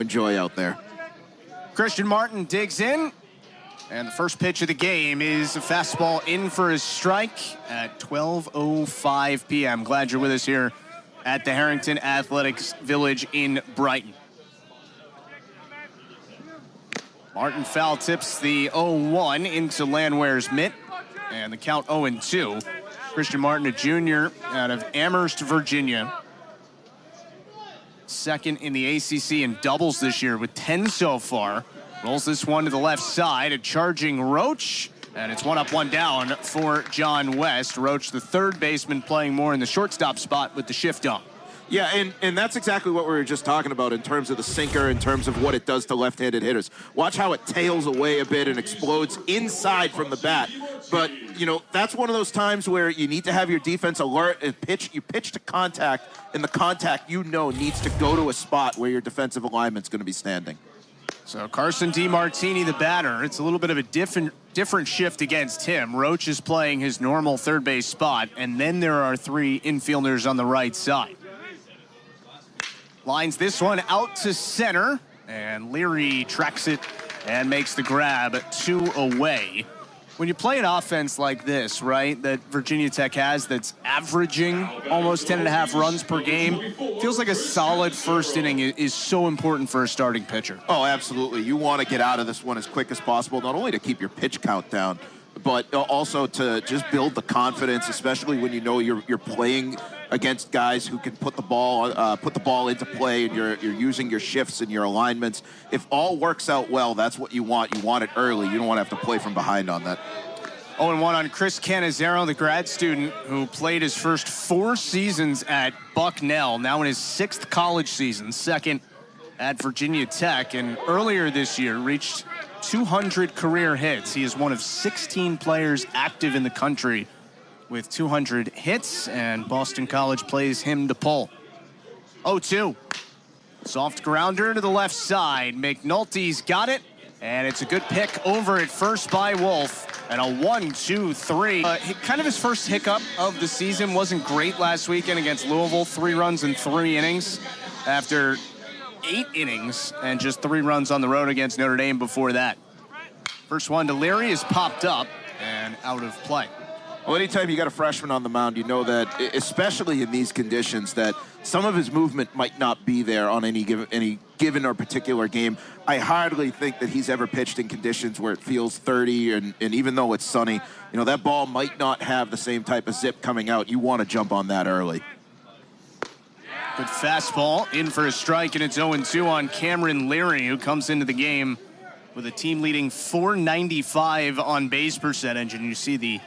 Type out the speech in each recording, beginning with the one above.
enjoy out there. Christian Martin digs in, and the first pitch of the game is a fastball in for a strike at 12:05 p.m. Glad you're with us here at the Harrington Athletics Village in Brighton. Martin foul tips the 0-1 into Landwehr's mitt, and the count 0-2. Christian Martin, a junior out of Amherst, Virginia. Second in the ACC in doubles this year with 10 so far. Rolls this one to the left side, a charging Roach, and it's 1 up, 1 down for John West. Roach, the third baseman, playing more in the shortstop spot with the shift up. Yeah, and that's exactly what we were just talking about in terms of the sinker, in terms of what it does to left-handed hitters. Watch how it tails away a bit and explodes inside from the bat. But, you know, that's one of those times where you need to have your defense alert and you pitch to contact, and the contact, you know, needs to go to a spot where your defensive alignment's going to be standing. So Carson DiMartini, the batter. It's a little bit of a different shift against him. Roach is playing his normal third base spot, and then there are 3 infielders on the right side. Lines this one out to center, and Leary tracks it and makes the grab 2 away. When you play an offense like this, right, that Virginia Tech has, that's averaging almost 10.5 runs per game, feels like a solid first inning is so important for a starting pitcher. Oh, absolutely. You want to get out of this one as quick as possible, not only to keep your pitch count down, but also to just build the confidence, especially when you know you're playing against guys who can put the ball into play, and you're using your shifts and your alignments. If all works out well, that's what you want. You want it early. You don't want to have to play from behind on that. 0-1 on Chris Cannizzaro, the grad student who played his first 4 seasons at Bucknell, now in his 6th college season, second at Virginia Tech, and earlier this year reached 200 career hits. He is one of 16 players active in the country with 200 hits, and Boston College plays him to pull. 0-2. Soft grounder to the left side. McNulty's got it, and it's a good pick over at first by Wolf. And a 1-2-3. Kind of his first hiccup of the season. Wasn't great last weekend against Louisville. 3 runs in 3 innings after 8 innings and just 3 runs on the road against Notre Dame before that. First one to Leary is popped up and out of play. Well, anytime you got a freshman on the mound, you know that, especially in these conditions, that some of his movement might not be there on any given or particular game. I hardly think that he's ever pitched in conditions where it feels 30, and even though it's sunny, you know, that ball might not have the same type of zip coming out. You want to jump on that early. Good fastball in for a strike, and it's 0-2 on Cameron Leary, who comes into the game with a team-leading .495 on base percentage, and you see the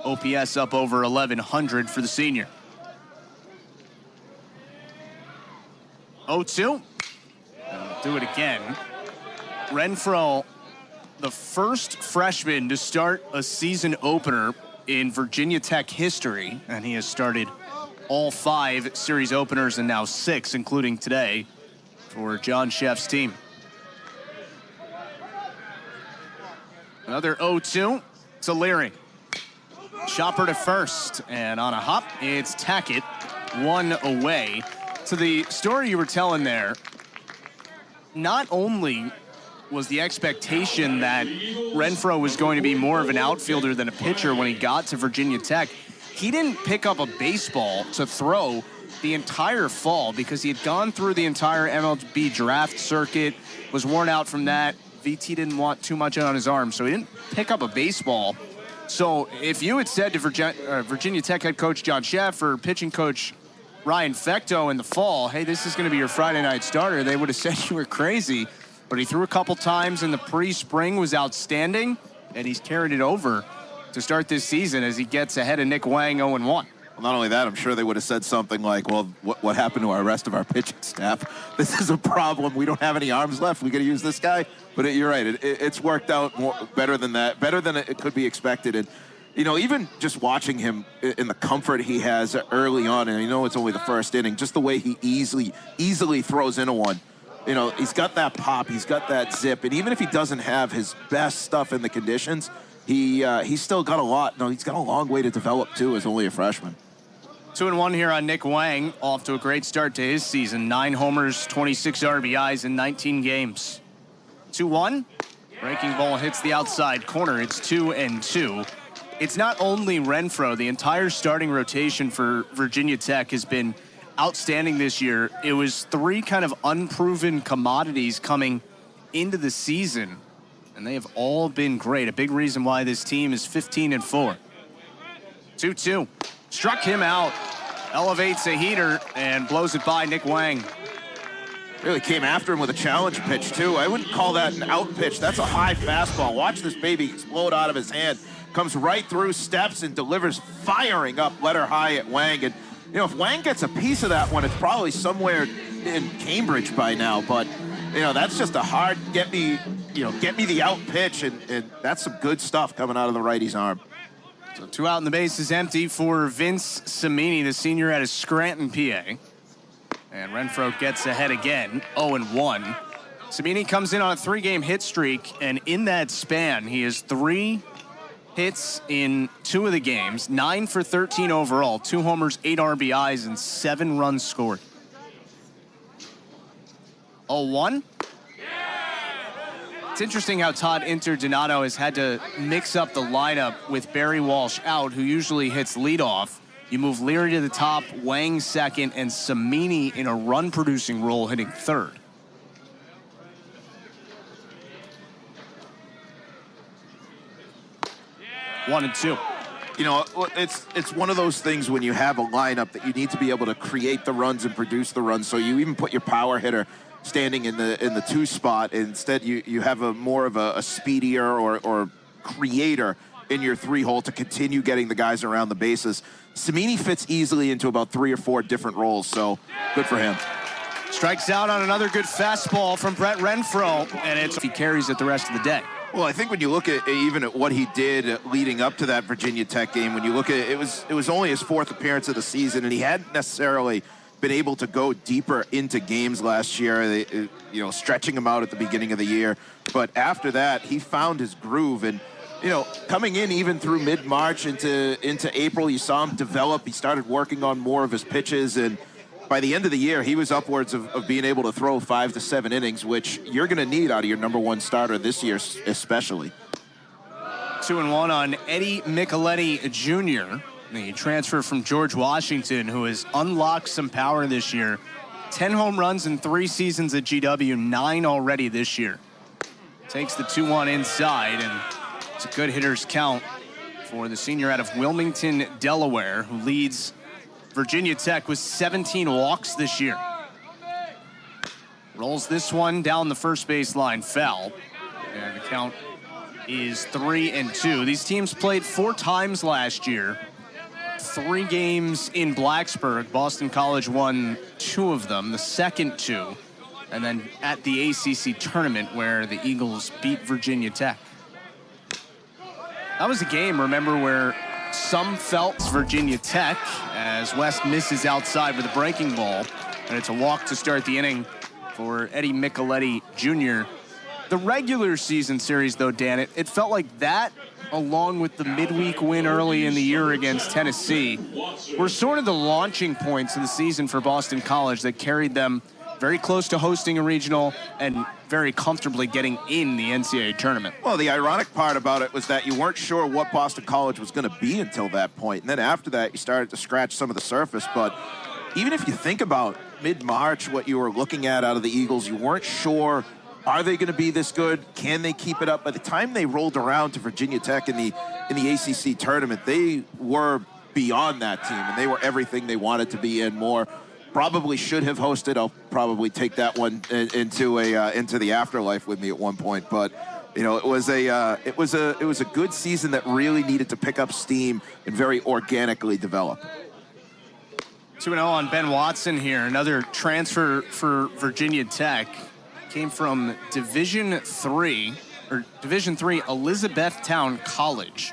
OPS up over 1,100 for the senior. 0-2. Do it again. Renfroe, the first freshman to start a season opener in Virginia Tech history, and he has started all 5 series openers and now 6, including today, for John Szefc's team. Another 0-2 to Leary. Chopper to first, and on a hop, it's Tackett, 1 away. To the story you were telling there, not only was the expectation that Renfroe was going to be more of an outfielder than a pitcher when he got to Virginia Tech, he didn't pick up a baseball to throw the entire fall because he had gone through the entire MLB draft circuit, was worn out from that. VT didn't want too much on his arm, so he didn't pick up a baseball. So if you had said to Virginia Tech head coach John Szefc or pitching coach Ryan Fecteau in the fall, hey, this is going to be your Friday night starter, they would have said you were crazy. But he threw a couple times in the pre-spring, was outstanding, and he's carried it over to start this season as he gets ahead of Nick Wang 0-1. Well, not only that, I'm sure they would have said something like, well, what happened to our rest of our pitching staff? This is a problem. We don't have any arms left. We got to use this guy. But you're right. It's worked out better than that, better than it could be expected. And, you know, even just watching him in the comfort he has early on, and you know it's only the first inning, just the way he easily throws into one. You know, he's got that pop. He's got that zip. And even if he doesn't have his best stuff in the conditions, he's still got a lot. No, he's got a long way to develop, too, as only a freshman. 2-1 here on Nick Wang. Off to a great start to his season. 9 homers, 26 RBIs in 19 games. 2-1. Breaking ball hits the outside corner. It's 2-2. It's not only Renfroe. The entire starting rotation for Virginia Tech has been outstanding this year. It was 3 kind of unproven commodities coming into the season, and they have all been great. A big reason why this team is 15-4. 2-2. Struck him out. Elevates a heater and blows it by Nick Wang. Really came after him with a challenge pitch, too. I wouldn't call that an out pitch. That's a high fastball. Watch this baby explode out of his hand. Comes right through, steps, and delivers firing up letter high at Wang. And, if Wang gets a piece of that one, it's probably somewhere in Cambridge by now. But, that's just a hard get me the out pitch. And that's some good stuff coming out of the righty's arm. So 2 out and the base is empty for Vince Cimini, the senior out of Scranton, PA. And Renfroe gets ahead again, 0-1. Cimini comes in on a 3-game hit streak, and in that span, he has 3 hits in 2 of the games, 9 for 13 overall, 2 homers, 8 RBIs, and 7 runs scored. 0-1. It's interesting how Todd Interdonato has had to mix up the lineup with Barry Walsh out, who usually hits leadoff. You move Leary to the top, Wang second, and Cimini in a run-producing role hitting third. Yeah. 1-2. It's one of those things when you have a lineup that you need to be able to create the runs and produce the runs. So you even put your power hitter standing in the 2 spot. Instead, you have more of a speedier or creator in your 3 hole to continue getting the guys around the bases. Cimini fits easily into about 3 or 4 different roles, so good for him. Strikes out on another good fastball from Brett Renfroe, and he carries it the rest of the day. Well, I think when you look at even at what he did leading up to that Virginia Tech game, when you look at it, it was only his 4th appearance of the season, and he hadn't necessarily been able to go deeper into games last year, stretching him out at the beginning of the year. But after that, he found his groove, and coming in even through mid-March into April, you saw him develop. He started working on more of his pitches, and by the end of the year, he was upwards of being able to throw 5 to 7 innings, which you're going to need out of your number 1 starter this year especially. 2-1 on Eddie Micheletti Jr., the transfer from George Washington, who has unlocked some power this year. 10 home runs in 3 seasons at GW, 9 already this year. Takes the 2-1 inside, and it's a good hitter's count for the senior out of Wilmington, Delaware, who leads Virginia Tech with 17 walks this year. Rolls this one down the first base line, foul. And the count is 3-2. These teams played 4 times last year. 3 games in Blacksburg. Boston College won 2 of them, the second 2. And then at the ACC tournament where the Eagles beat Virginia Tech. That was a game, remember, where some felt Virginia Tech as West misses outside with a breaking ball. And it's a walk to start the inning for Eddie Micheletti Jr. The regular season series, though, Dan, it felt like that, along with the midweek win early in the year against Tennessee, were sort of the launching points of the season for Boston College that carried them very close to hosting a regional and very comfortably getting in the NCAA tournament. Well, the ironic part about it was that you weren't sure what Boston College was going to be until that point. And then after that, you started to scratch some of the surface. But even if you think about mid-March, what you were looking at out of the Eagles, you weren't sure, are they going to be this good? Can they keep it up? By the time they rolled around to Virginia Tech in the ACC tournament, they were beyond that team, and they were everything they wanted to be and more. Probably should have hosted. I'll probably take that one into the afterlife with me at one point. But it was a good season that really needed to pick up steam and very organically develop. 2-0 on Ben Watson here. Another transfer for Virginia Tech. Came from Division III Elizabethtown College,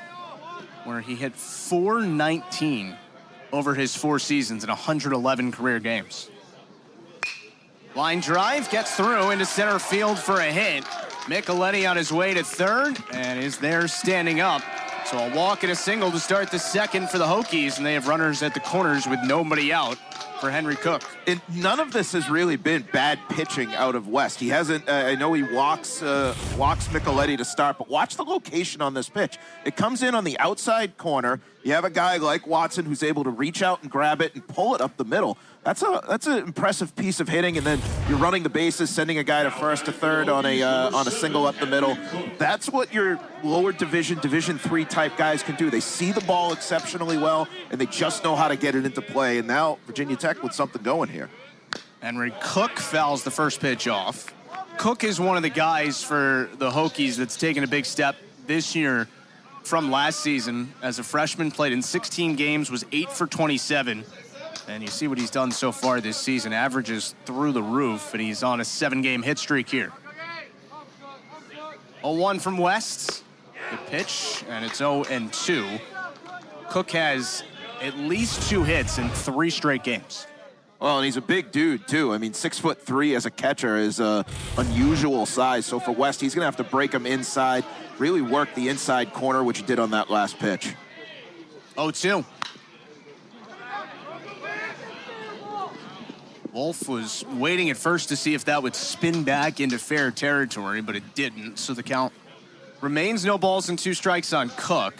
where he hit .419 over his 4 seasons in 111 career games. Line drive gets through into center field for a hit. Micheletti on his way to third and is there standing up So a walk and a single to start the second for the Hokies, and they have runners at the corners with nobody out for Henry Cook. And none of this has really been bad pitching out of West. He hasn't, I know he walks Micheletti to start, but watch the location on this pitch. It comes in on the outside corner. You have a guy like Watson who's able to reach out and grab it and pull it up the middle. That's an impressive piece of hitting, and then you're running the bases, sending a guy to first to third on a single up the middle. That's what your lower Division 3 type guys can do. They see the ball exceptionally well, and they just know how to get it into play. And now Virginia Tech with something going here. Henry Cook fouls the first pitch off. Cook is one of the guys for the Hokies that's taken a big step this year from last season. As a freshman, played in 16 games, was 8 for 27. And you see what he's done so far this season. Averages through the roof, and he's on a 7-game hit streak here. 0-1 from West. Good pitch, and it's 0-2. Cook has at least 2 hits in 3 straight games. Well, and he's a big dude, too. I mean, 6'3" as a catcher is a unusual size. So for West, he's going to have to break him inside, really work the inside corner, which he did on that last pitch. 0-2. Wolf was waiting at first to see if that would spin back into fair territory, but it didn't. So the count remains no balls and 2 strikes on Cook.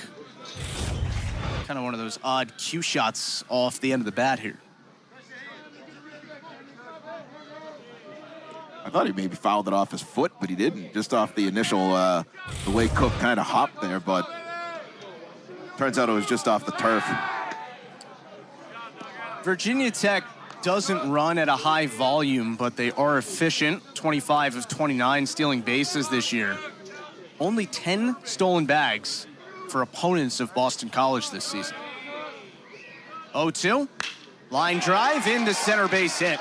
Kind of one of those odd cue shots off the end of the bat here. I thought he maybe fouled it off his foot, but he didn't. Just off the initial, the way Cook kind of hopped there, but turns out it was just off the turf. Virginia Tech doesn't run at a high volume, but they are efficient. 25 of 29 stealing bases this year. Only 10 stolen bags for opponents of Boston College this season. 0-2. Line drive into center base hit.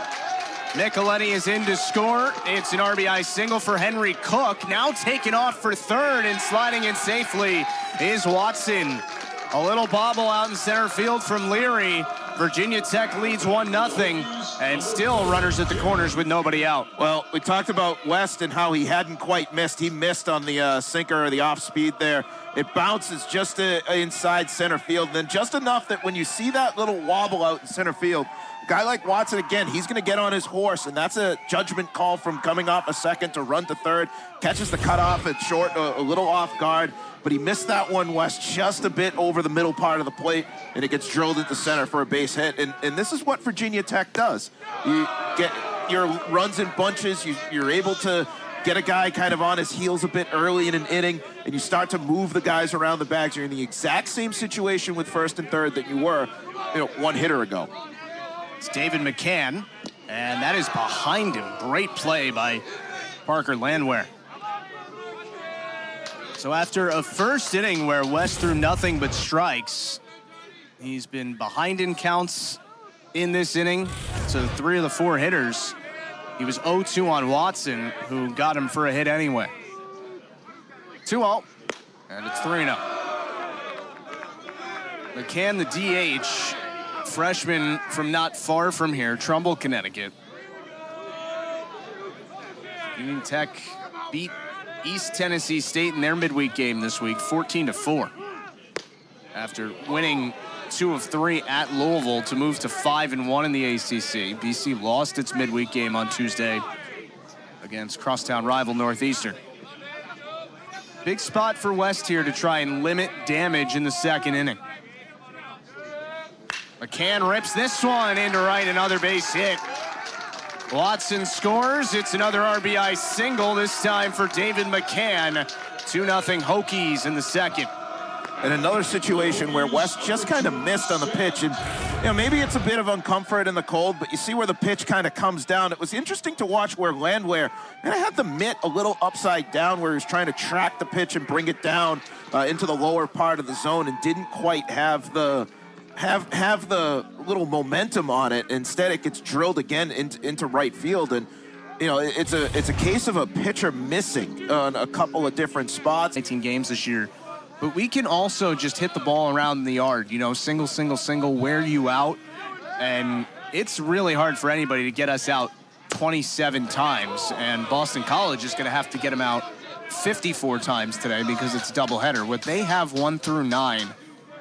Micheletti is in to score. It's an RBI single for Henry Cook. Now taken off for third and sliding in safely is Watson. A little bobble out in center field from Leary. Virginia Tech leads 1-0, and still runners at the corners with nobody out. Well, we talked about West and how he hadn't quite missed. He missed on the sinker or the off speed there. It bounces just inside center field, and then just enough that when you see that little wobble out in center field, a guy like Watson, again, he's going to get on his horse, and that's a judgment call from coming off a second to run to third. Catches the cutoff at short, a little off guard. But he missed that one, West, just a bit over the middle part of the plate, and it gets drilled into center for a base hit. And this is what Virginia Tech does. You get your runs in bunches. You're able to get a guy kind of on his heels a bit early in an inning, and you start to move the guys around the bags. You're in the exact same situation with first and third that you were, one hitter ago. It's David McCann, and that is behind him. Great play by Parker Landwehr. So after a first inning where West threw nothing but strikes, he's been behind in counts in this inning. So 3 of the 4 hitters, he was 0-2 on Watson, who got him for a hit anyway. 2-0, and it's 3-0. McCann, the DH, freshman from not far from here, Trumbull, Connecticut. Union Tech beat East Tennessee State in their midweek game this week, 14-4. After winning 2 of 3 at Louisville to move to 5-1 in the ACC, BC lost its midweek game on Tuesday against crosstown rival Northeastern. Big spot for West here to try and limit damage in the second inning. McCann rips this one into right, another base hit. Watson scores. It's another RBI single, this time for David McCann. 2-0 Hokies in the second. And another situation where West just kind of missed on the pitch. And, maybe it's a bit of uncomfort in the cold, but you see where the pitch kind of comes down. It was interesting to watch where Landwehr had the mitt a little upside down, where he was trying to track the pitch and bring it down into the lower part of the zone, and didn't quite have the little momentum on it. Instead, it gets drilled again into right field, and it's a case of a pitcher missing on a couple of different spots. 18 games this year, but we can also just hit the ball around the yard. Single, wear you out, and it's really hard for anybody to get us out 27 times. And Boston College is going to have to get him out 54 times today because it's a doubleheader. What they have 1 through 9,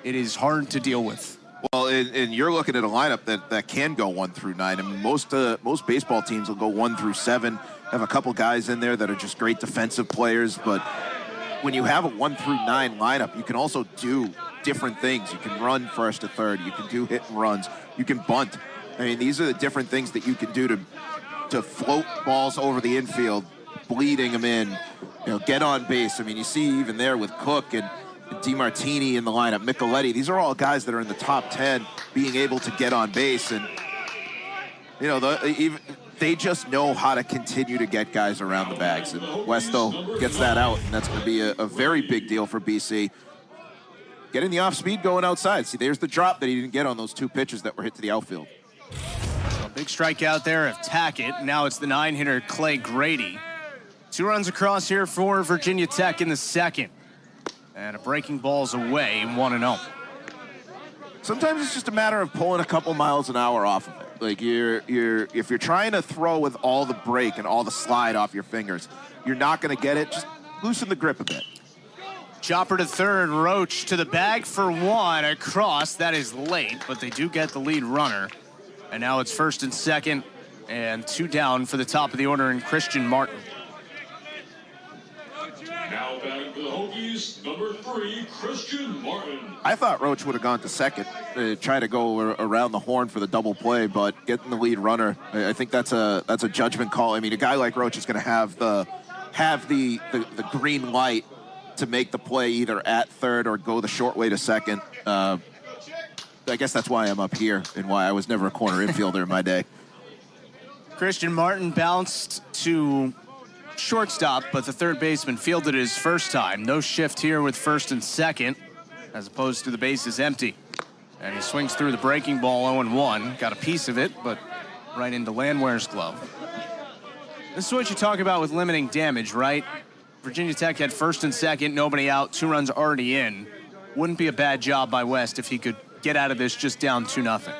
it is hard to deal with. Well, and you're looking at a lineup that can go 1 through 9. I mean, most baseball teams will go 1 through 7. Have a couple guys in there that are just great defensive players, but when you have a 1 through 9 lineup, you can also do different things. You can run first to third. You can do hit and runs. You can bunt. I mean, these are the different things that you can do to float balls over the infield, bleeding them in, get on base. I mean, you see even there with Cook and DeMartini in the lineup, Micheletti. These are all guys that are in the top 10 being able to get on base. And, they just know how to continue to get guys around the bags. And Westo gets that out, and that's going to be a very big deal for BC. Getting the off-speed going outside. See, there's the drop that he didn't get on those 2 pitches that were hit to the outfield. A big strikeout there of Tackett. Now it's the 9-hitter Clay Grady. 2 runs across here for Virginia Tech in the second. And a breaking ball's away, 1-0. Sometimes it's just a matter of pulling a couple miles an hour off of it. Like if you're trying to throw with all the break and all the slide off your fingers, you're not going to get it. Just loosen the grip a bit. Chopper to third, Roach to the bag for 1 across. That is late, but they do get the lead runner. And now it's first and second, and 2 down for the top of the order in Christian Martin. Now batting for the Hokies, number 3, Christian Martin. I thought Roach would have gone to second, try to go around the horn for the double play, but getting the lead runner, I think that's a judgment call. I mean, a guy like Roach is going to have the green light to make the play either at third or go the short way to second. I guess that's why I'm up here and why I was never a corner infielder in my day. Christian Martin bounced to shortstop, but the third baseman fielded it his first time. No shift here with first and second, as opposed to the bases empty. And he swings through the breaking ball 0-1. Got a piece of it, but right into Landwehr's glove. This is what you talk about with limiting damage, right? Virginia Tech had first and second, nobody out, 2 runs already in. Wouldn't be a bad job by West if he could get out of this just down 2-0.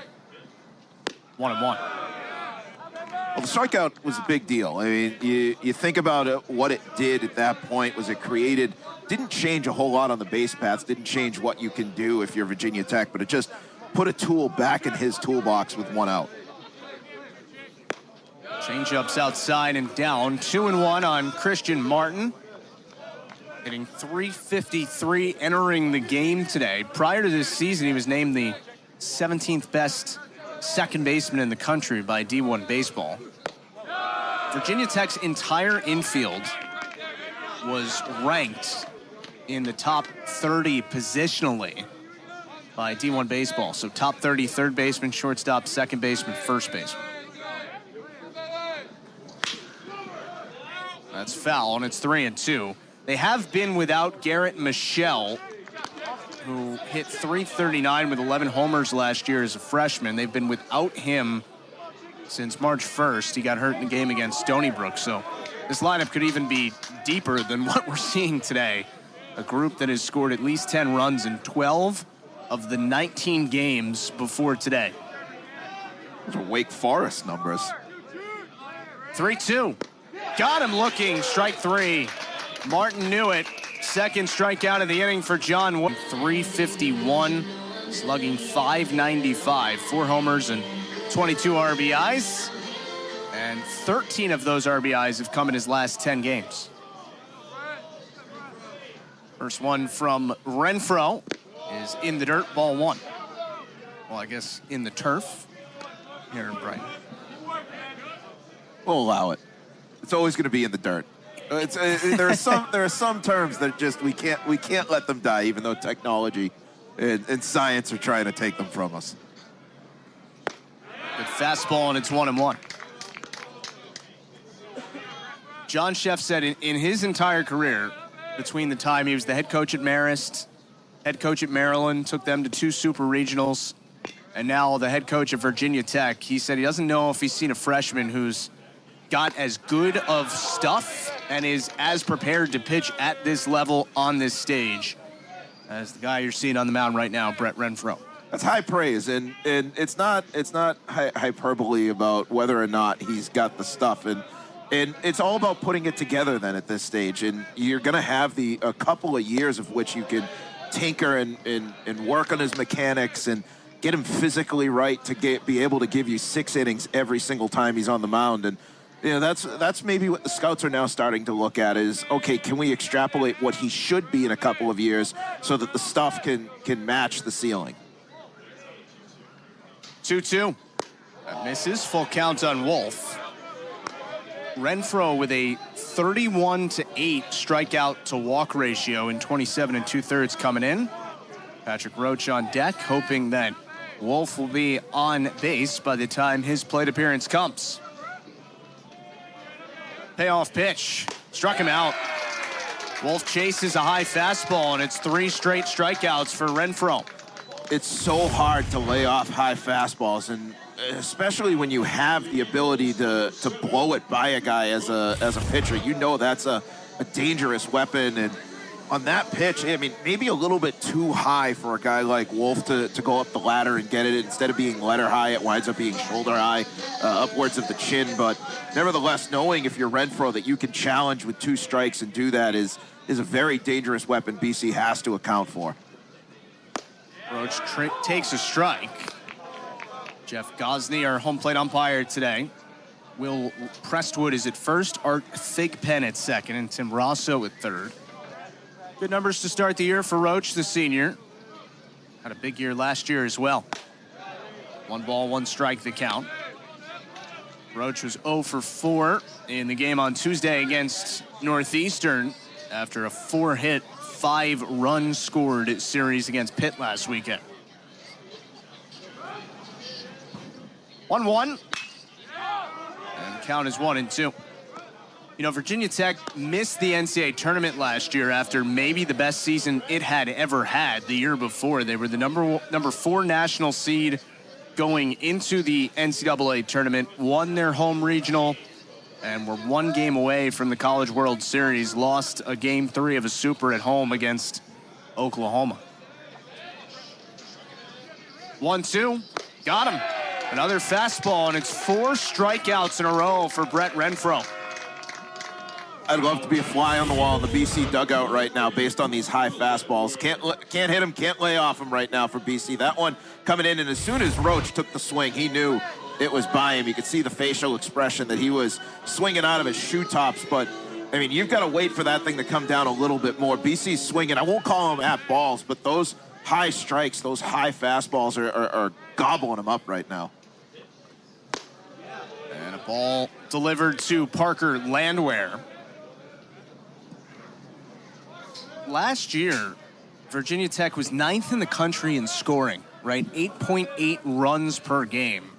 1-1. Well, the strikeout was a big deal. I mean, you think about it, what it did at that point was it didn't change a whole lot on the base paths, didn't change what you can do if you're Virginia Tech, but it just put a tool back in his toolbox with 1 out. Change-ups outside and down. 2-1 on Christian Martin. Hitting .353 entering the game today. Prior to this season, he was named the 17th best second baseman in the country by D1 Baseball. Virginia Tech's entire infield was ranked in the top 30 positionally by D1 Baseball. So top 30, third baseman, shortstop, second baseman, first baseman. That's foul, and it's 3-2. They have been without Garrett Michelle, who hit .339 with 11 homers last year as a freshman. They've been without him since March 1st. He got hurt in the game against Stony Brook, so this lineup could even be deeper than what we're seeing today. A group that has scored at least 10 runs in 12 of the 19 games before today. Those are Wake Forest numbers. 3-2. Got him looking, strike 3. Martin knew it. Second strikeout of the inning for John Wood. .351, slugging .595. 4 homers and 22 RBIs. And 13 of those RBIs have come in his last 10 games. First one from Renfroe is in the dirt, ball 1. Well, I guess in the turf here in Brighton. We'll allow it. It's always going to be in the dirt. There are some terms that just we can't let them die, even though technology and science are trying to take them from us. Good fastball, and it's 1-1. John Sheff said in his entire career, between the time he was the head coach at Marist, head coach at Maryland, took them to 2 super regionals, and now the head coach at Virginia Tech, he said he doesn't know if he's seen a freshman who's got as good of stuff and is as prepared to pitch at this level on this stage as the guy you're seeing on the mound right now, Brett Renfroe. That's high praise, and it's not hyperbole about whether or not he's got the stuff. And And it's all about putting it together then at this stage. And you're going to have a couple of years of which you can tinker and work on his mechanics and get him physically right to be able to give you 6 innings every single time he's on the mound. And that's maybe what the scouts are now starting to look at is, okay, can we extrapolate what he should be in a couple of years so that the stuff can match the ceiling? 2-2. That misses. Full count on Wolf. Renfroe with a 31-8 strikeout to walk ratio in 27 2/3 coming in. Patrick Roach on deck, hoping that Wolf will be on base by the time his plate appearance comes. Payoff pitch. Struck him out. Wolf chases a high fastball, and it's 3 straight strikeouts for Renfroe. It's so hard to lay off high fastballs, and especially when you have the ability to blow it by a guy as a pitcher. That's a dangerous weapon. And on that pitch, I mean, maybe a little bit too high for a guy like Wolf to go up the ladder and get it. Instead of being letter high, it winds up being shoulder high, upwards of the chin. But nevertheless, knowing if you're Renfroe that you can challenge with 2 strikes and do that is a very dangerous weapon BC has to account for. Roach takes a strike. Jeff Gosney, our home plate umpire today. Will Prestwood is at first, Art Thigpen at second, and Tim Rosso at third. Good numbers to start the year for Roach, the senior. Had a big year last year as well. 1 ball, 1 strike the count. Roach was 0 for 4 in the game on Tuesday against Northeastern after a 4-hit, 5-run scored series against Pitt last weekend. 1-1. And the count is 1-2. Virginia Tech missed the NCAA tournament last year after maybe the best season it had ever had the year before. They were the number 4 national seed going into the NCAA tournament, won their home regional, and were 1 game away from the College World Series, lost a Game 3 of a Super at home against Oklahoma. 1-2, got him. Another fastball, and it's 4 strikeouts in a row for Brett Renfroe. I'd love to be a fly on the wall in the BC dugout right now based on these high fastballs. Can't hit him, can't lay off him right now for BC. That one coming in, and as soon as Roach took the swing, he knew it was by him. You could see the facial expression that he was swinging out of his shoe tops, but I mean, you've got to wait for that thing to come down a little bit more. BC's swinging, I won't call them at balls, but those high strikes, those high fastballs are gobbling them up right now. And a ball delivered to Parker Landwehr. Last year, Virginia Tech was 9th in the country in scoring, right? 8.8 runs per game.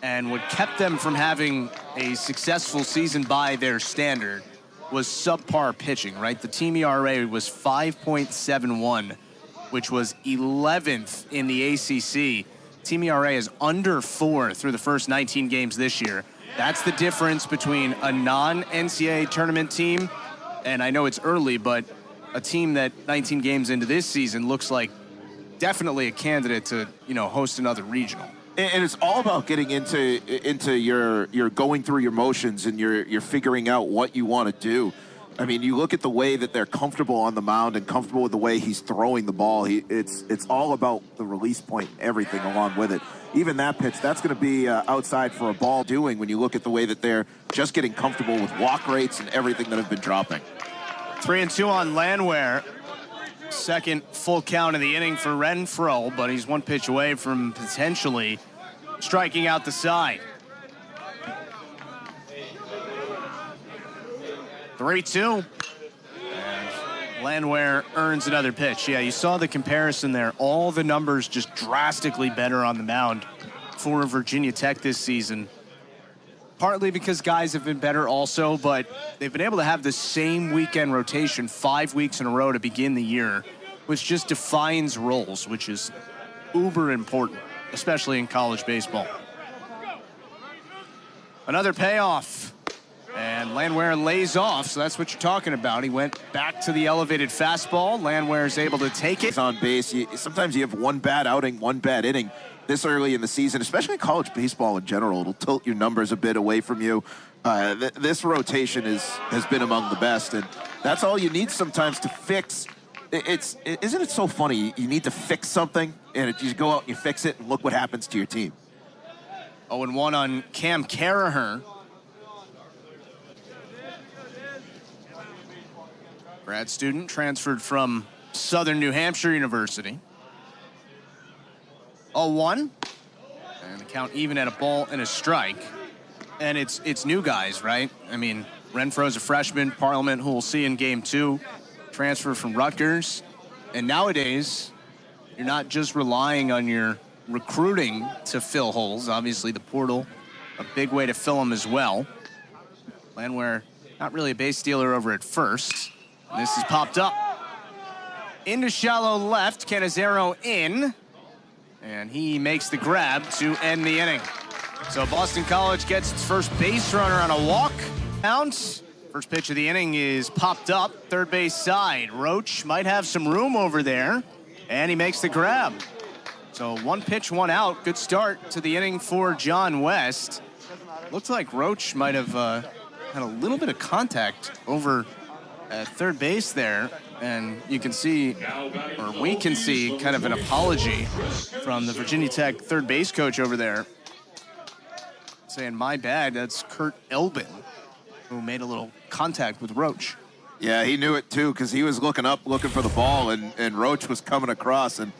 And what kept them from having a successful season by their standard was subpar pitching, right? The team ERA was 5.71, which was 11th in the ACC. Team ERA is under 4 through the first 19 games this year. That's the difference between a non-NCAA tournament team, and I know it's early, but a team that 19 games into this season looks like definitely a candidate to, host another regional. And it's all about getting into your going through your motions and you're figuring out what you want to do. I mean, you look at the way that they're comfortable on the mound and comfortable with the way he's throwing the ball. It's all about the release point and everything along with it. Even that pitch, that's going to be outside for a ball doing when you look at the way that they're just getting comfortable with walk rates and everything that have been dropping. 3-2 on Landwehr. Second full count of the inning for Renfroe, but he's 1 pitch away from potentially striking out the side. 3-2. And Landwehr earns another pitch. Yeah, you saw the comparison there. All the numbers just drastically better on the mound for Virginia Tech this season. Partly because guys have been better also, but they've been able to have the same weekend rotation 5 weeks in a row to begin the year, which just defines roles, which is uber important, especially in college baseball. Another payoff, and Landwehr lays off, so that's what you're talking about. He went back to the elevated fastball. Landwehr is able to take it. He's on base. Sometimes you have 1 bad outing, 1 bad inning. This early in the season, especially in college baseball in general, it'll tilt your numbers a bit away from you. This rotation has been among the best, and that's all you need sometimes to fix. Isn't it so funny? You need to fix something, and you go out and you fix it, and look what happens to your team. 0-1 on Cam Carraher. Grad student transferred from Southern New Hampshire University. 0-1. And the count even at a ball and a strike. And it's new guys, right? I mean, Renfro's a freshman, Parliament, who we'll see in game 2, transfer from Rutgers. And nowadays, you're not just relying on your recruiting to fill holes. Obviously, the portal, a big way to fill them as well. Landwehr, not really a base stealer over at first. This has popped up. Into shallow left, Canizero in. And he makes the grab to end the inning. So Boston College gets its first base runner on a walk. Bounce. First pitch of the inning is popped up, third base side. Roach might have some room over there, and he makes the grab. So 1 pitch, 1 out. Good start to the inning for John West. Looks like Roach might have had a little bit of contact over at third base there. And you can see, or we can see, kind of an apology from the Virginia Tech third base coach over there, saying, my bad, that's Kurt Elbin, who made a little contact with Roach. Yeah, he knew it too, because he was looking up, looking for the ball, and Roach was coming across and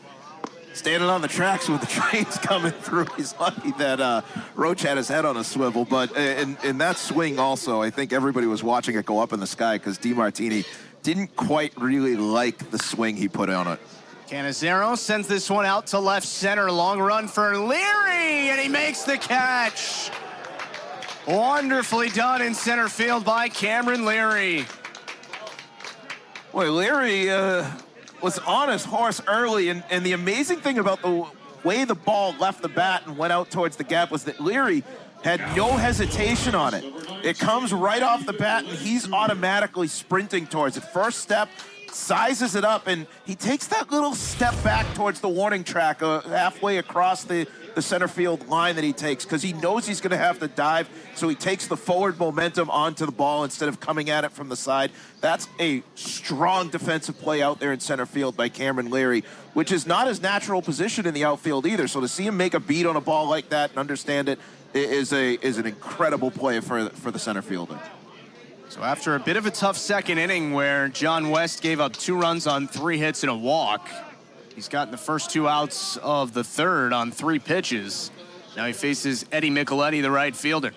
standing on the tracks with the trains coming through. He's lucky that Roach had his head on a swivel. But in that swing also, I think everybody was watching it go up in the sky because DeMartini didn't quite really like the swing he put on it. Canizero sends this one out to left center. Long run for Leary, and he makes the catch. Wonderfully done in center field by Cameron Leary. Boy, Leary was on his horse early, and the amazing thing about the way the ball left the bat and went out towards the gap was that Leary had no hesitation on it. It comes right off the bat, and he's automatically sprinting towards it. First step, sizes it up, and he takes that little step back towards the warning track halfway across the center field line that he takes, because he knows he's going to have to dive, so he takes the forward momentum onto the ball instead of coming at it from the side. That's a strong defensive play out there in center field by Cameron Leary, which is not his natural position in the outfield either. So to see him make a beat on a ball like that and understand it is an incredible play for the center fielder. So after a bit of a tough second inning where John West gave up 2 runs on 3 hits and a walk, he's gotten the first 2 outs of the third on 3 pitches. Now he faces Eddie Micheletti, the right fielder.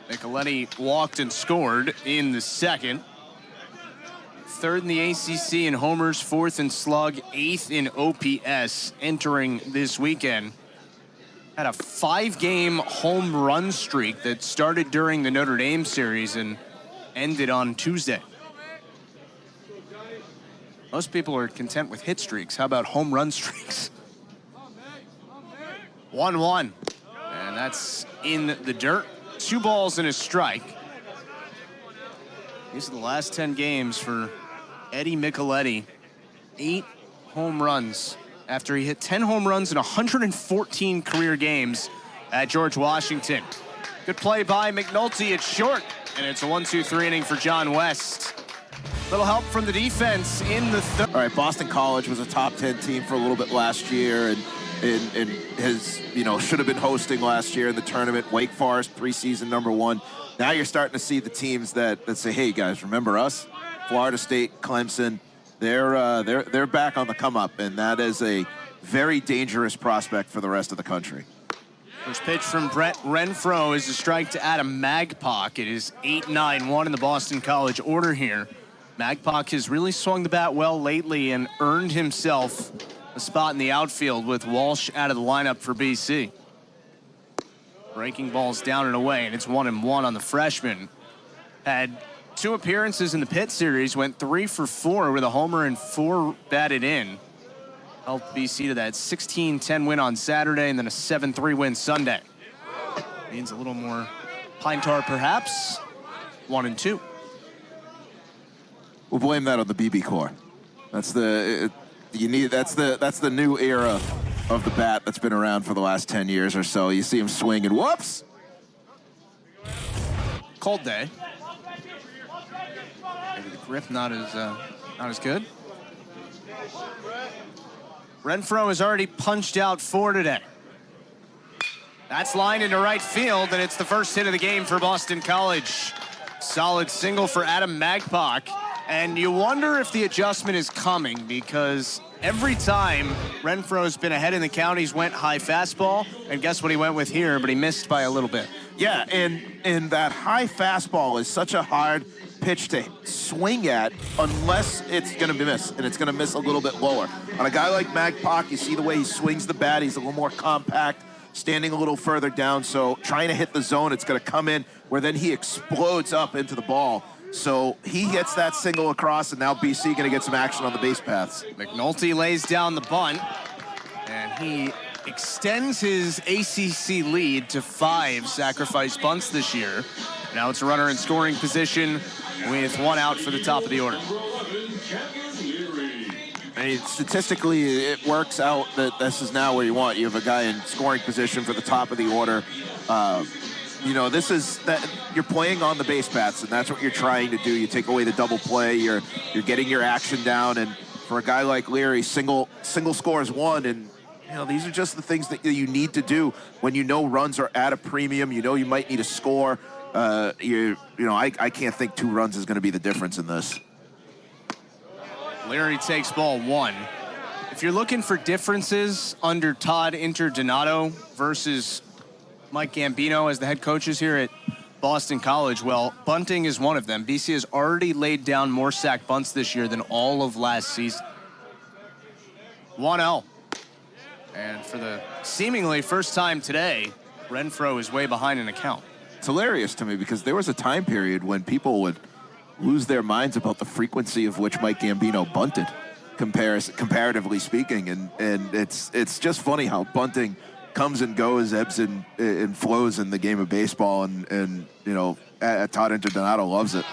Micheletti walked and scored in the second. 3rd in the ACC in homers, 4th in slug, 8th in OPS entering this weekend. Had a 5-game home run streak that started during the Notre Dame series and ended on Tuesday. Most people are content with hit streaks. How about home run streaks? 1-1. And that's in the dirt. 2 balls and a strike. These are the last 10 games for Eddie Micheletti. 8 home runs after he hit 10 home runs in 114 career games at George Washington. Good play by McNulty. It's short, and it's a 1-2-3 inning for John West. Little help from the defense in the third. All right, Boston College was a top 10 team for a little bit last year, and has, should have been hosting last year in the tournament. Wake Forest, preseason #1. Now you're starting to see the teams that say, hey guys, remember us? Florida State, Clemson, they're back on the come up, and that is a very dangerous prospect for the rest of the country. First pitch from Brett Renfro is a strike to Adam Magpok. It is 8-9-1 in the Boston College order here. Magpok has really swung the bat well lately and earned himself a spot in the outfield with Walsh out of the lineup for BC. Breaking balls down and away, and it's 1-1 on the freshman. Had 2 appearances in the Pitt series, went 3 for 4 with a homer and 4 batted in. Helped BC to that 16-10 win on Saturday and then a 7-3 win Sunday. Means a little more pine tar perhaps. 1-2. We'll blame that on the BB core. That's the new era of the bat that's been around for the last 10 years or so. You see him swing and whoops, cold day. Maybe the grip not as good. Renfroe has already punched out 4 today. That's lined into right field, and it's the first hit of the game for Boston College. Solid single for Adam Magpok. And you wonder if the adjustment is coming, because every time Renfroe's been ahead in the count, he's went high fastball, and guess what he went with here, but he missed by a little bit. Yeah, and that high fastball is such a hard pitch to swing at unless it's going to miss, and it's going to miss a little bit lower. On a guy like Magpok, you see the way he swings the bat. He's a little more compact, standing a little further down, so trying to hit the zone, it's going to come in where then he explodes up into the ball. So he gets that single across, and now BC going to get some action on the base paths. McNulty lays down the bunt, and he extends his ACC lead to 5 sacrifice bunts this year. Now it's a runner in scoring position with 1 out for the top of the order. I mean, statistically, it works out that this is now where you want. You have a guy in scoring position for the top of the order. You know, this is that you're playing on the base paths, and that's what you're trying to do. You take away the double play. You're getting your action down, and for a guy like Leary, single scores 1, and you know these are just the things that you need to do when you know runs are at a premium. You know you might need a score. I can't think 2 runs is going to be the difference in this. Leary takes ball 1. If you're looking for differences under Todd Interdonato versus Mike Gambino as the head coaches here at Boston College, well, bunting is one of them. BC has already laid down more sack bunts this year than all of last season. 1-0. And for the seemingly first time today, Renfroe is way behind in the count. It's hilarious to me because there was a time period when people would lose their minds about the frequency of which Mike Gambino bunted, comparatively speaking, and it's just funny how bunting comes and goes, ebbs and flows in the game of baseball, and you know, Todd Interdonato loves it.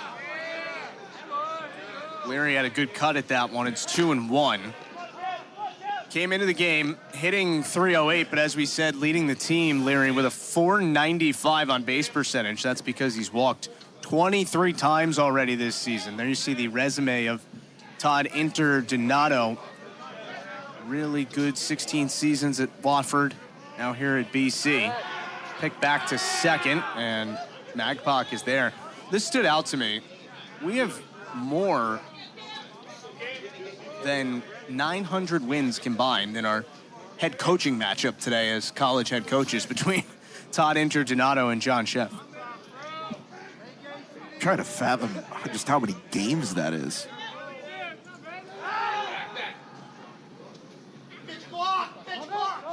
Leary had a good cut at that one. It's 2-1. Came into the game hitting .308, but as we said, leading the team, Leary, with a .495 on base percentage. That's because he's walked 23 times already this season. There you see the resume of Todd Interdonato. Really good 16 seasons at Watford. Now here at BC. Picked back to second, and Magpok is there. This stood out to me. We have more than 900 wins combined in our head coaching matchup today as college head coaches between Todd Interdonato and John Sheff. I'm trying to fathom just how many games that is.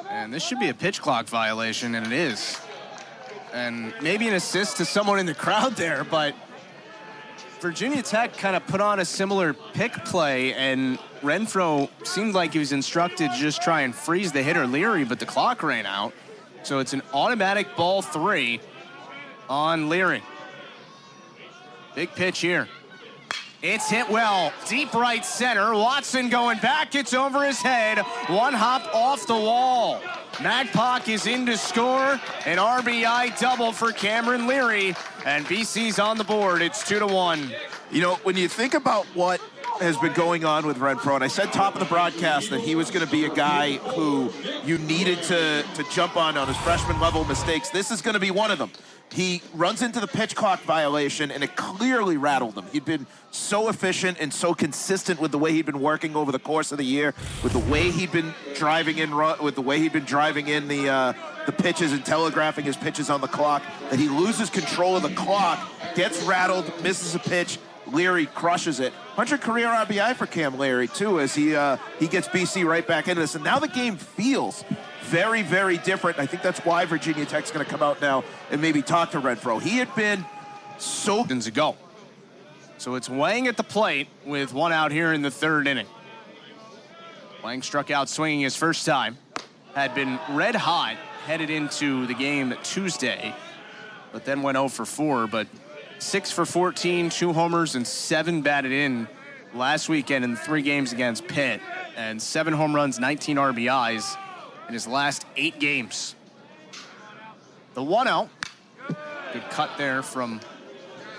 And this should be a pitch clock violation, and it is. And maybe an assist to someone in the crowd there, but Virginia Tech kind of put on a similar pick play, and Renfroe seemed like he was instructed to just try and freeze the hitter Leary, but the clock ran out. So it's an automatic ball 3 on Leary. Big pitch here. It's hit well, deep right center. Watson going back, it's over his head. 1 hop off the wall. Magpok is in to score. An RBI double for Cameron Leary, and BC's on the board. It's 2-1. You know, when you think about what has been going on with Renfroe, and I said top of the broadcast that he was going to be a guy who you needed to jump on his freshman level mistakes. This is going to be one of them. He runs into the pitch clock violation, and it clearly rattled him. He'd been so efficient and so consistent with the way he'd been working over the course of the year, with the way he'd been driving in, the pitches and telegraphing his pitches on the clock, that he loses control of the clock, gets rattled, misses a pitch. Leary crushes it. 100 career RBI for Cam Leary too, as he gets BC right back into this. And now the game feels very, very different. I think that's why Virginia Tech's going to come out now and maybe talk to Renfroe. He had been so ago. So it's Wang at the plate with 1 out here in the 3rd inning. Wang struck out swinging his first time. Had been red hot headed into the game Tuesday, but then went 0 for 4. But 6 for 14, 2 homers, and 7 batted in last weekend in 3 games against Pitt. And 7 home runs, 19 RBIs in his last 8 games. The 1-0. Good cut there from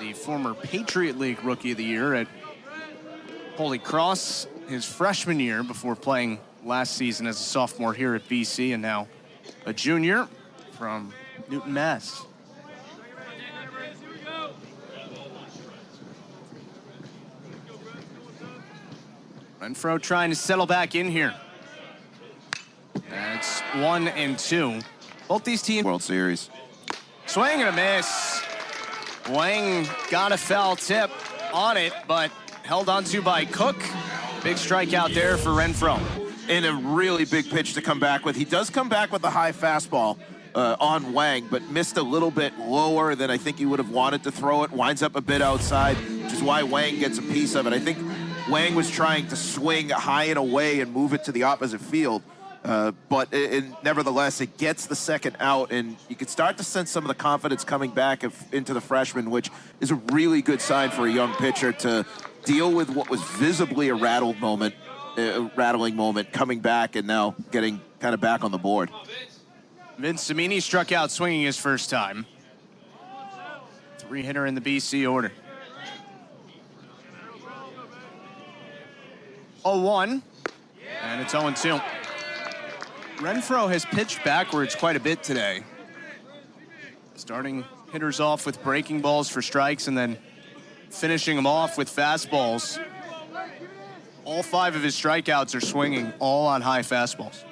the former Patriot League Rookie of the Year at Holy Cross his freshman year before playing last season as a sophomore here at BC, and now a junior from Newton, Mass. Renfro trying to settle back in here. That's 1-2. Both these teams. World Series. Swing and a miss. Wang got a foul tip on it, but held onto by Cook. Big strikeout there for Renfro. And a really big pitch to come back with. He does come back with a high fastball on Wang, but missed a little bit lower than I think he would have wanted to throw it. Winds up a bit outside, which is why Wang gets a piece of it. I think Wang was trying to swing high and away and move it to the opposite field. But nevertheless, it gets the second out, and you can start to sense some of the confidence coming back into the freshman, which is a really good sign for a young pitcher to deal with what was visibly a rattling moment, coming back and now getting kind of back on the board. Vince Cimini struck out swinging his first time. 3-hitter in the BC order. 0-1, and it's 0-2. Renfro has pitched backwards quite a bit today. Starting hitters off with breaking balls for strikes and then finishing them off with fastballs. All 5 of his strikeouts are swinging, all on high fastballs.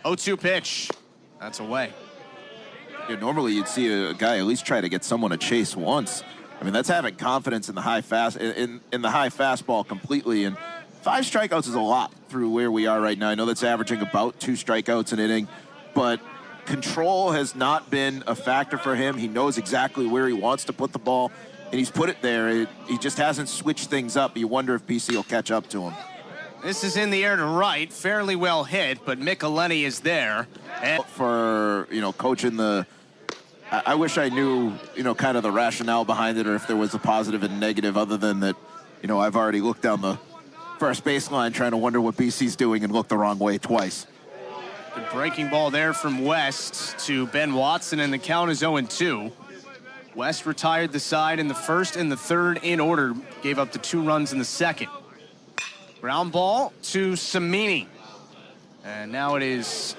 0-2 pitch. That's away. Yeah, normally you'd see a guy at least try to get someone to chase once. I mean, that's having confidence in the high fastball completely. And 5 strikeouts is a lot through where we are right now. I know that's averaging about 2 strikeouts an inning, but control has not been a factor for him. He knows exactly where he wants to put the ball, and he's put it there. He just hasn't switched things up. You wonder if BC will catch up to him. This is in the air to right, fairly well hit, but Michelini is there. And for, coaching the... I wish I knew, kind of the rationale behind it, or if there was a positive and negative, other than that, I've already looked down the first baseline trying to wonder what BC's doing and looked the wrong way twice. The breaking ball there from West to Ben Watson, and the count is 0-2. West retired the side in the first and the third in order, gave up the 2 runs in the second. Ground ball to Cimini. And now it is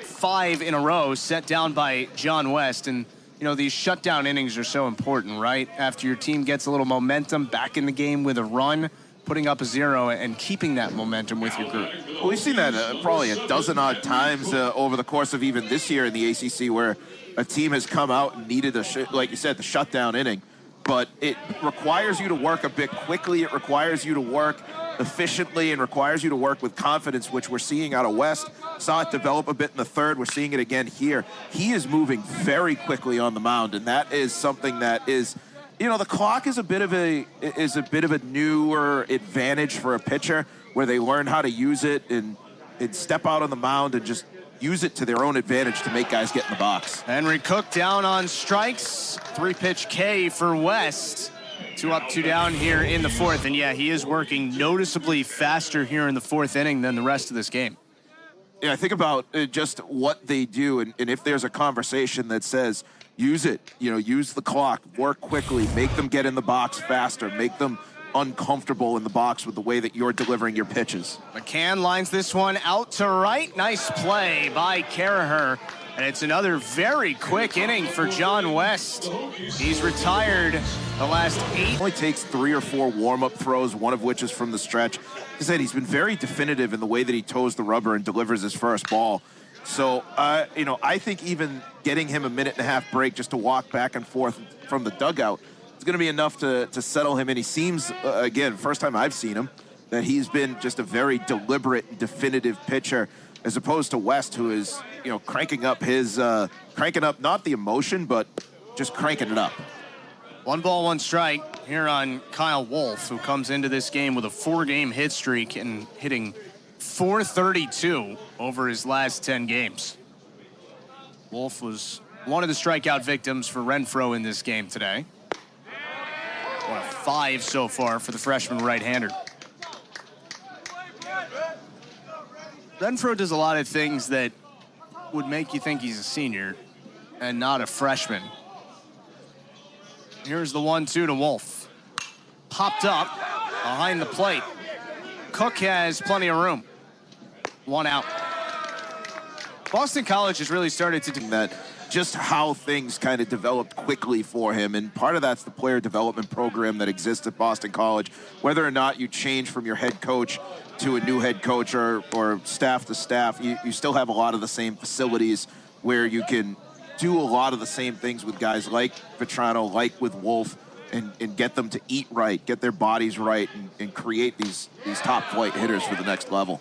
5 in a row set down by John West. And, these shutdown innings are so important, right? After your team gets a little momentum back in the game with a run, putting up a 0 and keeping that momentum with your group. Well, we've seen that probably a dozen odd times over the course of even this year in the ACC, where a team has come out and needed like you said, the shutdown inning. But it requires you to work a bit quickly. It requires you to work efficiently and requires you to work with confidence, which we're seeing out of West. Saw it develop a bit in the third. We're seeing it again here. He is moving very quickly on the mound, and that is something that is, the clock is a bit of a newer advantage for a pitcher, where they learn how to use it and step out on the mound and just use it to their own advantage to make guys get in the box. Henry Cook down on strikes. 3-pitch K for West. 2 up, 2 down here in the 4th. And yeah, he is working noticeably faster here in the 4th inning than the rest of this game. Yeah, I think about just what they do, and if there's a conversation that says, use it, use the clock, work quickly, make them get in the box faster, make them uncomfortable in the box with the way that you're delivering your pitches. McCann lines this one out to right. Nice play by Caraher. And it's another very quick inning for John West. He's retired the last 8. It only takes 3 or 4 warm-up throws, one of which is from the stretch. As I said, he's been very definitive in the way that he toes the rubber and delivers his first ball. So, I think even getting him a 1.5-minute break just to walk back and forth from the dugout is going to be enough to settle him. And he seems, again, first time I've seen him, that he's been just a very deliberate, definitive pitcher, as opposed to West, who is, cranking up not the emotion, but just cranking it up. 1 ball, 1 strike here on Kyle Wolf, who comes into this game with a 4-game hit streak and hitting .432 over his last 10 games. Wolf was one of the strikeout victims for Renfro in this game today. 5 so far for the freshman right-hander. Renfro does a lot of things that would make you think he's a senior and not a freshman. Here's the 1-2 to Wolf. Popped up behind the plate. Cook has plenty of room. One out. Boston College has really started to do that, just how things kind of developed quickly for him. And part of that's the player development program that exists at Boston College. Whether or not you change from your head coach to a new head coach or staff to staff, you still have a lot of the same facilities where you can do a lot of the same things with guys like Vetrano, like with Wolf, and get them to eat right, get their bodies right, and create these top flight hitters for the next level.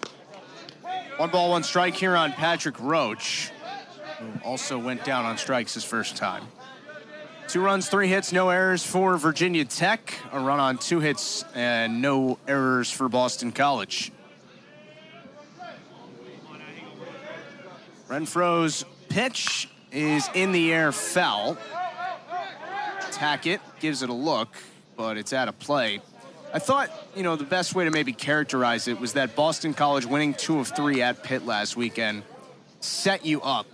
1 ball, 1 strike here on Patrick Roach, who also went down on strikes his first time. 2 runs, 3 hits, no errors for Virginia Tech. A run on 2 hits and no errors for Boston College. Renfroe's pitch is in the air, foul. Tackett gives it a look, but it's out of play. I thought, the best way to maybe characterize it was that Boston College winning 2 of 3 at Pitt last weekend set you up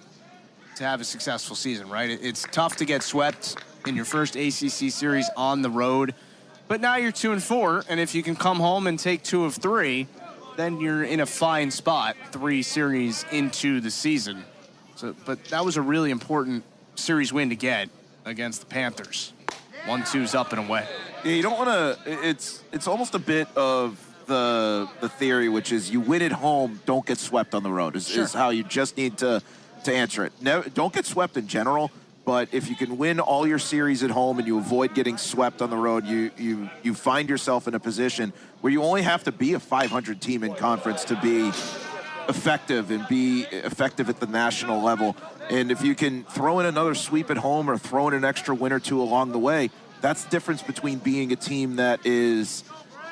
to have a successful season, right? It's tough to get swept in your first ACC series on the road, but now you're 2 and 4, and if you can come home and take 2 of 3, then you're in a fine spot 3 series into the season. But that was a really important series win to get against the Panthers. 1-2's up and away. Yeah, you don't want to. It's almost a bit of the theory, which is you win at home, don't get swept on the road. Is how you just need to answer it. No, don't get swept in general, but if you can win all your series at home and you avoid getting swept on the road, you find yourself in a position where you only have to be a 500 team in conference to be effective and be effective at the national level. And if you can throw in another sweep at home or throw in an extra win or 2 along the way, that's the difference between being a team that is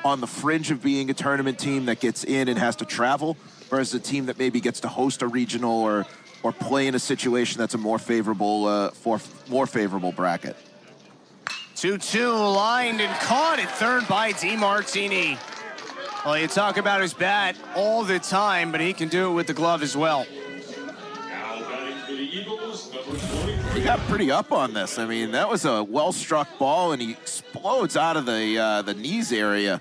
on the fringe of being a tournament team that gets in and has to travel versus a team that maybe gets to host a regional or play in a situation that's a more favorable bracket. 2-2 lined and caught at third by DeMartini. Well, you talk about his bat all the time, but he can do it with the glove as well. Now batting for the Eagles, number 23. He got pretty up on this. I mean, that was a well-struck ball, and he explodes out of the knees area.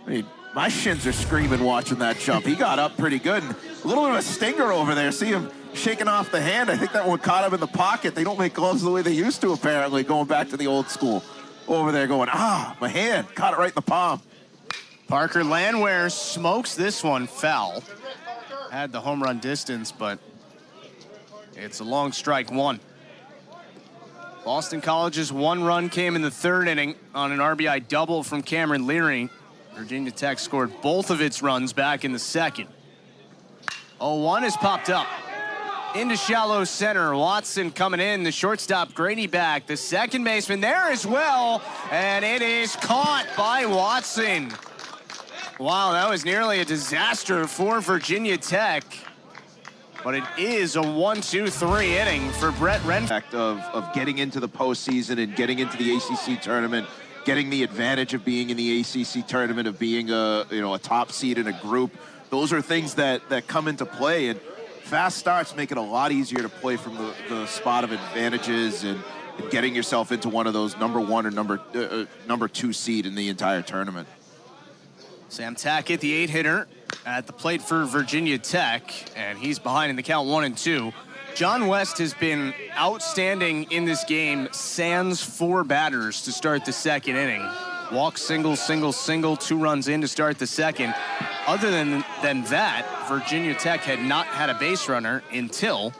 I mean, my shins are screaming watching that jump. He got up pretty good. And a little bit of a stinger over there. See him shaking off the hand. I think that one caught him in the pocket. They don't make gloves the way they used to, apparently, going back to the old school. Over there going, my hand. Caught it right in the palm. Parker Landwehr smokes this one foul. Had the home run distance, but it's a long strike 1. Boston College's 1 run came in the 3rd inning on an RBI double from Cameron Leary. Virginia Tech scored both of its runs back in the 2nd. 0-1 has popped up. Into shallow center. Watson coming in. The shortstop, Grady back. The second baseman there as well. And it is caught by Watson. Wow, that was nearly a disaster for Virginia Tech. But it is a 1-2-3 inning for Brett Renfroe. Of getting into the postseason and getting into the ACC tournament, getting the advantage of being in the ACC tournament, of being a top seed in a group. Those are things that come into play, and fast starts make it a lot easier to play from the spot of advantages and getting yourself into one of those number 1 or number 2 seed in the entire tournament. Sam Tackett, the 8-hitter, at the plate for Virginia Tech, and he's behind in the count 1-2. John West has been outstanding in this game, sans 4 batters to start the 2nd inning. Walk, single, 2 runs in to start the 2nd. Other than that, Virginia Tech had not had a base runner until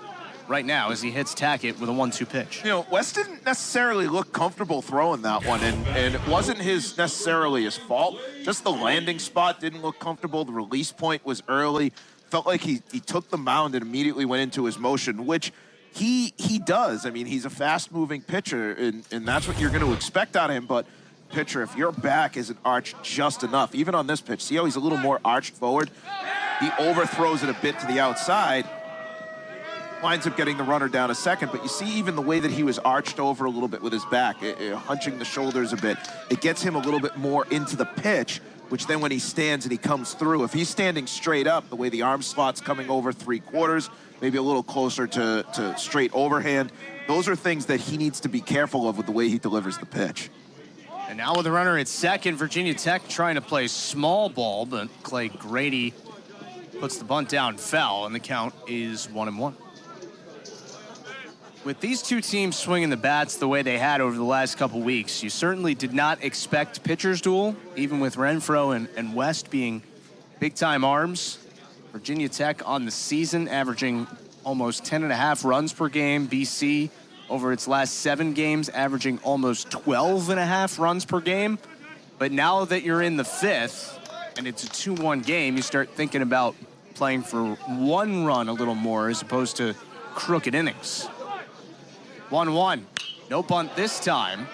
right now as he hits Tackett with a 1-2 pitch. West didn't necessarily look comfortable throwing that one, and it wasn't necessarily his fault. Just the landing spot didn't look comfortable. The release point was early. Felt like he took the mound and immediately went into his motion, which he does. I mean, he's a fast-moving pitcher, and that's what you're going to expect out of him. But pitcher, if your back isn't arched just enough, even on this pitch, see how he's a little more arched forward? He overthrows it a bit to the outside, winds up getting the runner down a second, but you see even the way that he was arched over a little bit with his back, hunching the shoulders a bit, it gets him a little bit more into the pitch, which then when he stands and he comes through, if he's standing straight up, the way the arm slot's coming over 3/4, maybe a little closer to straight overhand, those are things that he needs to be careful of with the way he delivers the pitch. And now with the runner at second, Virginia Tech trying to play small ball, but Clay Grady puts the bunt down foul, and the count is 1-1. With these two teams swinging the bats the way they had over the last couple weeks, you certainly did not expect pitcher's duel, even with Renfroe and West being big-time arms. Virginia Tech on the season averaging almost 10.5 runs per game. BC over its last 7 games averaging almost 12.5 runs per game. But now that you're in the 5th and it's a 2-1 game, you start thinking about playing for 1 run a little more as opposed to crooked innings. 1-1. No bunt this time,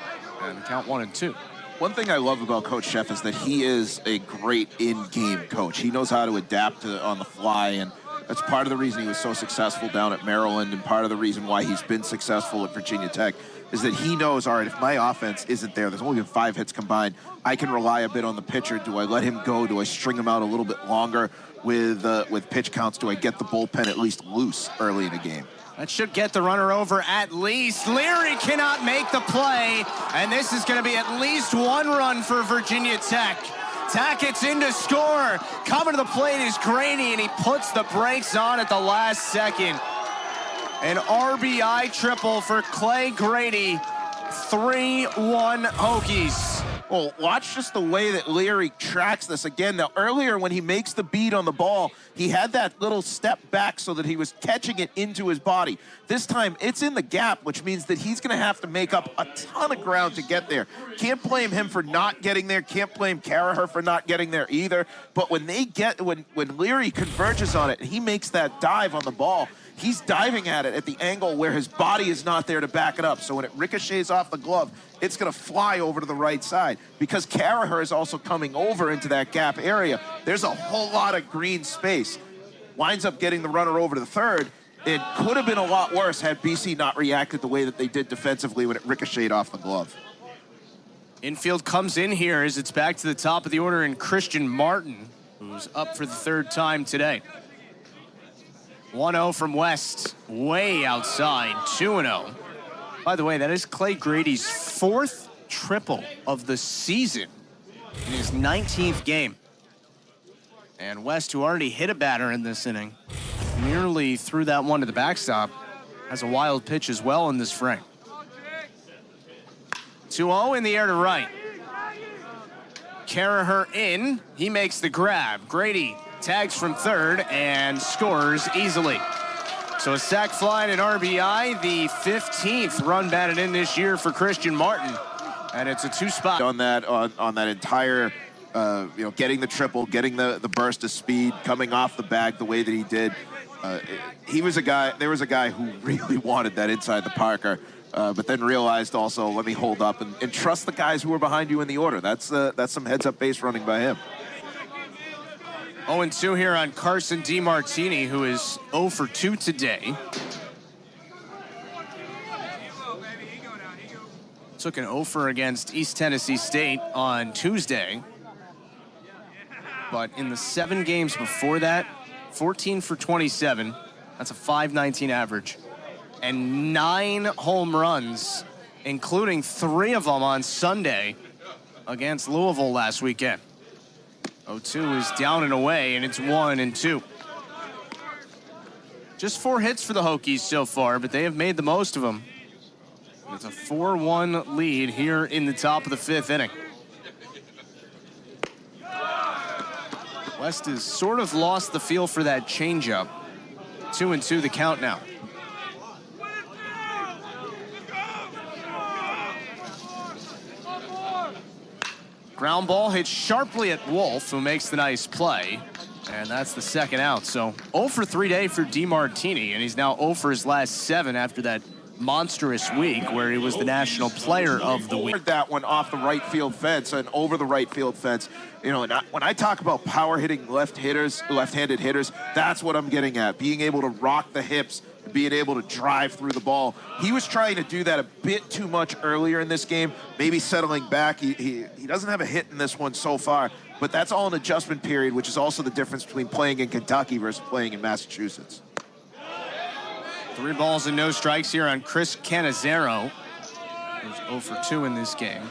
and count 1-2. One thing I love about Coach Sheff is that he is a great in-game coach. He knows how to adapt on the fly, and that's part of the reason he was so successful down at Maryland, and part of the reason why he's been successful at Virginia Tech is that he knows, all right, if my offense isn't there's only been 5 hits combined, I can rely a bit on the pitcher. Do I let him go? Do I string him out a little bit longer with pitch counts? Do I get the bullpen at least loose early in the game? That should get the runner over at least. Leary cannot make the play, and this is going to be at least 1 run for Virginia Tech. Tackett's in to score. Coming to the plate is Grady, and he puts the brakes on at the last second. An RBI triple for Clay Grady. 3-1 Hokies. Well, watch just the way that Leary tracks this again. Now, earlier when he makes the beat on the ball, he had that little step back so that he was catching it into his body. This time, it's in the gap, which means that he's going to have to make up a ton of ground to get there. Can't blame him for not getting there. Can't blame Caraher for not getting there either. But when Leary converges on it, he makes that dive on the ball. He's diving at it at the angle where his body is not there to back it up. So when it ricochets off the glove, it's going to fly over to the right side. Because Caraher is also coming over into that gap area, there's a whole lot of green space. Winds up getting the runner over to the third. It could have been a lot worse had BC not reacted the way that they did defensively when it ricocheted off the glove. Infield comes in here as it's back to the top of the order in Christian Martin, who's up for the 3rd time today. 1-0 from West, way outside, 2-0. By the way, that is Clay Grady's 4th triple of the season in his 19th game. And West, who already hit a batter in this inning, nearly threw that one to the backstop, has a wild pitch as well in this frame. 2-0 in the air to right. Caraher in, he makes the grab. Grady tags from third and scores easily. So a sac fly and an RBI, the 15th run batted in this year for Christian Martin, and it's a 2-spot. On that entire, getting the triple, getting the burst of speed, coming off the bag the way that he did. There was a guy who really wanted that inside the Parker, but then realized also, let me hold up and trust the guys who are behind you in the order. That's some heads-up base running by him. 0-2 here on Carson DeMartini, who is 0 for 2 today. Took an 0-for against East Tennessee State on Tuesday. But in the 7 games before that, 14 for 27. That's a .519 average. And 9 home runs, including 3 of them on Sunday against Louisville last weekend. 0-2 is down and away, and it's 1-2. Just 4 hits for the Hokies so far, but they have made the most of them. It's a 4-1 lead here in the top of the 5th inning. West has sort of lost the feel for that changeup. 2-2 the count now. Ground ball hits sharply at Wolf, who makes the nice play. And that's the 2nd out. So 0 for 3 day for DeMartini, and he's now 0 for his last 7 after that monstrous week where he was the National Player of the Week. That one off the right field fence and over the right field fence. And when I talk about power hitting left-handed hitters, that's what I'm getting at. Being able to rock the hips, being able to drive through the ball. He was trying to do that a bit too much earlier in this game, maybe settling back. He doesn't have a hit in this one so far, but that's all an adjustment period, which is also the difference between playing in Kentucky versus playing in Massachusetts. 3 balls and no strikes here on Chris Cannizzaro, who's 0 for 2 in this game.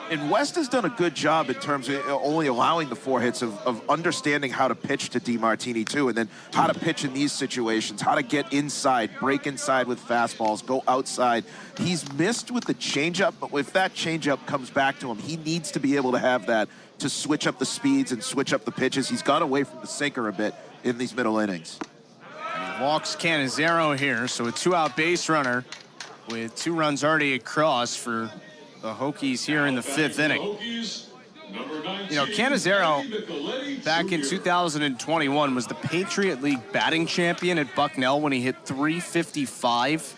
And West has done a good job in terms of only allowing the 4 hits of understanding how to pitch to DeMartini too, and then how to pitch in these situations, how to get inside, break inside with fastballs, go outside. He's missed with the changeup, but if that changeup comes back to him, he needs to be able to have that to switch up the speeds and switch up the pitches. He's gone away from the sinker a bit in these middle innings. And he walks Cannizzaro here, so a 2-out base runner with 2 runs already across for the Hokies here in the 5th inning. You know, Cannizzaro, back in 2021, was the Patriot League batting champion at Bucknell when he hit .355.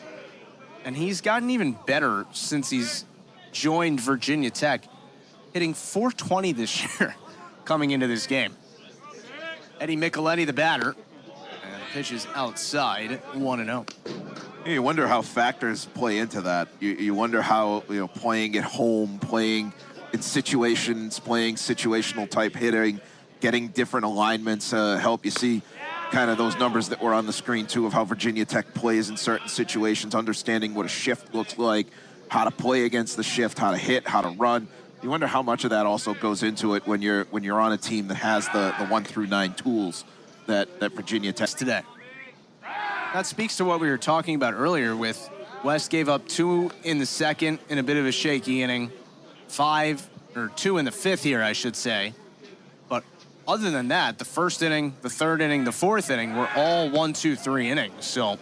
And he's gotten even better since he's joined Virginia Tech, hitting .420 this year coming into this game. Eddie Micheletti, the batter, and the pitch is outside, 1-0. You wonder how factors play into that. You wonder how, playing at home, playing in situations, playing situational type hitting, getting different alignments help you see kind of those numbers that were on the screen too of how Virginia Tech plays in certain situations, understanding what a shift looks like, how to play against the shift, how to hit, how to run. You wonder how much of that also goes into it when you're on a team that has the 1 through 9 tools that Virginia Tech today. That speaks to what we were talking about earlier with West gave up 2 in the 2nd in a bit of a shaky inning, 2 in the 5th here, I should say. But other than that, the 1st inning, the 3rd inning, the 4th inning were all 1, 2, 3 innings. So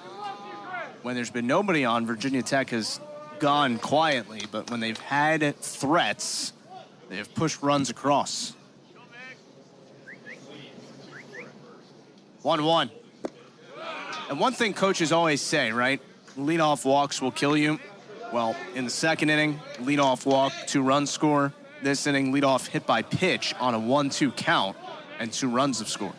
when there's been nobody on, Virginia Tech has gone quietly, but when they've had threats, they have pushed runs across. 1-1. And one thing coaches always say, right? Leadoff walks will kill you. Well, in the 2nd inning, leadoff walk, 2 runs score. This inning, leadoff hit by pitch on a 1-2 count, and 2 runs have scored.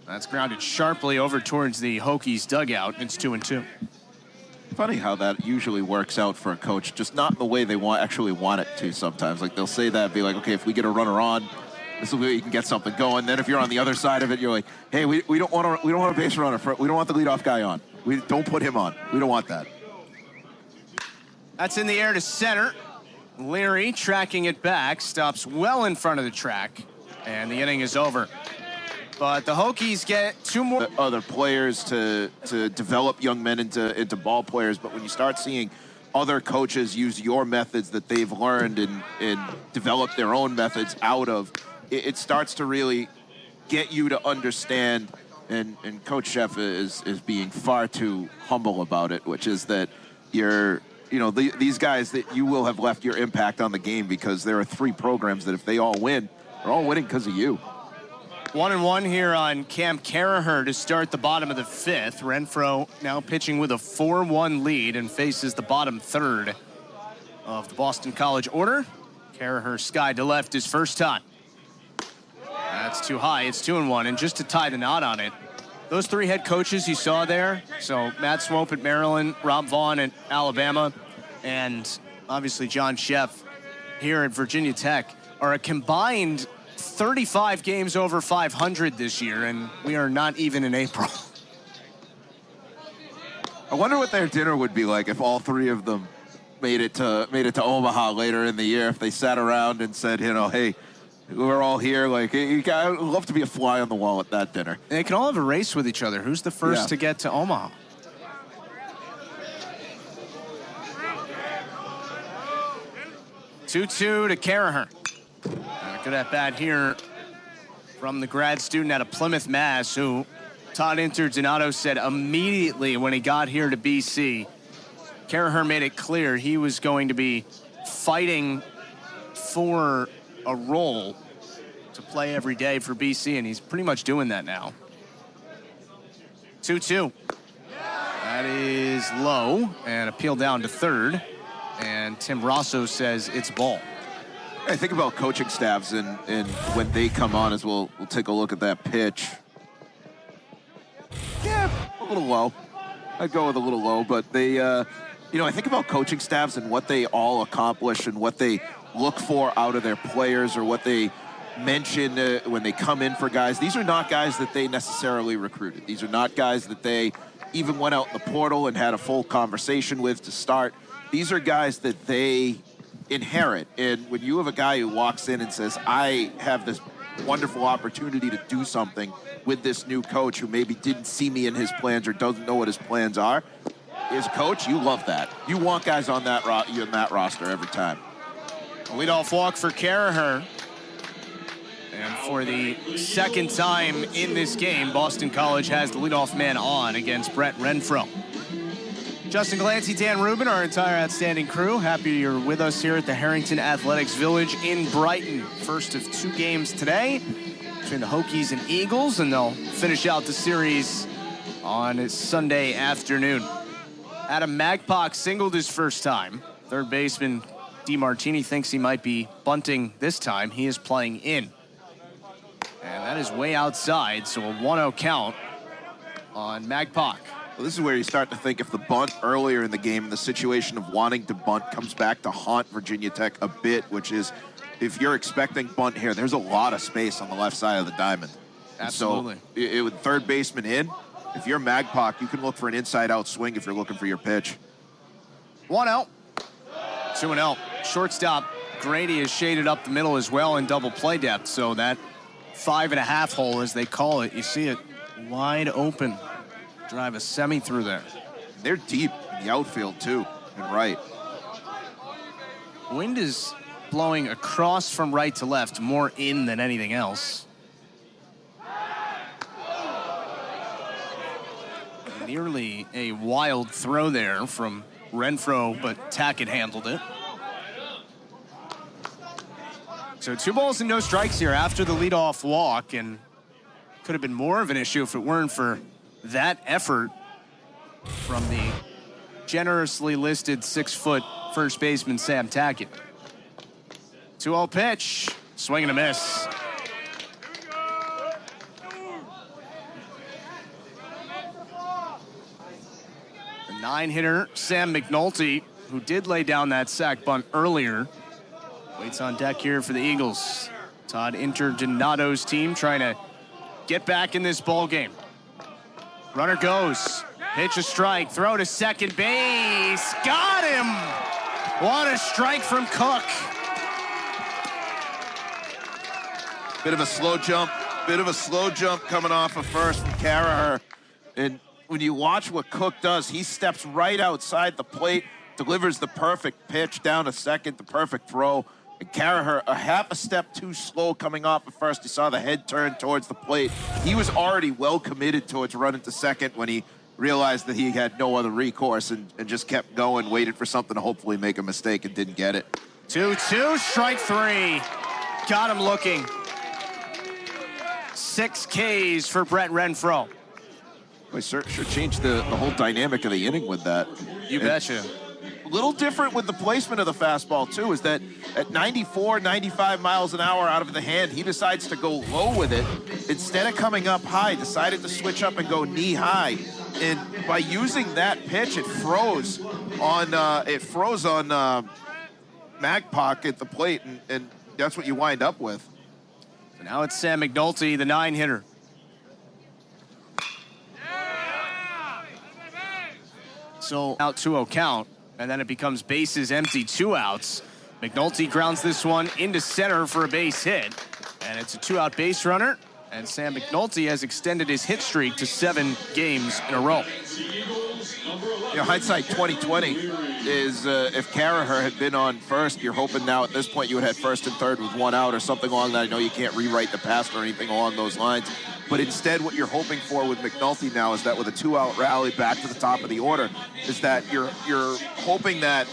That's grounded sharply over towards the Hokies dugout. It's 2-2. Funny how that usually works out for a coach, just not in the way they actually want it to sometimes. Like they'll say that, be like, okay, if we get a runner on, this will be you can get something going. Then if you're on the other side of it, you're like, hey, we don't want a base runner. We don't want the leadoff guy on. We don't put him on. We don't want that. That's in the air to center. Leary tracking it back, stops well in front of the track, and the inning is over. But the Hokies get 2 more other players to develop young men into ball players. But when you start seeing other coaches use your methods that they've learned and develop their own methods out of, it starts to really get you to understand. And Coach Szefc is being far too humble about it, which is that these guys that you will have left your impact on the game because there are 3 programs that if they all win, they're all winning because of you. 1-1 here on Cam Carraher to start the bottom of the 5th. Renfroe now pitching with a 4-1 lead and faces the bottom 3rd of the Boston College order. Carraher skied to left his first time. That's too high. It's 2-1. And just to tie the knot on it, those 3 head coaches you saw there, so Matt Swope at Maryland, Rob Vaughn at Alabama, and obviously John Szefc here at Virginia Tech, are a combined 35 games over 500 this year, and we are not even in April. I wonder what their dinner would be like if all 3 of them made it to Omaha later in the year. If they sat around and said, hey, we're all here. Like, I would love to be a fly on the wall at that dinner. And they can all have a race with each other. Who's the first to get to Omaha? Two-two to Carraher. Good at bat here from the grad student out of Plymouth, Mass, who Todd Interdonato said immediately when he got here to BC, Carraher made it clear he was going to be fighting for a role to play every day for BC, and he's pretty much doing that now. 2-2. That is low, and appeal down to 3rd, and Tim Rosso says it's ball. I think about coaching staffs and when they come on as we'll take a look at that pitch. Yeah, a little low. I'd go with a little low, but they, I think about coaching staffs and what they all accomplish and what they look for out of their players or what they mention when they come in for guys, these are not guys that they necessarily recruited. These are not guys that they even went out in the portal and had a full conversation with to start. These are guys that they inherit. And when you have a guy who walks in and says, I have this wonderful opportunity to do something with this new coach who maybe didn't see me in his plans or doesn't know what his plans are, as a coach, you love that. You want guys on that roster every time. Leadoff walk for Caraher. And for the second time in this game, Boston College has the leadoff man on against Brett Renfro. Justin Glancy, Dan Rubin, our entire outstanding crew. Happy you're with us here at the Harrington Athletics Village in Brighton. First of 2 games today between the Hokies and Eagles, and they'll finish out the series on Sunday afternoon. Adam Magpok singled his first time. Third baseman DeMartini thinks he might be bunting this time. He is playing in. And that is way outside, so a 1-0 count on Magpok. Well, this is where you start to think if the bunt earlier in the game, the situation of wanting to bunt comes back to haunt Virginia Tech a bit, which is if you're expecting bunt here, there's a lot of space on the left side of the diamond. Absolutely. So with third baseman in, if you're Magpok, you can look for an inside-out swing if you're looking for your pitch. 1-0. 2-0. Shortstop Grady is shaded up the middle as well in double play depth, so that 5.5 hole, as they call it, you see it wide open. Drive a semi through there. They're deep in the outfield, too, and right. Wind is blowing across from right to left, more in than anything else. Nearly a wild throw there from Renfro, but Tackett handled it. So 2 balls and no strikes here after the leadoff walk, and could have been more of an issue if it weren't for that effort from the generously listed 6-foot first baseman Sam Tackett. 2-0 pitch, swing and a miss. The 9-hitter Sam McNulty, who did lay down that sac bunt earlier, waits on deck here for the Eagles. Todd Interdonato's team trying to get back in this ball game. Runner goes, pitch a strike, throw to second base, got him! What a strike from Cook. Bit of a slow jump coming off of first from Caraher. And when you watch what Cook does, he steps right outside the plate, delivers the perfect pitch down to second, the perfect throw. And Caraher, a half a step too slow coming off at first. You saw the head turn towards the plate. He was already well committed towards running to second when he realized that he had no other recourse and just kept going, waited for something to hopefully make a mistake and didn't get it. 2-2, strike 3. Got him looking. 6 Ks for Brett Renfro. Well, sure changed the whole dynamic of the inning with that. You betcha. A little different with the placement of the fastball, too, is that at 94, 95 miles an hour out of the hand, he decides to go low with it. Instead of coming up high, decided to switch up and go knee high. And by using that pitch, it froze on Magpok at the plate, and that's what you wind up with. So now it's Sam McNulty, the 9-hitter. So out 2-0 count, and then it becomes bases empty, 2 outs. McNulty grounds this one into center for a base hit, and it's a 2-out base runner, and Sam McNulty has extended his hit streak to 7 games in a row. You know, hindsight 2020 is if Caraher had been on first, you're hoping now at this point you would have first and third with 1 out or something along that. I know you can't rewrite the past or anything along those lines, but instead what you're hoping for with McNulty now is that with a 2-out rally back to the top of the order is that you're hoping that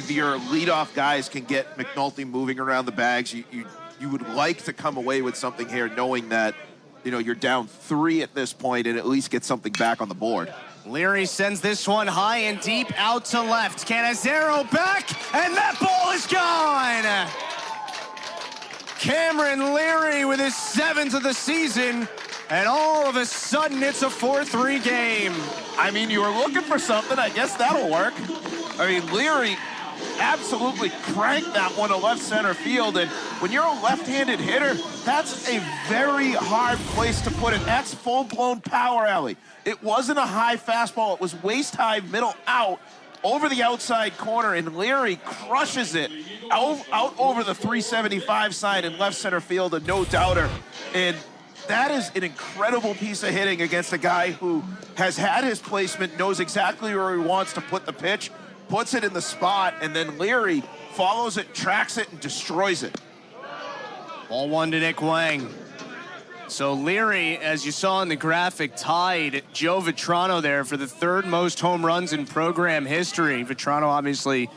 your leadoff guys can get McNulty moving around the bags. You would like to come away with something here knowing that, you know, you're down 3 at this point and at least get something back on the board. Leary sends this one high and deep out to left. Cannizzaro back, and that ball is gone! Cameron Leary with his 7th of the season, and all of a sudden it's a 4-3 game. I mean, you were looking for something. I guess that'll work. I mean, Leary absolutely cranked that one to left center field. And when you're a left-handed hitter, that's a very hard place to put it. That's full-blown power alley. It wasn't a high fastball. It was waist-high, middle out, over the outside corner, and Leary crushes it out over the 375 side in left center field, a no-doubter. And that is an incredible piece of hitting against a guy who has had his placement, knows exactly where he wants to put the pitch, puts it in the spot, and then Leary follows it, tracks it, and destroys it. Ball one to Nick Wang. So Leary, as you saw in the graphic, tied Joe Vitrano there for the third most home runs in program history. Vitrano, obviously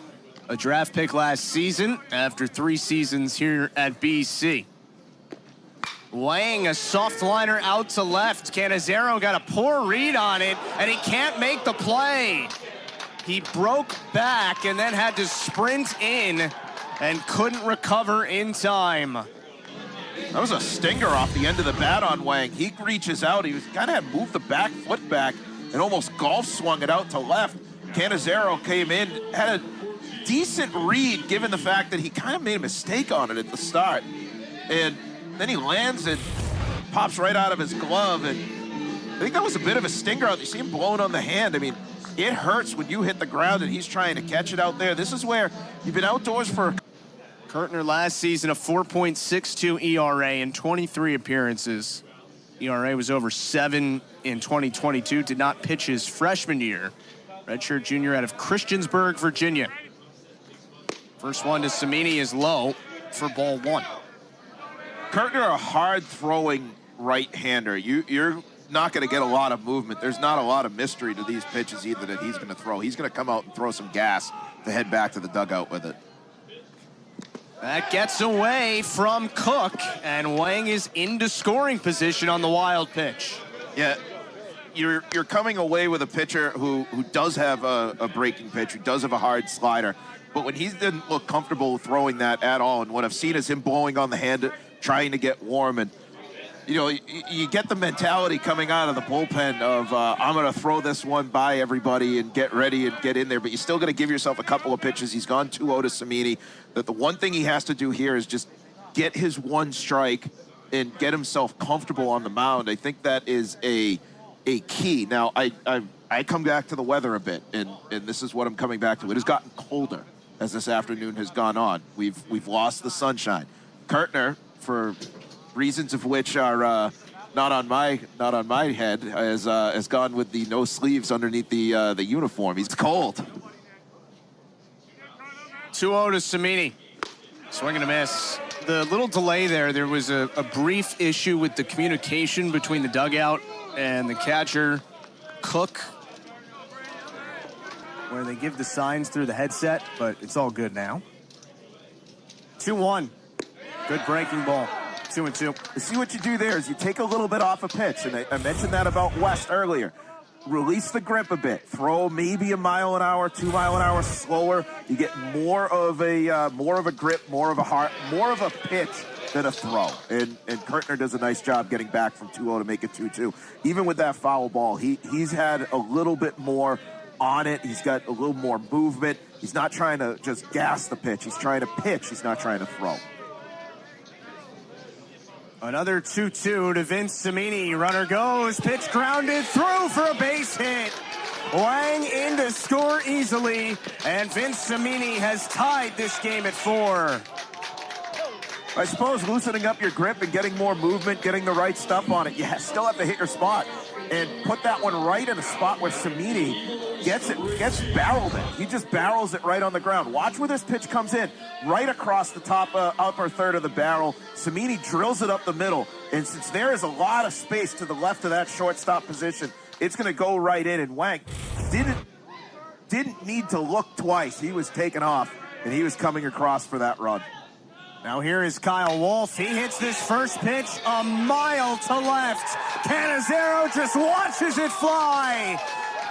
a draft pick last season after 3 seasons here at BC. Wang, a soft liner out to left. Canizero got a poor read on it, and he can't make the play. He broke back and then had to sprint in and couldn't recover in time. That was a stinger off the end of the bat on Wang. He reaches out. He was kind of had moved the back foot back and almost golf swung it out to left. Canizero came in, had a decent read given the fact that he kind of made a mistake on it at the start. And then he lands and pops right out of his glove. And I think that was a bit of a stinger out. You see him blowing on the hand. I mean, it hurts when you hit the ground and he's trying to catch it out there. This is where you've been outdoors for Kertner last season, a 4.62 ERA in 23 appearances. ERA was over 7 in 2022. Did not pitch his freshman year. Redshirt junior out of Christiansburg, Virginia. First one to Cimini is low for ball one. Kertner, a hard-throwing right-hander. You're not going to get a lot of movement. There's not a lot of mystery to these pitches either that he's going to throw. He's going to come out and throw some gas to head back to the dugout with it. That gets away from Cook, and Wang is into scoring position on the wild pitch. Yeah, you're coming away with a pitcher who does have a breaking pitch, who does have a hard slider, but when he didn't look comfortable throwing that at all, and what I've seen is him blowing on the hand, trying to get warm, and you know, you get the mentality coming out of the bullpen of I'm going to throw this one by everybody and get ready and get in there, but you're still going to give yourself a couple of pitches. He's gone 2-0 to Cimini. That the one thing he has to do here is just get his one strike and get himself comfortable on the mound. I think that is a key. Now, I come back to the weather a bit, and this is what I'm coming back to. It has gotten colder as this afternoon has gone on. We've lost the sunshine. Kertner, for reasons of which are not on my head, has gone with the no sleeves underneath the uniform. He's cold. 2-0 to Cimini. Swing and a miss. The little delay there was a brief issue with the communication between the dugout and the catcher, Cook, where they give the signs through the headset, but it's all good now. 2-1. Good breaking ball. 2-2. See what you do there is you take a little bit off a pitch, and I mentioned that about West earlier. Release the grip a bit. Throw maybe 1 mile an hour, 2 mile an hour slower. You get more of a grip, more of a heart, more of a pitch than a throw. And Kertner does a nice job getting back from 2-0 to make it 2-2. Even with that foul ball, he's had a little bit more on it. He's got a little more movement. He's not trying to just gas the pitch. He's trying to pitch. He's not trying to throw. Another 2-2 to Vince Cimini. Runner goes, pitch grounded through for a base hit. Wang in to score easily, and Vince Cimini has tied this game at 4. I suppose loosening up your grip and getting more movement, getting the right stuff on it, you still have to hit your spot and put that one right in a spot where Cimini gets barreled it. He just barrels it right on the ground. Watch where this pitch comes in, right across the top upper third of the barrel. Cimini drills it up the middle, and since there is a lot of space to the left of that shortstop position, it's going to go right in, and Wang didn't need to look twice. He was taken off, and he was coming across for that run. Now here is Kyle Wolf. He hits this first pitch 1 mile to left. Canizero just watches it fly.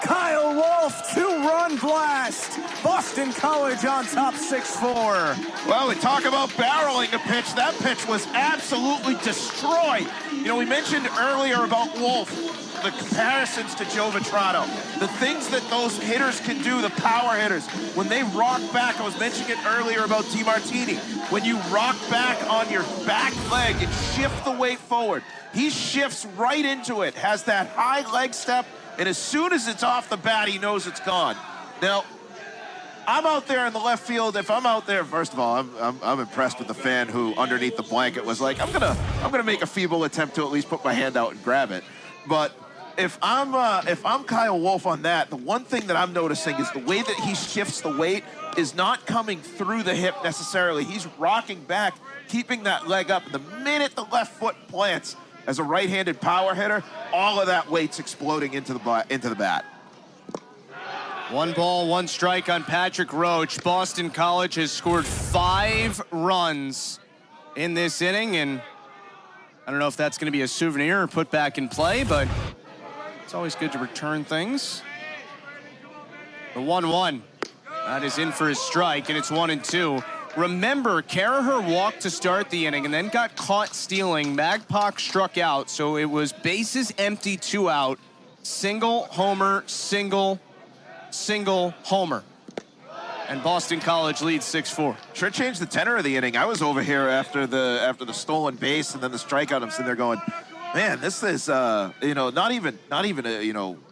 Kyle Wolf, 2-run blast. Boston College on top 6-4. Well, we talk about barreling a pitch. That pitch was absolutely destroyed. You know, we mentioned earlier about Wolf. the comparisons to Joe Vitrano, the things that those hitters can do, the power hitters, when they rock back, I was mentioning it earlier about DeMartini, when you rock back on your back leg and shift the weight forward, he shifts right into it, has that high leg step, and as soon as it's off the bat, he knows it's gone. Now, I'm out there in the left field. If I'm out there, first of all, I'm impressed with the fan who, underneath the blanket, was like, I'm gonna make a feeble attempt to at least put my hand out and grab it. But if I'm Kyle Wolf on that, the one thing that I'm noticing is the way that he shifts the weight is not coming through the hip necessarily. He's rocking back, keeping that leg up. The minute the left foot plants as a right-handed power hitter, all of that weight's exploding into the bat. 1 ball, 1 strike on Patrick Roach. Boston College has scored 5 runs in this inning, and I don't know if that's going to be a souvenir or put back in play, but it's always good to return things. The 1-1, that is in for his strike, and it's 1-2. Remember, Caraher walked to start the inning and then got caught stealing. Magpok struck out, so it was bases empty, 2 out. Single, homer, single, homer. And Boston College leads 6-4. Sure changed the tenor of the inning. I was over here after the stolen base and then the strikeout. I'm sitting there going, man, this is not even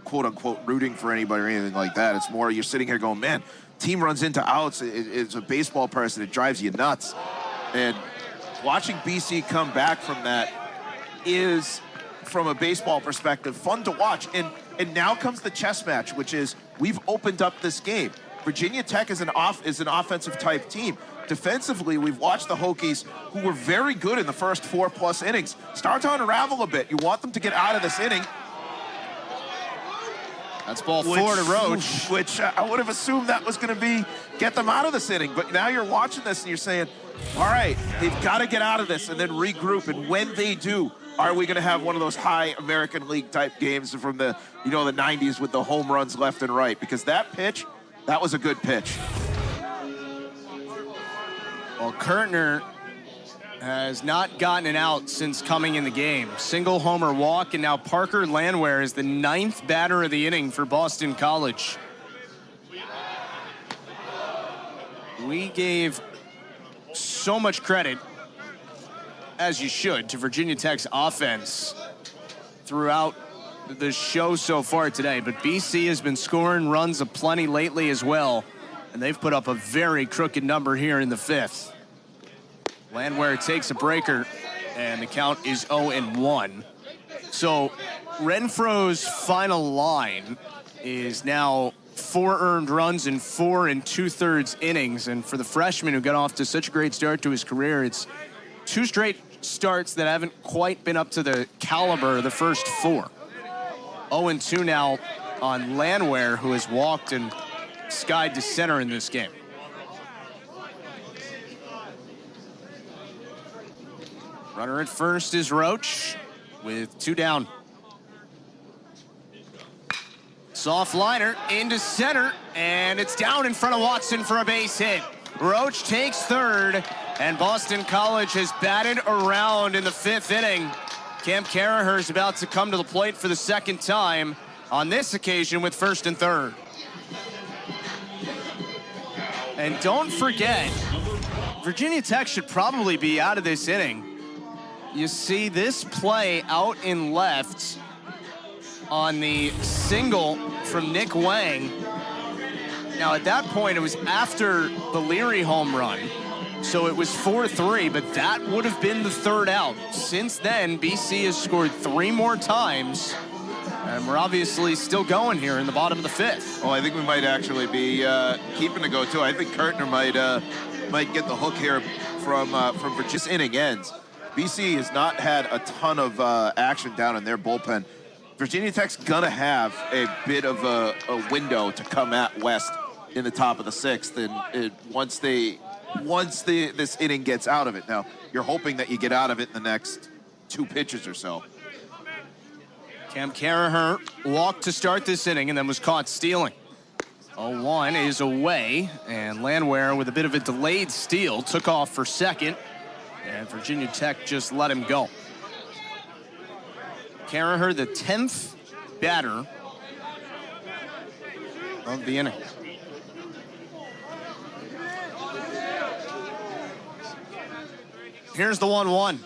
quote unquote rooting for anybody or anything like that. It's more you're sitting here going, man, team runs into outs. It's a baseball person. It drives you nuts. And watching BC come back from that is, from a baseball perspective, fun to watch. And now comes the chess match, which is we've opened up this game. Virginia Tech is an offensive type team. Defensively, we've watched the Hokies, who were very good in the first 4+ innings, start to unravel a bit. You want them to get out of this inning. That's ball 4 to Roach. Which I would have assumed that was going to be get them out of this inning. But now you're watching this and you're saying, all right, they've got to get out of this and then regroup. And when they do, are we going to have one of those high American League type games from the 90s with the home runs left and right? Because that pitch, that was a good pitch. Well, Kurtner has not gotten an out since coming in the game. Single homer walk, and now Parker Landwehr is the 9th batter of the inning for Boston College. We gave so much credit, as you should, to Virginia Tech's offense throughout the show so far today, but BC has been scoring runs aplenty lately as well, and they've put up a very crooked number here in the 5th. Landwehr takes a breaker, and the count is 0-1. So Renfro's final line is now 4 earned runs in 4 2/3 innings, and for the freshman who got off to such a great start to his career, it's 2 straight starts that haven't quite been up to the caliber of the first 4. 0-2 now on Landwehr, who has walked and skied to center in this game. Runner at first is Roach with 2 down. Soft liner into center, and it's down in front of Watson for a base hit. Roach takes 3rd, and Boston College has batted around in the 5th inning. Cam Caraher is about to come to the plate for the 2nd time, on this occasion with 1st and 3rd. And don't forget, Virginia Tech should probably be out of this inning. You see this play out in left on the single from Nick Wang. Now, at that point, it was after the Leary home run, so it was 4-3, but that would have been the 3rd out. Since then, BC has scored 3 more times, and we're obviously still going here in the bottom of the 5th. Well, I think we might actually be keeping to go, too. I think Kurtner might get the hook here from this inning ends. BC has not had a ton of action down in their bullpen. Virginia Tech's gonna have a bit of a window to come at West in the top of the 6th, and once this inning gets out of it. Now, you're hoping that you get out of it in the next 2 pitches or so. Cam Caraher walked to start this inning and then was caught stealing. 0-1 is away, and Landwehr, with a bit of a delayed steal, took off for 2nd, and Virginia Tech just let him go. Caraher, the 10th batter of the inning. Here's the 1-1.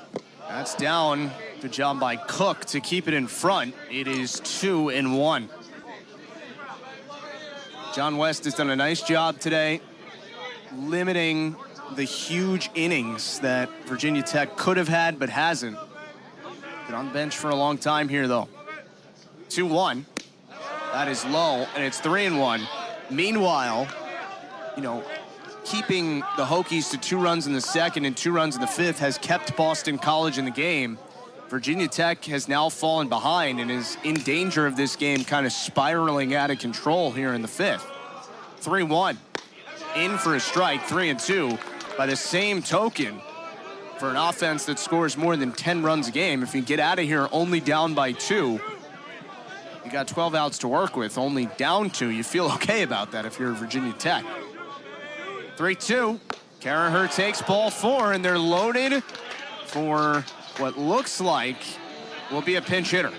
That's down. Good job by Cook to keep it in front. It is 2-1. John West has done a nice job today limiting the huge innings that Virginia Tech could have had but hasn't. Been on the bench for a long time here, though. 2-1. That is low, and it's 3-1. Meanwhile, keeping the Hokies to 2 runs in the second and 2 runs in the fifth has kept Boston College in the game. Virginia Tech has now fallen behind and is in danger of this game kind of spiraling out of control here in the fifth. 3-1. In for a strike, 3-2. By the same token, for an offense that scores more than 10 runs a game, if you get out of here only down by 2, you got 12 outs to work with, only down 2. You feel okay about that if you're Virginia Tech. 3-2. Carraher takes ball 4, and they're loaded for what looks like will be a pinch hitter.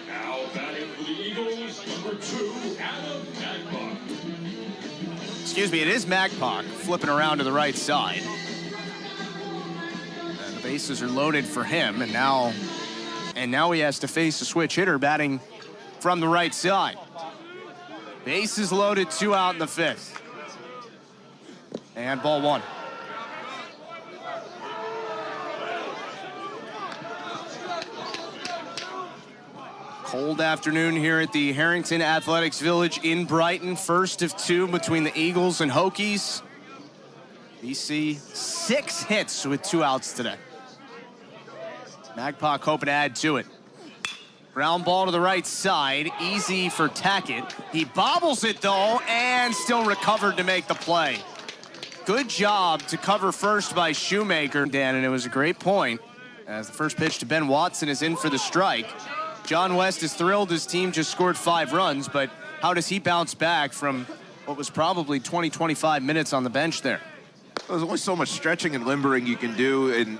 Now batting for the Eagles, number 2, Adam Magpok. Excuse me, it is Magpok flipping around to the right side. And the bases are loaded for him, and now he has to face a switch hitter batting from the right side. Bases loaded, 2 out in the fifth. And ball 1. Cold afternoon here at the Harrington Athletics Village in Brighton. First of 2 between the Eagles and Hokies. BC 6 hits with 2 outs today. Magpok hoping to add to it. Ground ball to the right side, easy for Tackett. He bobbles it though, and still recovered to make the play. Good job to cover first by Shoemaker, Dan, and it was a great point as the first pitch to Ben Watson is in for the strike. John West is thrilled his team just scored 5 runs, but how does he bounce back from what was probably 20, 25 minutes on the bench there? There's only so much stretching and limbering you can do, and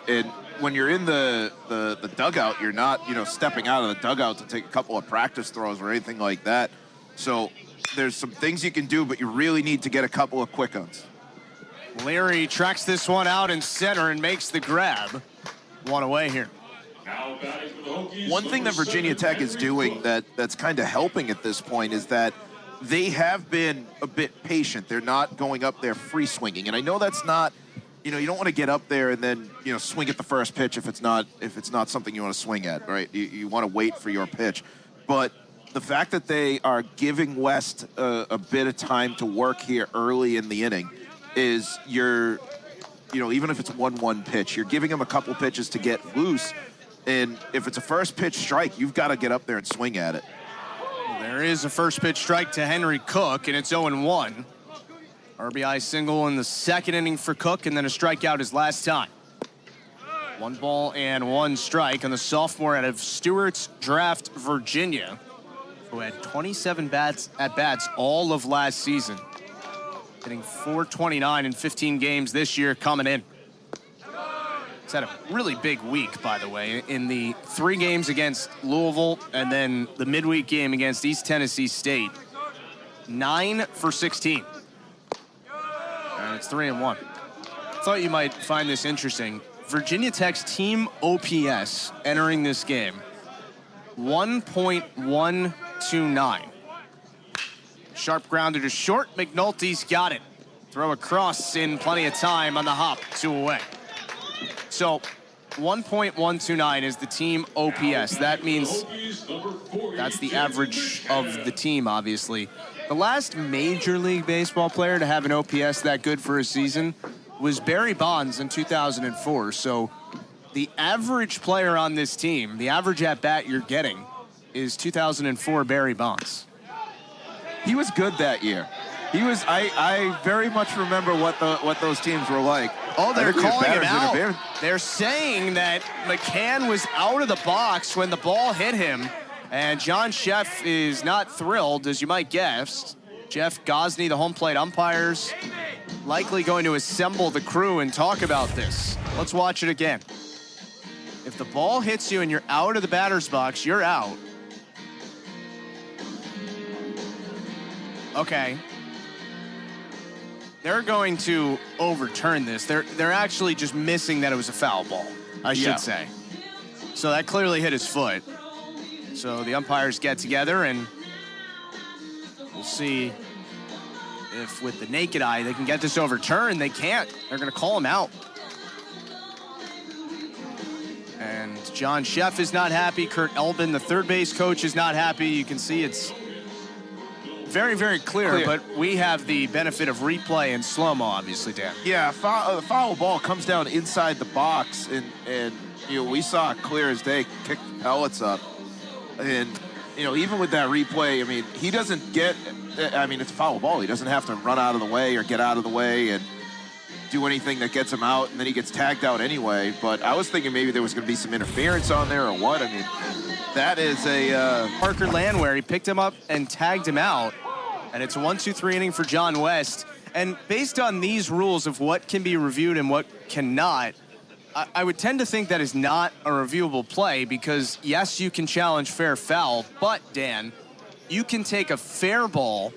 when you're in the dugout, you're not, stepping out of the dugout to take a couple of practice throws or anything like that. So there's some things you can do, but you really need to get a couple of quick ones. Leary tracks this one out in center and makes the grab. 1 away here. Now batting for the Hokies, One thing that number Virginia 7, Tech is Henry doing Cook. that's kind of helping at this point is that they have been a bit patient. They're not going up there free swinging. And I know that's not, you don't want to get up there and then, swing at the first pitch if it's not something you want to swing at, right? You want to wait for your pitch. But the fact that they are giving West a bit of time to work here early in the inning is even if it's 1-1 pitch, you're giving him a couple pitches to get loose. And if it's a first pitch strike, you've got to get up there and swing at it. Well, there is a first pitch strike to Henry Cook, and it's 0-1. RBI single in the second inning for Cook, and then a strikeout his last time. 1 ball and 1 strike on the sophomore out of Stewart's Draft, Virginia, who had 27 at-bats all of last season. Hitting .429 in 15 games this year coming in. He's had a really big week, by the way, in the 3 games against Louisville and then the midweek game against East Tennessee State. 9 for 16. And it's 3-1. Thought you might find this interesting. Virginia Tech's team OPS entering this game, 1.129. Sharp grounder to short. McNulty's got it. Throw across in plenty of time on the hop, 2 away. So 1.129 is the team OPS. That means that's the average of the team, obviously. The last Major League Baseball player to have an OPS that good for a season was Barry Bonds in 2004. So the average player on this team, the average at-bat you're getting, is 2004 Barry Bonds. He was good that year. He was. I very much remember what those teams were like. Oh, they're calling him out. Interference. They're saying that McCann was out of the box when the ball hit him, and John Sheff is not thrilled, as you might guess. Jeff Gosney, the home plate umpires, likely going to assemble the crew and talk about this. Let's watch it again. If the ball hits you and you're out of the batter's box, you're out. Okay. They're going to overturn this. They're actually just missing that it was a foul ball, I should say. So that clearly hit his foot. So the umpires get together, and we'll see if with the naked eye they can get this overturned. They can't. They're going to call him out. And John Sheff is not happy. Kurt Elbin, the third base coach, is not happy. You can see it's very, very clear, but we have the benefit of replay and slow-mo, obviously, Dan. Yeah, the foul ball comes down inside the box, and we saw it clear as day, kick the pellets up. And, even with that replay, I mean, he doesn't get, it's a foul ball. He doesn't have to run out of the way or get out of the way and do anything that gets him out, and then he gets tagged out anyway. But I was thinking maybe there was going to be some interference on there or what. I mean, that is a... Parker Landwehr, he picked him up and tagged him out. And it's a 1-2-3 inning for John West. And based on these rules of what can be reviewed and what cannot, I would tend to think that is not a reviewable play because, yes, you can challenge fair foul, but, Dan, you can take a fair ball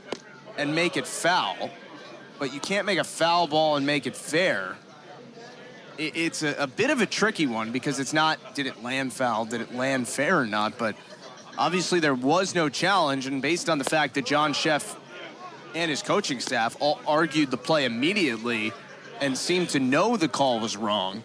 and make it foul, but you can't make a foul ball and make it fair. It's a bit of a tricky one because it's not, did it land foul, did it land fair or not, but obviously there was no challenge, and based on the fact that John Sheff and his coaching staff all argued the play immediately and seemed to know the call was wrong,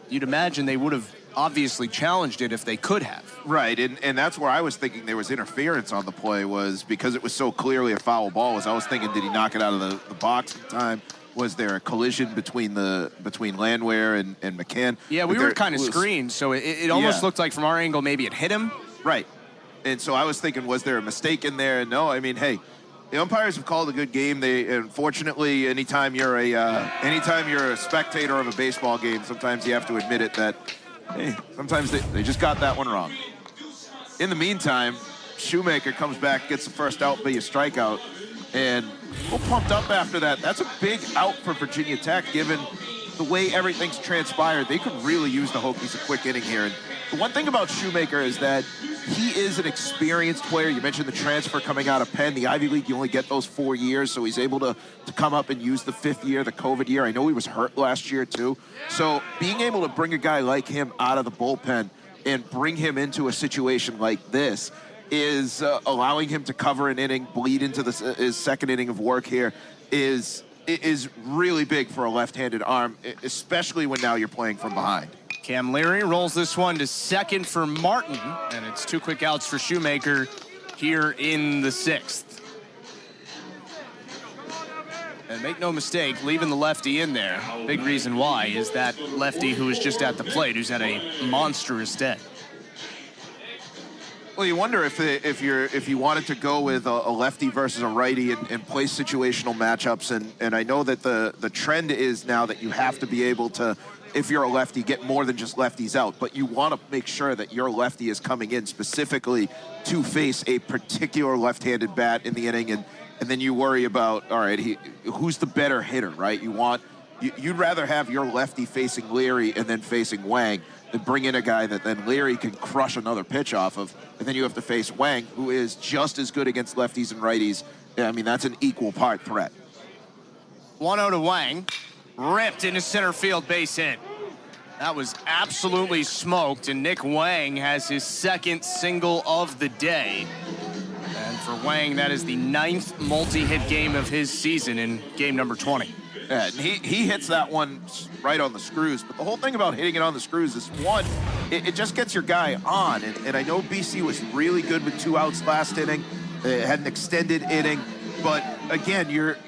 you'd imagine they would have obviously challenged it if they could have. Right, and that's where I was thinking there was interference on the play, was because it was so clearly a foul ball. I was thinking, did he knock it out of the box in time? Was there a collision between Landwehr and McCann? Yeah, we were kind of screened, so it almost looked like from our angle maybe it hit him. Right, and so I was thinking, was there a mistake in there? And no, I mean, hey, the umpires have called a good game. They, unfortunately, anytime you're a spectator of a baseball game, sometimes you have to admit it that, hey, sometimes they just got that one wrong. In the meantime, Shoemaker comes back, gets the first out via strikeout, and we're pumped up after that. That's a big out for Virginia Tech, given the way everything's transpired. They could really use the Hokies a quick inning here. And the one thing about Shoemaker is that he is an experienced player. You mentioned the transfer coming out of Penn. The Ivy League, you only get those 4 years, so he's able to come up and use the fifth year, the COVID year. I know he was hurt last year, too. So being able to bring a guy like him out of the bullpen and bring him into a situation like this is allowing him to cover an inning, bleed into his second inning of work here is really big for a left-handed arm, especially when now you're playing from behind. Cam Leary rolls this one to second for Martin, and it's 2 quick outs for Shoemaker here in the 6th. And make no mistake, leaving the lefty in there, big reason why is that lefty who is just at the plate, who's had a monstrous day. Well, you wonder if you wanted to go with a lefty versus a righty and play situational matchups, and I know that the trend is now that you have to be able to, if you're a lefty, get more than just lefties out, but you want to make sure that your lefty is coming in specifically to face a particular left-handed bat in the inning, and then you worry about, all right, who's the better hitter, right? You'd rather have your lefty facing Leary and then facing Wang than bring in a guy that then Leary can crush another pitch off of, and then you have to face Wang, who is just as good against lefties and righties. I mean, that's an equal part threat. 1-0 to Wang, ripped into center field, base hit. That was absolutely smoked, and Nick Wang has his second single of the day. And for Wang, that is the 9th multi-hit game of his season in game number 20. Yeah, and he hits that one right on the screws. But the whole thing about hitting it on the screws is, one, it just gets your guy on. And I know BC was really good with 2 outs last inning. It had an extended inning. But, again,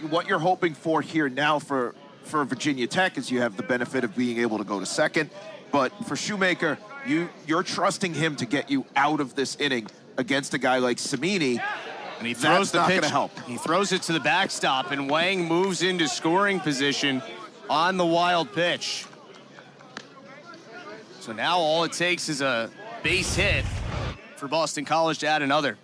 what you're hoping for here now for Virginia Tech is you have the benefit of being able to go to second. But for Shoemaker, you're trusting him to get you out of this inning against a guy like Cimini. And he throws the pitch. Help. He throws it to the backstop, and Wang moves into scoring position on the wild pitch. So now all it takes is a base hit for Boston College to add another.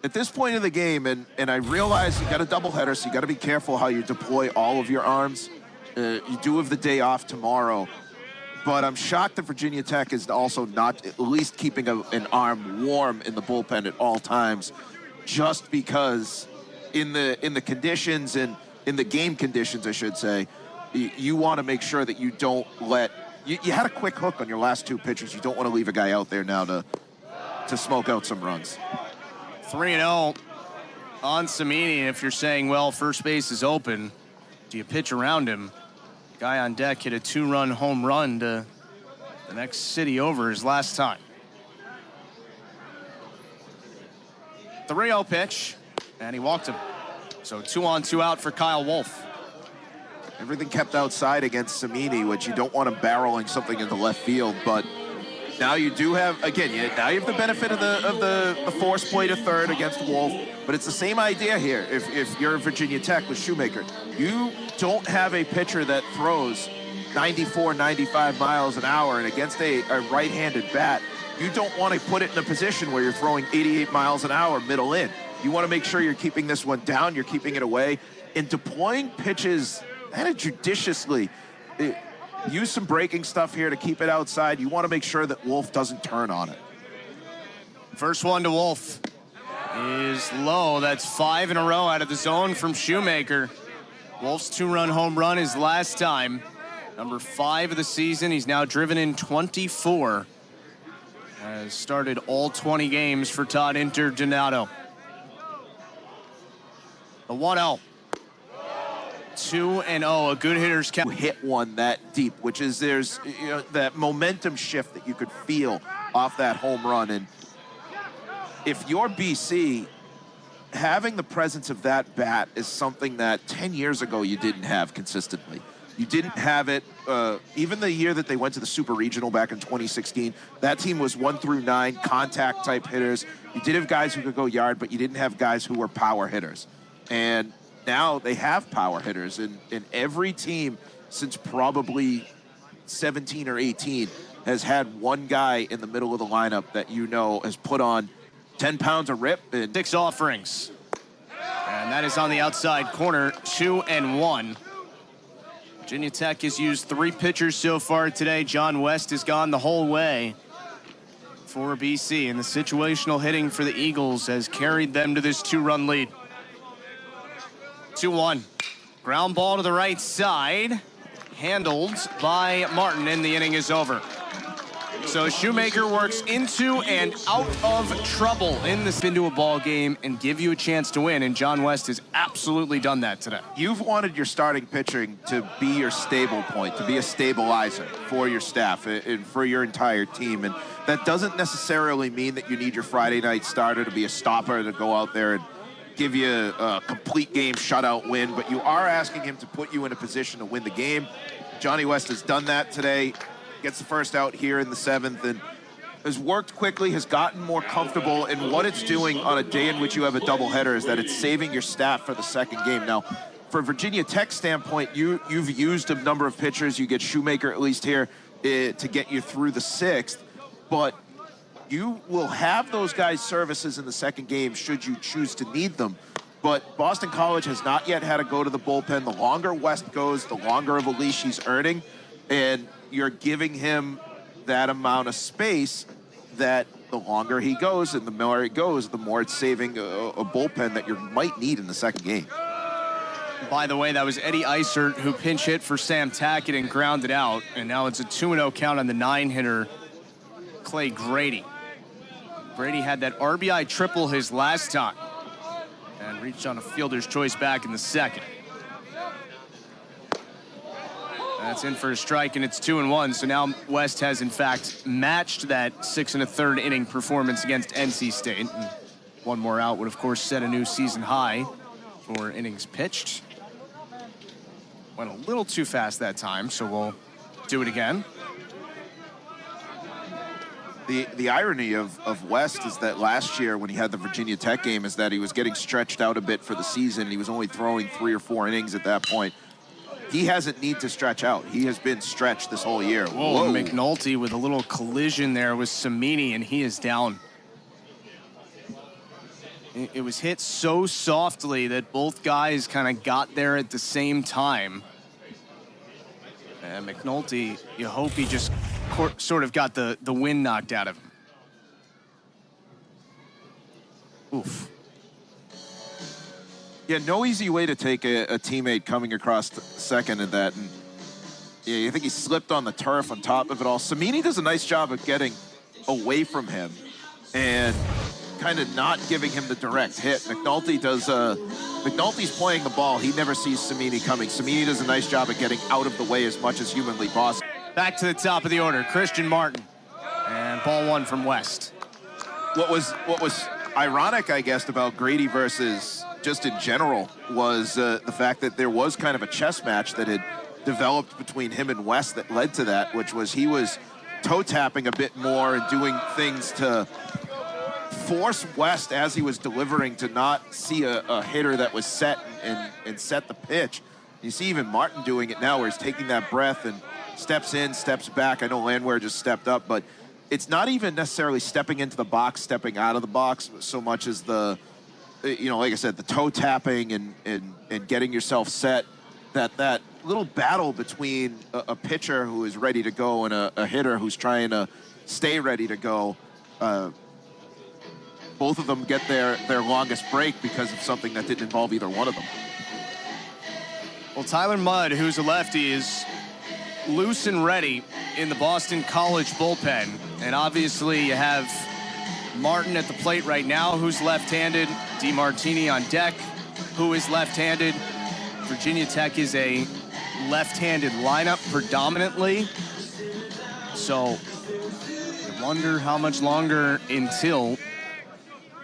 At this point in the game, and I realize you got a doubleheader, so you got to be careful how you deploy all of your arms. You do have the day off tomorrow. But I'm shocked that Virginia Tech is also not at least keeping an arm warm in the bullpen at all times. just because in the conditions and in the game conditions, I should say, you want to make sure that you don't let you had a quick hook on your last two pitchers. You don't want to leave a guy out there now to smoke out some runs. 3-0 on Samini. If you're saying, well, first base is open, do you pitch around him? Guy on deck hit a 2-run home run to the next city over his last time. 3-0 pitch, and he walked him. So 2 on, 2 out for Kyle Wolf. Everything kept outside against Samini, which you don't want him barreling something into left field, but now you do have, again, now you have the benefit of the force play to third against Wolf, but it's the same idea here. If you're Virginia Tech with Shoemaker, you don't have a pitcher that throws 94, 95 miles an hour, and against a right-handed bat, you don't want to put it in a position where you're throwing 88 miles an hour middle in. You want to make sure you're keeping this one down, you're keeping it away, and deploying pitches kind of judiciously. Use some breaking stuff here to keep it outside. You want to make sure that Wolf doesn't turn on it. First one to Wolf is low. That's 5 in a row out of the zone from Shoemaker. Wolf's 2-run home run his last time. Number 5 of the season. He's now driven in 24. Has started all 20 games for Todd Interdonato. The 1-0. 2-0, a good hitter's count. Hit one that deep, which is there's that momentum shift that you could feel off that home run. And if you're BC, having the presence of that bat is something that 10 years ago you didn't have consistently. You didn't have it, even the year that they went to the Super Regional back in 2016, that team was 1 through 9 contact type hitters. You did have guys who could go yard, but you didn't have guys who were power hitters. And now they have power hitters, and every team since probably 17 or 18 has had one guy in the middle of the lineup that has put on 10 pounds of rip. And 6 offerings. And that is on the outside corner, 2-1. Virginia Tech has used 3 pitchers so far today. John West has gone the whole way for BC, and the situational hitting for the Eagles has carried them to this 2-run lead. 2-1. Ground ball to the right side. Handled by Martin, and the inning is over. So Shoemaker works into and out of trouble into a ball game and give you a chance to win, and John West has absolutely done that today. You've wanted your starting pitching to be your stable point, to be a stabilizer for your staff and for your entire team. And that doesn't necessarily mean that you need your Friday night starter to be a stopper to go out there and give you a complete game shutout win, but you are asking him to put you in a position to win the game. Johnny West has done that today, gets the first out here in the 7th, and has worked quickly, has gotten more comfortable, and what it's doing on a day in which you have a doubleheader is that it's saving your staff for the second game. Now, for Virginia Tech standpoint, you've used a number of pitchers. You get Shoemaker at least here to get you through the 6th, but you will have those guys' services in the second game should you choose to need them. But Boston College has not yet had to go to the bullpen. The longer West goes, the longer of a leash he's earning. And you're giving him that amount of space that the longer he goes and the more it goes, the more it's saving a bullpen that you might need in the second game. By the way, that was Eddie Eisert who pinch hit for Sam Tackett and grounded out. And now it's a 2-0 count on the 9-hitter, Clay Grady. Brady had that RBI triple his last time and reached on a fielder's choice back in the 2nd. That's in for a strike, and it's 2-1. So now West has, in fact, matched that 6 1/3 inning performance against NC State. And one more out would, of course, set a new season high for innings pitched. Went a little too fast that time, so we'll do it again. The irony of West is that last year when he had the Virginia Tech game is that he was getting stretched out a bit for the season. He was only throwing 3 or 4 innings at that point. He hasn't need to stretch out. He has been stretched this whole year. Whoa. McNulty with a little collision there with Samini, and he is down. It was hit so softly that both guys kind of got there at the same time. And McNulty, you hope he just sort of got the wind knocked out of him. Oof. Yeah, no easy way to take a teammate coming across second in that. And yeah, you think he slipped on the turf on top of it all. Cimini does a nice job of getting away from him and kind of not giving him the direct hit. McNulty does, McNulty's playing the ball. He never sees Cimini coming. Cimini does a nice job of getting out of the way as much as humanly possible. Back to the top of the order, Christian Martin. And ball one from West. What was ironic, I guess, about Grady versus just in general was the fact that there was kind of a chess match that had developed between him and West that led to that, which was he was toe tapping a bit more and doing things to force West as he was delivering to not see a hitter that was set and set the pitch. You see even Martin doing it now where he's taking that breath and steps in, steps back. I know Landwehr just stepped up, but it's not even necessarily stepping into the box, stepping out of the box so much as the, you know, like I said, the toe tapping and getting yourself set. That little battle between a pitcher who is ready to go and a hitter who's trying to stay ready to go. Both of them get their longest break because of something that didn't involve either one of them. Well, Tyler Mudd, who's a lefty, is loose and ready in the Boston College bullpen. And obviously you have Martin at the plate right now, who's left-handed. DeMartini on deck, who is left-handed. Virginia Tech is a left-handed lineup predominantly. So I wonder how much longer until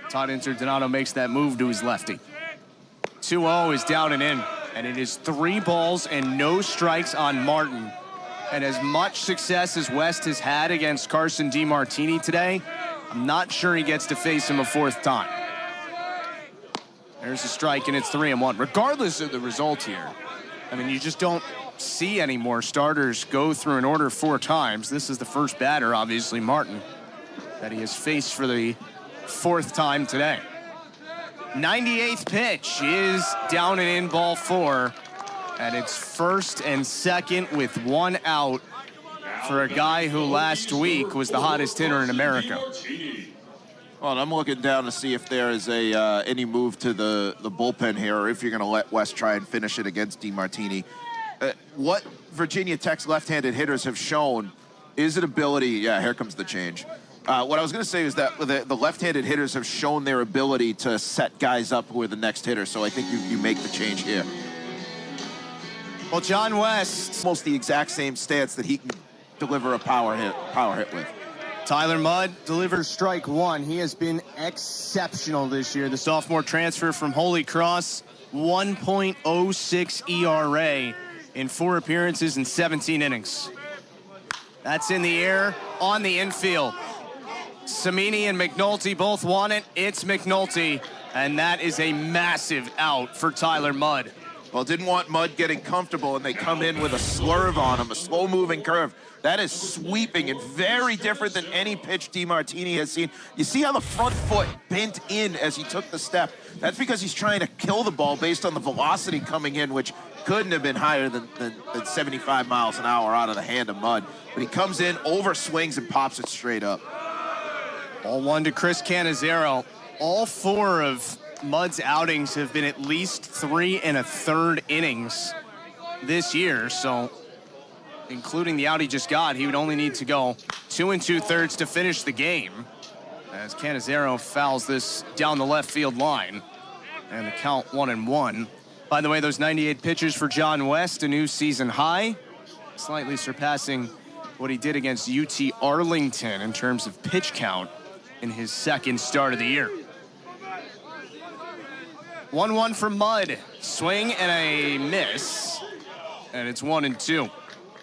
Todd Interdonato makes that move to his lefty. 2-0 is down and in, and it is 3 balls and no strikes on Martin. And as much success as West has had against Carson DeMartini today, I'm not sure he gets to face him a 4th time. There's a strike, and it's 3-1. Regardless of the result here, I mean, you just don't see any more starters go through an order 4 times. This is the first batter, obviously, Martin, that he has faced for the 4th time today. 98th pitch is down and in, ball 4. And it's 1st and 2nd with 1 out for a guy who last week was the hottest hitter in America. Well, I'm looking down to see if there is any move to the bullpen here, or if you're going to let West try and finish it against DeMartini. What Virginia Tech's left-handed hitters have shown is an ability. Yeah, here comes the change. What I was going to say is that the left-handed hitters have shown their ability to set guys up who are the next hitter. So I think you make the change here. Well, John West, Almost the exact same stance that he can deliver a power hit with. Tyler Mudd delivers strike 1. He has been exceptional this year. The sophomore transfer from Holy Cross, 1.06 ERA in 4 appearances and 17 innings. That's in the air, on the infield. Cimini and McNulty both want it. It's McNulty, and that is a massive out for Tyler Mudd. Well, didn't want Mudd getting comfortable, and they come in with a slurve on him, a slow-moving curve. That is sweeping and very different than any pitch DeMartini has seen. You see how the front foot bent in as he took the step? That's because he's trying to kill the ball based on the velocity coming in, which couldn't have been higher than 75 miles an hour out of the hand of Mudd. But he comes in, over swings, and pops it straight up. Ball 1 to Chris Cannizzaro. All 4 of Mudd's outings have been at least 3 1/3 innings this year, so including the out he just got, he would only need to go 2 2/3 to finish the game as Cannizzaro fouls this down the left field line, and the count 1-1. By the way, those 98 pitches for John West, a new season high, slightly surpassing what he did against UT Arlington in terms of pitch count in his 2nd start of the year. 1-1 for Mudd. Swing and a miss. And it's 1-2.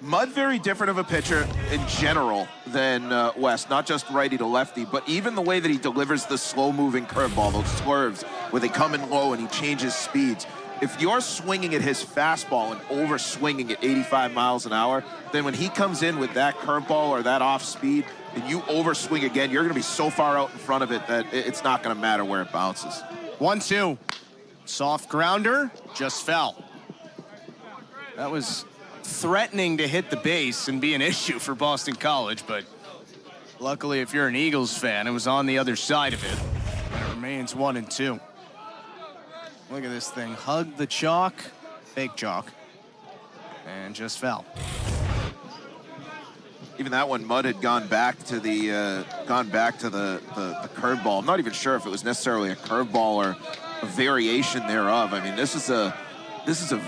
Mudd, very different of a pitcher in general than West, not just righty to lefty, but even the way that he delivers the slow-moving curveball, those swerves where they come in low and he changes speeds. If you're swinging at his fastball and over-swinging at 85 miles an hour, then when he comes in with that curveball or that off-speed and you over-swing again, you're going to be so far out in front of it that it's not going to matter where it bounces. 1-2. Soft grounder, just fell. That was threatening to hit the base and be an issue for Boston College, but luckily, if you're an Eagles fan, it was on the other side of it, and it remains 1-2. Look at this thing. Hug the chalk, fake chalk, and just fell. Even that one, Mudd had gone back to the curveball. I'm not even sure if it was necessarily a curveball or a variation thereof. I mean, this is a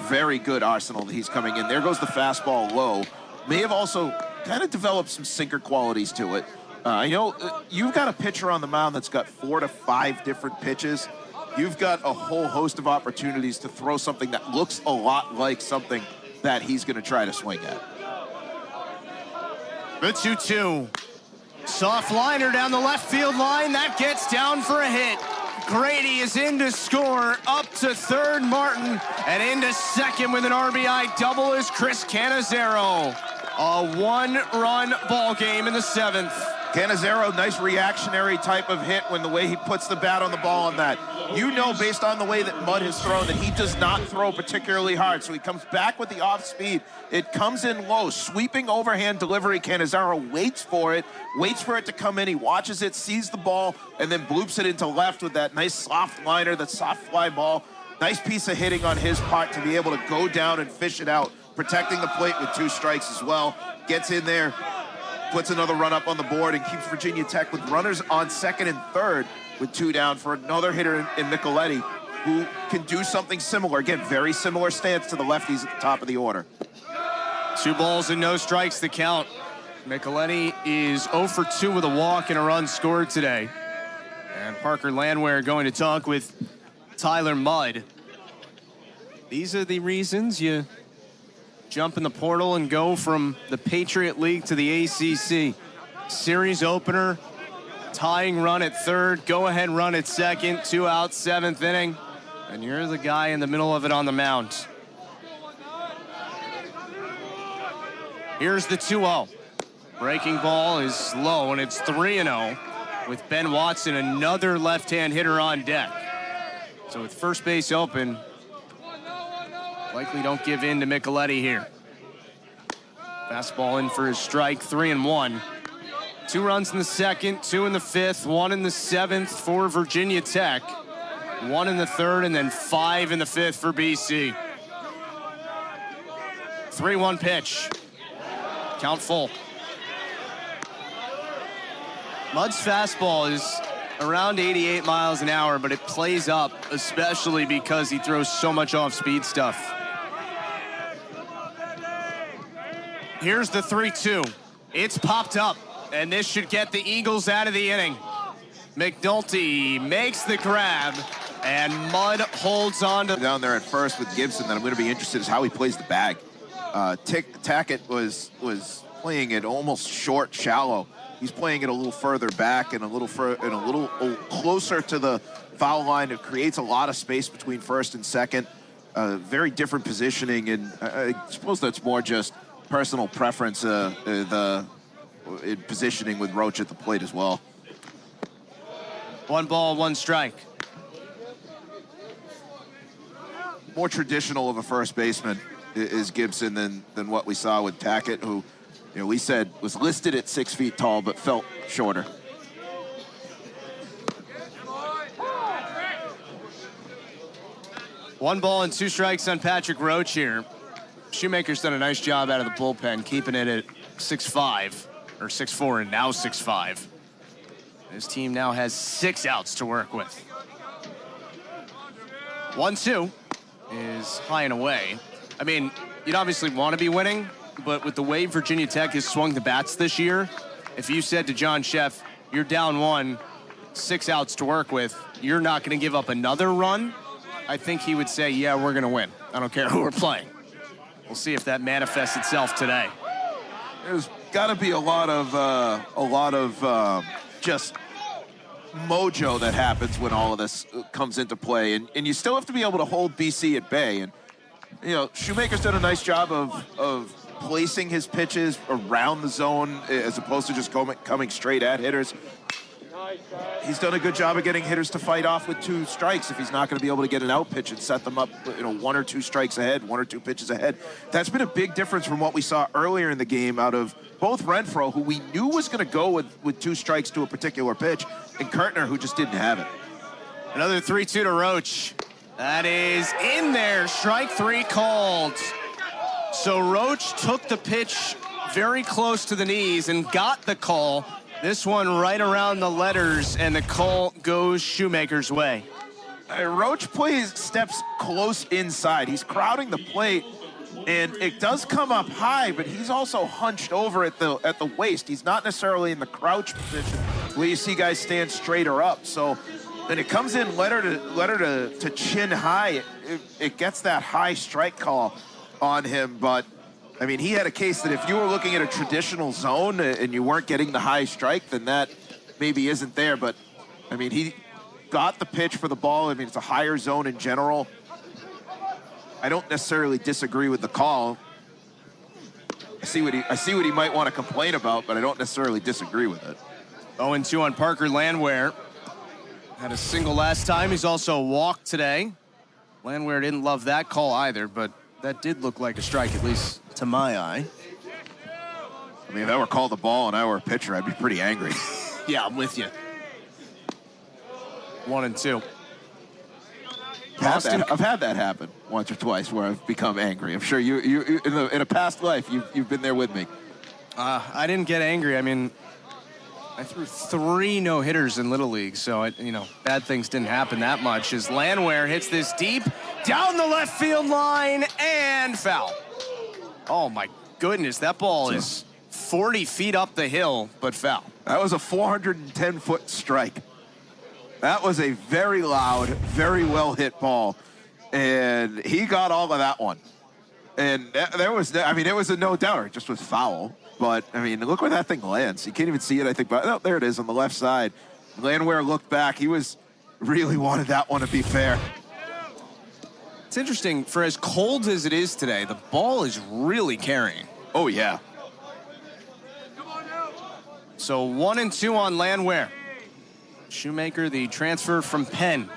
very good arsenal that he's coming in. There goes the fastball low. May have also kind of developed some sinker qualities to it. I know you've got a pitcher on the mound that's got 4 to 5 different pitches. You've got a whole host of opportunities to throw something that looks a lot like something that he's going to try to swing at. The 2-2. Soft liner down the left field line. That gets down for a hit. Grady is in to score. Up to third, Martin. And into second with an RBI double is Chris Cannizzaro. A one-run ball game in the 7th. Cannizzaro, nice reactionary type of hit when the way he puts the bat on the ball on that. You know, based on the way that Mudd has thrown, that he does not throw particularly hard. So he comes back with the off speed. It comes in low, sweeping overhand delivery. Cannizzaro waits for it to come in. He watches it, sees the ball, and then bloops it into left with that nice soft liner, that soft fly ball. Nice piece of hitting on his part to be able to go down and fish it out, protecting the plate with 2 strikes as well. Gets in there, puts another run up on the board, and keeps Virginia Tech with runners on second and third with 2 down for another hitter in Micheletti, who can do something similar. Again, very similar stance to the lefties at the top of the order. 2 balls and no strikes the count. Micheletti is 0 for 2 with a walk and a run scored today. And Parker Landwehr going to talk with Tyler Mudd. These are the reasons you jump in the portal and go from the Patriot League to the ACC. Series opener, tying run at third, go-ahead run at second, 2 out, 7th inning, and you're the guy in the middle of it on the mound. Here's the 2-0. Breaking ball is low, and it's 3-0 with Ben Watson, another left-hand hitter on deck. So with first base open, likely don't give in to Micheletti here. Fastball in for his strike, 3-1. 2 runs in the 2nd, 2 in the 5th, 1 in the 7th for Virginia Tech, 1 in the 3rd, and then 5 in the 5th for BC. 3-1 pitch. Count full. Mudd's fastball is around 88 miles an hour, but it plays up, especially because he throws so much off-speed stuff. Here's the 3-2. It's popped up, and this should get the Eagles out of the inning. McNulty makes the grab, and Mudd holds on to... Down there at first with Gibson, that I'm going to be interested is how he plays the bag. Tackett was playing it almost short, shallow. He's playing it a little further back and a little closer to the foul line. It creates a lot of space between first and second. Very different positioning, and I suppose that's more just personal preference in positioning with Roach at the plate as well. 1 ball, 1 strike. More traditional of a first baseman is Gibson than what we saw with Tackett, who, you know, we said was listed at 6 feet tall but felt shorter. One ball and 2 strikes on Patrick Roach here. Shoemaker's done a nice job out of the bullpen, keeping it at 6'5", or 6'4", and now 6'5". His team now has 6 outs to work with. 1-2 is high and away. I mean, you'd obviously want to be winning, but with the way Virginia Tech has swung the bats this year, if you said to John Sheff, you're down 1, 6 outs to work with, you're not going to give up another run, I think he would say, yeah, we're going to win. I don't care who we're playing. We'll see if that manifests itself today. There's got to be a lot of just mojo that happens when all of this comes into play, and you still have to be able to hold BC at bay. And you know, Shoemaker's done a nice job of placing his pitches around the zone as opposed to just coming straight at hitters. He's done a good job of getting hitters to fight off with 2 strikes if he's not going to be able to get an out pitch and set them up, you know, 1 or 2 strikes ahead, 1 or 2 pitches ahead. That's been a big difference from what we saw earlier in the game out of both Renfroe, who we knew was going to go with 2 strikes to a particular pitch, and Kurtner, who just didn't have it. Another 3-2 to Roach. That is in there. Strike 3 called. So Roach took the pitch very close to the knees and got the call. This one right around the letters, and the call goes Shoemaker's way. Roach steps close inside. He's crowding the plate, and it does come up high, but he's also hunched over at the waist. He's not necessarily in the crouch position where you see guys stand straighter up. So then it comes in letter to chin high. It gets that high strike call on him, but I mean, he had a case that if you were looking at a traditional zone and you weren't getting the high strike, then that maybe isn't there. But I mean, he got the pitch for the ball. I mean, it's a higher zone in general. I don't necessarily disagree with the call. I see what he might want to complain about, but I don't necessarily disagree with it. 0-2 on Parker Landwehr. Had a single last time. He's also walked today. Landwehr didn't love that call either, but that did look like a strike, at least to my eye. I mean, if I were called the ball and I were a pitcher, I'd be pretty angry. Yeah, I'm with you. 1-2. I've had that happen once or twice where I've become angry. I'm sure you in a past life you've been there with me. I didn't get angry. I mean, I threw 3 no-hitters in Little League, so bad things didn't happen that much. As Landwehr hits this deep down the left field line and foul. Oh my goodness, that ball is 40 feet up the hill, but foul. That was a 410-foot strike. That was a very loud, very well-hit ball, and he got all of that one. And it was a no-doubter. It just was foul. But, I mean, look where that thing lands. You can't even see it, I think. But, oh, there it is on the left side. Landwehr looked back. He really wanted that one to be fair. It's interesting. For as cold as it is today, the ball is really carrying. Oh, yeah. So 1-2 on Landwehr. Shoemaker, the transfer from Penn.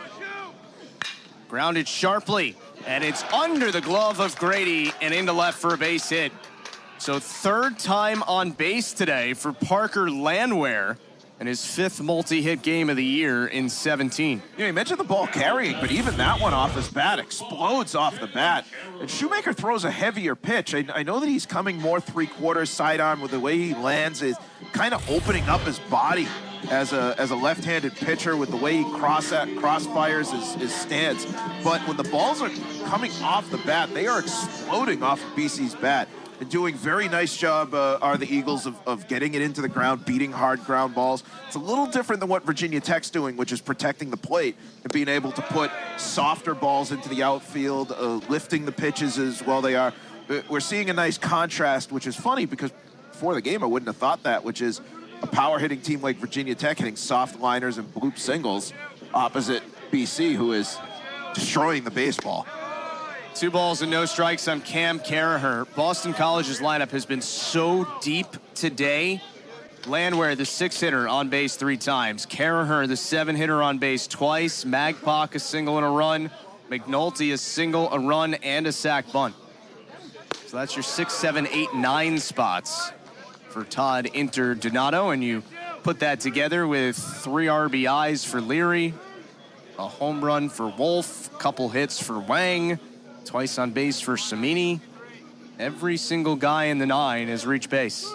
Grounded sharply, and it's under the glove of Grady and into left for a base hit. So 3rd time on base today for Parker Landwehr, and his 5th multi-hit game of the year in 17. You mentioned the ball carrying, but even that one off his bat explodes off the bat. And Shoemaker throws a heavier pitch. I know that he's coming more 3/4 sidearm with the way he lands, is kind of opening up his body as a left-handed pitcher with the way he crossfires his stance. But when the balls are coming off the bat, they are exploding off of BC's bat. And doing very nice job are the Eagles of getting it into the ground, beating hard ground balls. It's a little different than what Virginia Tech's doing, which is protecting the plate and being able to put softer balls into the outfield, lifting the pitches as well they are. We're seeing a nice contrast, which is funny because before the game I wouldn't have thought that, which is a power-hitting team like Virginia Tech hitting soft liners and bloop singles opposite BC, who is destroying the baseball. 2 balls and no strikes on Cam Carraher. Boston College's lineup has been so deep today. Landwehr, the 6-hitter, on base 3 times. Carraher, the 7-hitter, on base twice. Magpok, a single and a run. McNulty, a single, a run, and a sac bunt. So that's your 6, 7, 8, 9 spots for Todd Interdonato, and you put that together with 3 RBIs for Leary, a home run for Wolf, a couple hits for Wang, twice on base for Samini. Every single guy in the 9 has reached base.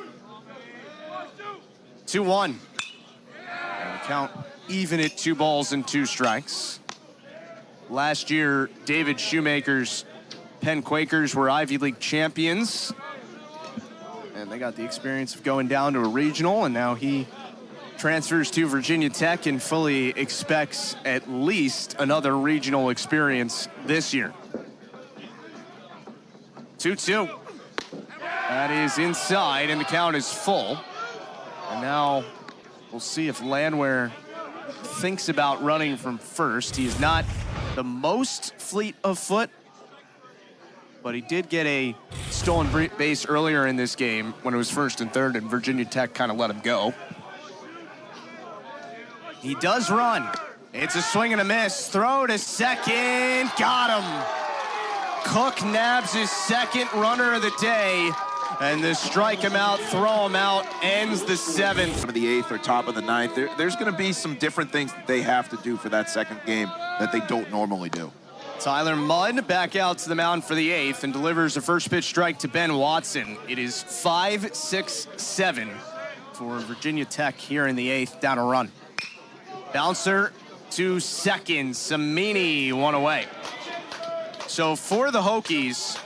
2-1. And the count even at 2 balls and 2 strikes. Last year, David Shoemaker's Penn Quakers were Ivy League champions. And they got the experience of going down to a regional, and now he transfers to Virginia Tech and fully expects at least another regional experience this year. 2-2. That is inside, and the count is full. And now we'll see if Landwehr thinks about running from first. He is not the most fleet of foot, but he did get a stolen base earlier in this game when it was 1st and 3rd, and Virginia Tech kind of let him go. He does run. It's a swing and a miss. Throw to second. Got him. Cook nabs his 2nd runner of the day, and the strike him out, throw him out, ends the 7th. Of the 8th or top of the 9th, there's going to be some different things that they have to do for that 2nd game that they don't normally do. Tyler Mudd back out to the mound for the 8th and delivers a first pitch strike to Ben Watson. It is 5-6-7 for Virginia Tech here in the 8th, down a run. Bouncer to second, Samini, one away. So for the Hokies,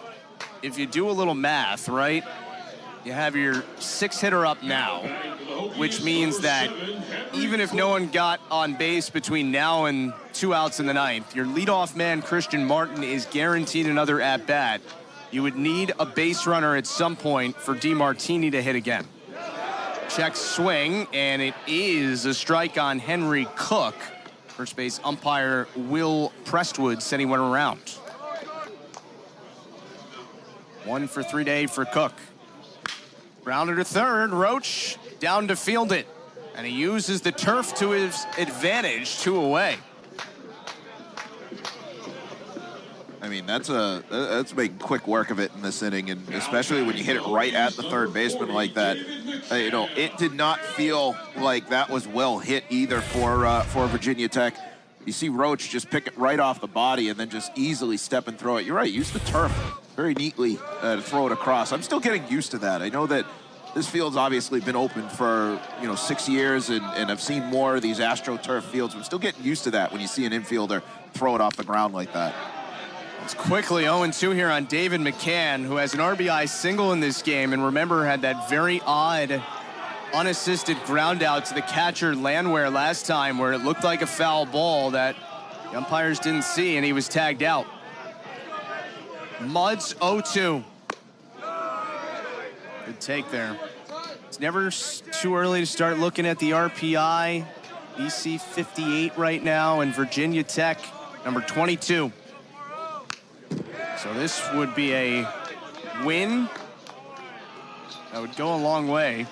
if you do a little math, right, you have your 6-hitter up now, which means that even if no one got on base between now and 2 outs in the 9th, your leadoff man, Christian Martin, is guaranteed another at-bat. You would need a base runner at some point for DeMartini to hit again. Check swing, and it is a strike on Henry Cook. First base umpire Will Prestwood said he went around. 1 for 3 day for Cook. Grounder to third, Roach down to field it. And he uses the turf to his advantage, 2 away. I mean, that's making quick work of it in this inning, and especially when you hit it right at the third baseman like that. You know, it did not feel like that was well hit either for Virginia Tech. You see Roach just pick it right off the body and then just easily step and throw it. You're right, use the turf very neatly to throw it across. I'm still getting used to that. I know that this field's obviously been open for, 6 years, and I've seen more of these AstroTurf fields. I'm still getting used to that when you see an infielder throw it off the ground like that. It's quickly 0-2 here on David McCann, who has an RBI single in this game, and remember had that very odd unassisted ground out to the catcher Landwehr last time where it looked like a foul ball that the umpires didn't see, and he was tagged out. Mudd's 0-2. Good take there. It's never too early to start looking at the RPI. BC 58 right now, and Virginia Tech number 22. So this would be a win that would go a long way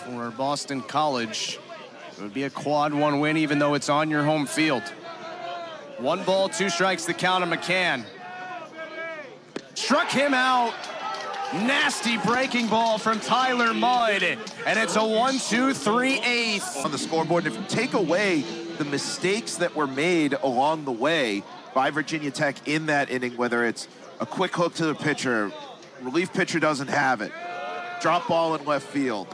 for Boston College. It would be a quad 1 win even though it's on your home field. 1 ball, 2 strikes, the count of McCann. Struck him out. Nasty breaking ball from Tyler Mudd. And it's a 1-2-3-8. On the scoreboard, if you take away the mistakes that were made along the way by Virginia Tech in that inning, whether it's a quick hook to the pitcher, relief pitcher doesn't have it, drop ball in left field,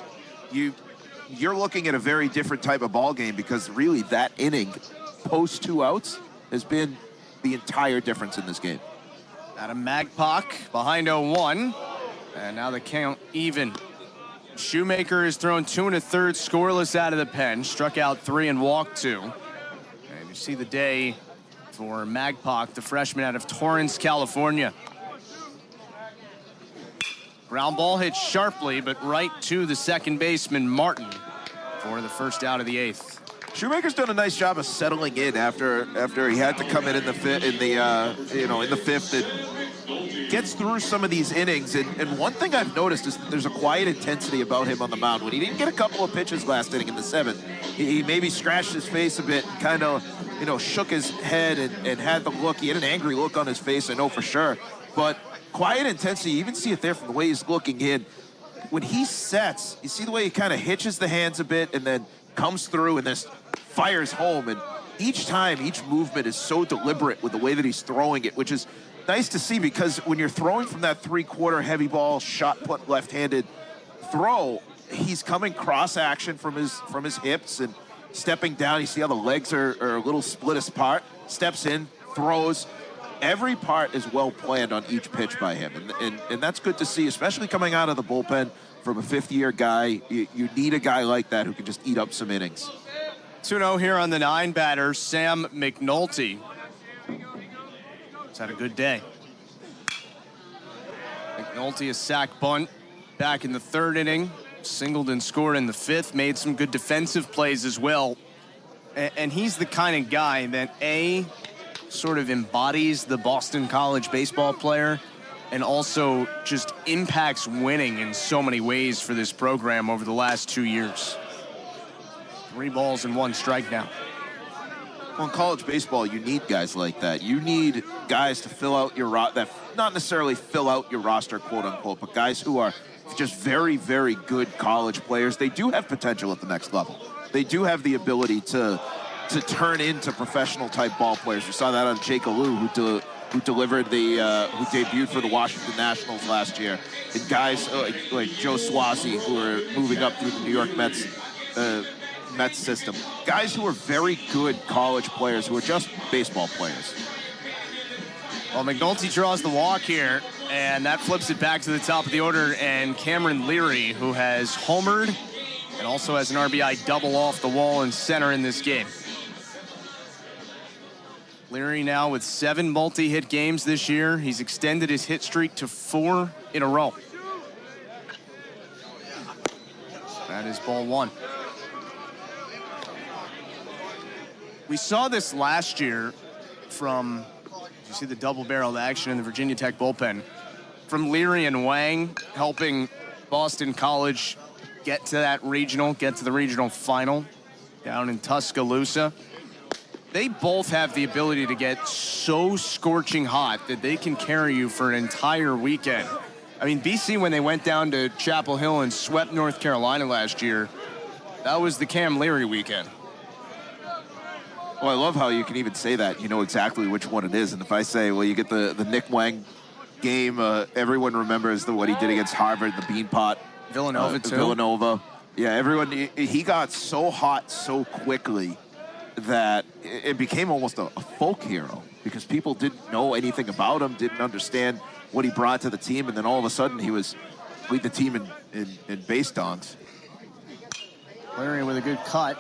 you're looking at a very different type of ball game, because really that inning, post 2 outs, has been the entire difference in this game. Adam Magpok behind 0-1, and now the count even. Shoemaker has thrown 2 1/3 scoreless out of the pen, struck out 3 and walked 2. And you see the day for Magpok, the freshman out of Torrance, California. Ground ball hit sharply, but right to the second baseman, Martin, for the first out of the 8th. Shoemaker's done a nice job of settling in after he had to come in the fifth, and gets through some of these innings. And one thing I've noticed is that there's a quiet intensity about him on the mound. When he didn't get a couple of pitches last inning in the 7th, he maybe scratched his face a bit, and kind of, shook his head and had the look. He had an angry look on his face, I know for sure. But quiet intensity, you even see it there from the way he's looking in. When he sets, you see the way he kind of hitches the hands a bit and then comes through and then fires home. And each time, each movement is so deliberate with the way that he's throwing it, which is nice to see, because when you're throwing from that 3/4 heavy ball, shot put left-handed throw, he's coming cross action from his hips and stepping down. You see how the legs are a little split apart, steps in, throws. Every part is well planned on each pitch by him, and that's good to see, especially coming out of the bullpen from a 5th-year guy. You need a guy like that who can just eat up some innings. 2-0 here on the 9 batter, Sam McNulty. He's had a good day. McNulty, a sac bunt back in the 3rd inning. Singled and scored in the 5th, made some good defensive plays as well. And he's the kind of guy that, sort of embodies the Boston College baseball player, and also just impacts winning in so many ways for this program over the last 2 years. 3 balls and 1 strike now. Well, in college baseball, you need guys like that. You need guys to fill out your that not necessarily fill out your roster, quote unquote, but guys who are just very, very good college players. They do have potential at the next level. They do have the ability to to turn into professional type ball players. We saw that on Jake Alou, who delivered who debuted for the Washington Nationals last year, and guys like Joe Swazi, who are moving up through the New York Mets system. Guys who are very good college players who are just baseball players. Well, McNulty draws the walk here, and that flips it back to the top of the order, and Cameron Leary, who has homered and also has an RBI double off the wall in center in this game. Leary now with 7 multi-hit games this year. He's extended his hit streak to 4 in a row. That is ball 1. We saw this last year from, you see the double-barreled action in the Virginia Tech bullpen, from Leary and Wang helping Boston College get to the regional final down in Tuscaloosa. They both have the ability to get so scorching hot that they can carry you for an entire weekend. I mean, BC, when they went down to Chapel Hill and swept North Carolina last year, that was the Cam Leary weekend. Well, I love how you can even say that. You know exactly which one it is. And if I say, well, you get the Nick Wang game, everyone remembers what he did against Harvard, the Beanpot. Villanova, too. Villanova. Yeah, everyone, he got so hot so quickly that it became almost a folk hero because people didn't know anything about him, didn't understand what he brought to the team, and then all of a sudden he was lead the team in base donks. Leary with a good cut.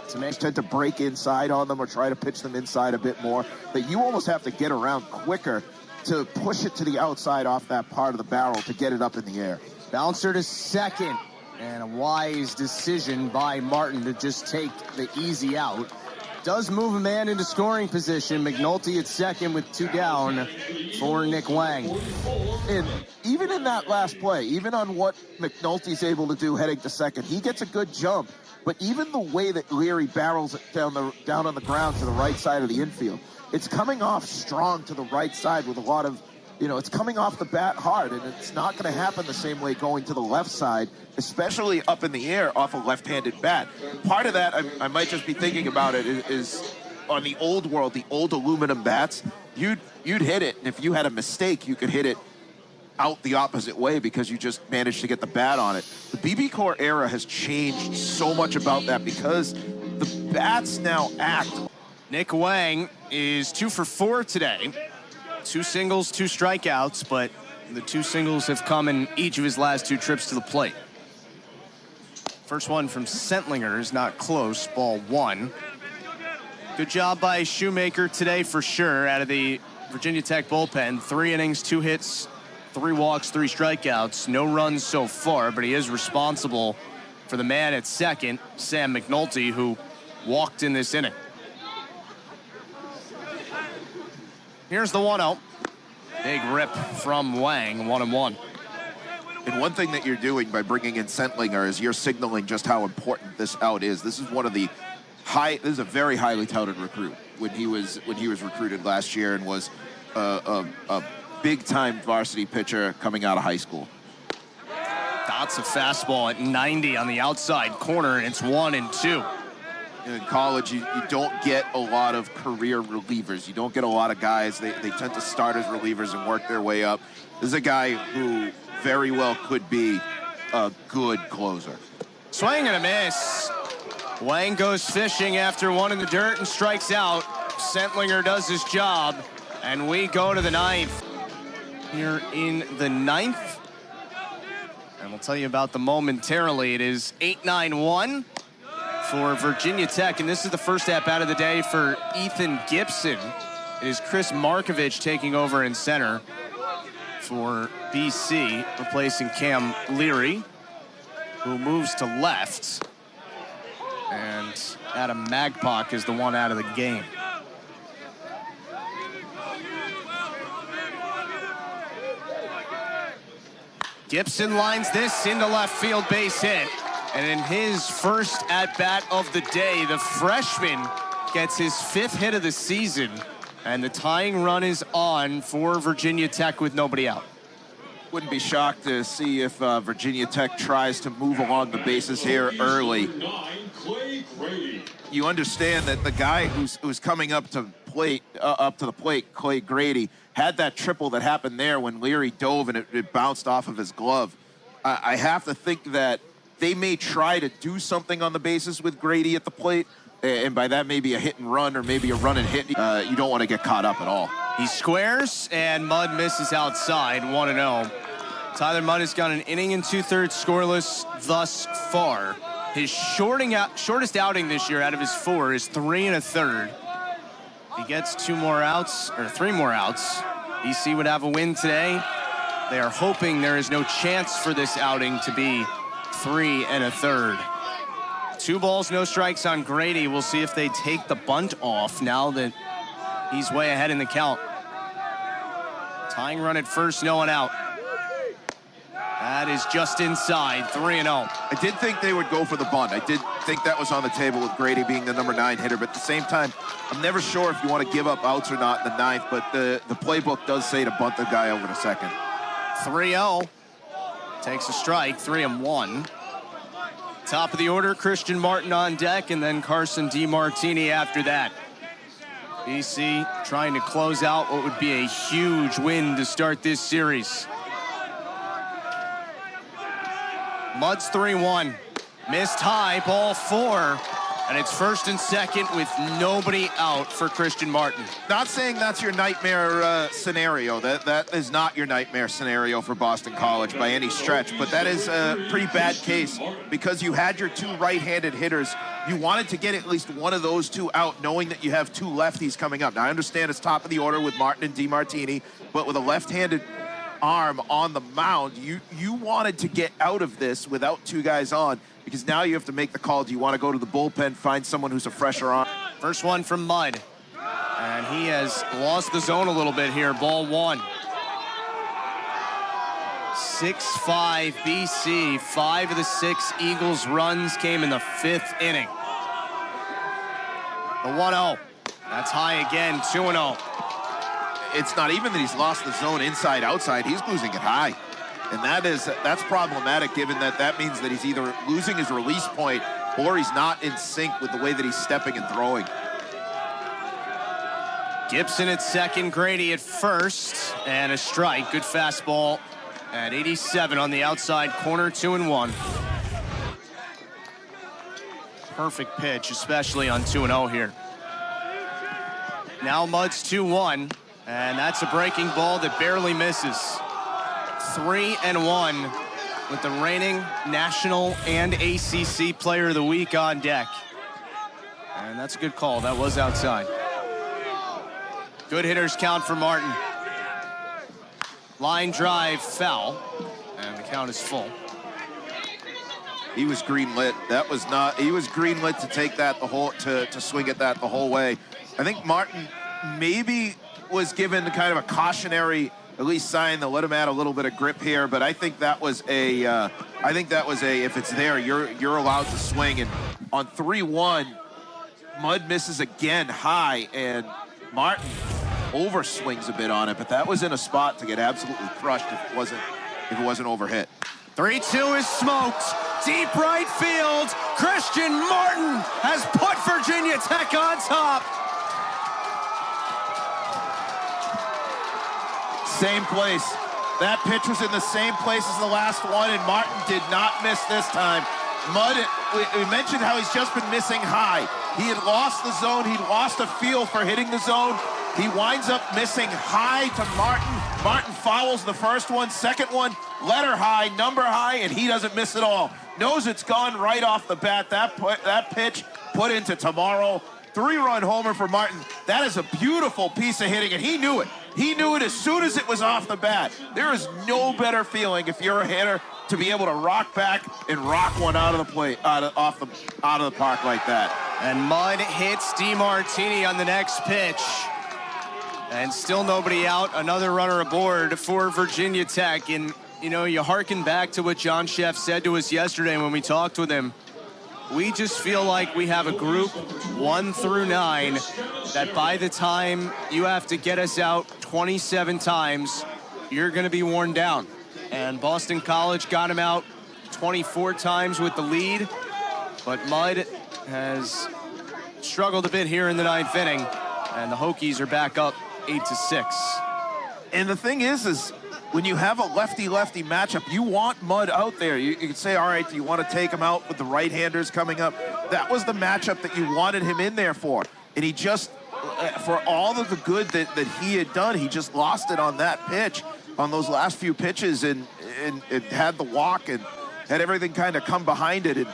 Tend to break inside on them or try to pitch them inside a bit more. That you almost have to get around quicker to push it to the outside off that part of the barrel to get it up in the air. Bouncer to second, and a wise decision by Martin to just take the easy out. Does move a man into scoring position. McNulty at second with 2 down for Nick Wang. And even in that last play, even on what McNulty's able to do heading to second, he gets a good jump. But even the way that Leary barrels it down on the ground to the right side of the infield, it's coming off strong to the right side with a lot of, it's coming off the bat hard, and it's not going to happen the same way going to the left side, especially up in the air off a left-handed bat. Part of that, I might just be thinking about it, is on the old world, the old aluminum bats, you'd hit it, and if you had a mistake, you could hit it out the opposite way because you just managed to get the bat on it. The BB-Core era has changed so much about that because the bats now act. Nick Wang is 2 for 4 today. 2 singles, 2 strikeouts, but the 2 singles have come in each of his last 2 trips to the plate. First one from Sentlinger is not close, ball 1. Good job by Shoemaker today for sure out of the Virginia Tech bullpen. 3 innings, 2 hits, 3 walks, 3 strikeouts. No runs so far, but he is responsible for the man at second, Sam McNulty, who walked in this inning. Here's the 1-0. Big rip from Wang, 1-1. And one thing that you're doing by bringing in Sentlinger is you're signaling just how important this out is. This is this is a very highly touted recruit when he was recruited last year and was a big-time varsity pitcher coming out of high school. Dots a fastball at 90 on the outside corner, and it's 1-2. In college, you don't get a lot of career relievers. You don't get a lot of guys. They tend to start as relievers and work their way up. This is a guy who very well could be a good closer. Swing and a miss. Wang goes fishing after 1 in the dirt and strikes out. Sentlinger does his job, and we go to the 9th. Here in the 9th, and we'll tell you about them momentarily. It is 8-9-1 for Virginia Tech, and this is the first at-bat of the day for Ethan Gibson. It is Chris Markovich taking over in center for BC, replacing Cam Leary, who moves to left, and Adam Magpok is the one out of the game. Gibson lines this into left field, base hit. And in his first at-bat of the day, the freshman gets his 5th hit of the season. And the tying run is on for Virginia Tech with nobody out. Wouldn't be shocked to see if Virginia Tech tries to move along the bases here early. 9, Clay Grady. You understand that the guy who's coming up to the plate, Clay Grady, had that triple that happened there when Leary dove and it bounced off of his glove. I have to think that they may try to do something on the bases with Grady at the plate, and by that maybe a hit and run or maybe a run and hit. You don't want to get caught up at all. He squares, and Mudd misses outside, 1-0. Tyler Mudd has gone an inning and 2/3 scoreless thus far. His shortest outing this year out of his 4 is 3 1/3. He gets 3 more outs. BC would have a win today. They are hoping there is no chance for this outing to be 3 1/3. 2 balls, no strikes on Grady. We'll see if they take the bunt off now that he's way ahead in the count. Tying run at first, no one out. That is just inside, 3-0. I did think they would go for the bunt. I did think that was on the table with Grady being the number 9 hitter, but at the same time, I'm never sure if you want to give up outs or not in the 9th, but the playbook does say to bunt the guy over to second. 3-0. Takes a strike, 3-1. Top of the order, Christian Martin on deck, and then Carson DiMartini after that. BC trying to close out what would be a huge win to start this series. Mudd's 3-1. Missed high, ball 4. And it's first and second with nobody out for Christian Martin. Not saying that's your nightmare scenario. That is not your nightmare scenario for Boston College by any stretch, but that is a pretty bad case because you had your 2 right-handed hitters. You wanted to get at least one of those 2 out, knowing that you have 2 lefties coming up. Now, I understand it's top of the order with Martin and DiMartini, but with a left-handed arm on the mound, you wanted to get out of this without 2 guys on, because now you have to make the call. Do you want to go to the bullpen, find someone who's a fresher arm? First one from Mudd. And he has lost the zone a little bit here. Ball 1. 6-5 BC. 5 of the 6 Eagles runs came in the 5th inning. The 1-0. That's high again, 2-0. It's not even that he's lost the zone inside, outside. He's losing it high. And that's problematic, given that means that he's either losing his release point or he's not in sync with the way that he's stepping and throwing. Gibson at second, Grady at first, and a strike. Good fastball at 87 on the outside corner, 2-1. Perfect pitch, especially on 2-0 here. Now Mudd's 2-1, and that's a breaking ball that barely misses. 3-1 with the reigning National and ACC Player of the Week on deck. And that's a good call. That was outside. Good hitters count for Martin. Line drive foul, and the count is full. He was green-lit. That was not. He was green-lit to take that to swing at that the whole way. I think Martin maybe was given kind of a cautionary, at least sign to let him add a little bit of grip here. But I think that was a. If it's there, you're allowed to swing. And on 3-1, Mudd misses again high, and Martin overswings a bit on it. But that was in a spot to get absolutely crushed if it wasn't overhit. 3-2 is smoked. Deep right field. Christian Martin has put Virginia Tech on top. Same place. That pitch was in the same place as the last one, and Martin did not miss this time. Mudd, we mentioned how he's just been missing high. He had lost the zone. He'd lost a feel for hitting the zone. He winds up missing high to Martin. Martin fouls the first one, second one, letter high, number high, and he doesn't miss it all. Knows it's gone right off the bat. That pitch put into tomorrow. 3-run homer for Martin. That is a beautiful piece of hitting, and he knew it. He knew it as soon as it was off the bat. There is no better feeling if you're a hitter to be able to rock back and rock one out of the plate, out of the park like that. And Mudd hits DiMartini on the next pitch. And still nobody out, another runner aboard for Virginia Tech. And, you know, you hearken back to what John Sheff said to us yesterday when we talked with him. We just feel like we have a group 1 through 9 that by the time you have to get us out 27 times, you're going to be worn down. And Boston College got him out 24 times with the lead, but Mudd has struggled a bit here in the ninth inning, and the Hokies are back up 8-6. And the thing is when you have a lefty-lefty matchup, you want Mudd out there. You can say, all right, do you want to take him out with the right-handers coming up? That was the matchup that you wanted him in there for. And he just, for all of the good that he had done, he just lost it on that pitch, on those last few pitches, and it had the walk and had everything kind of come behind it. And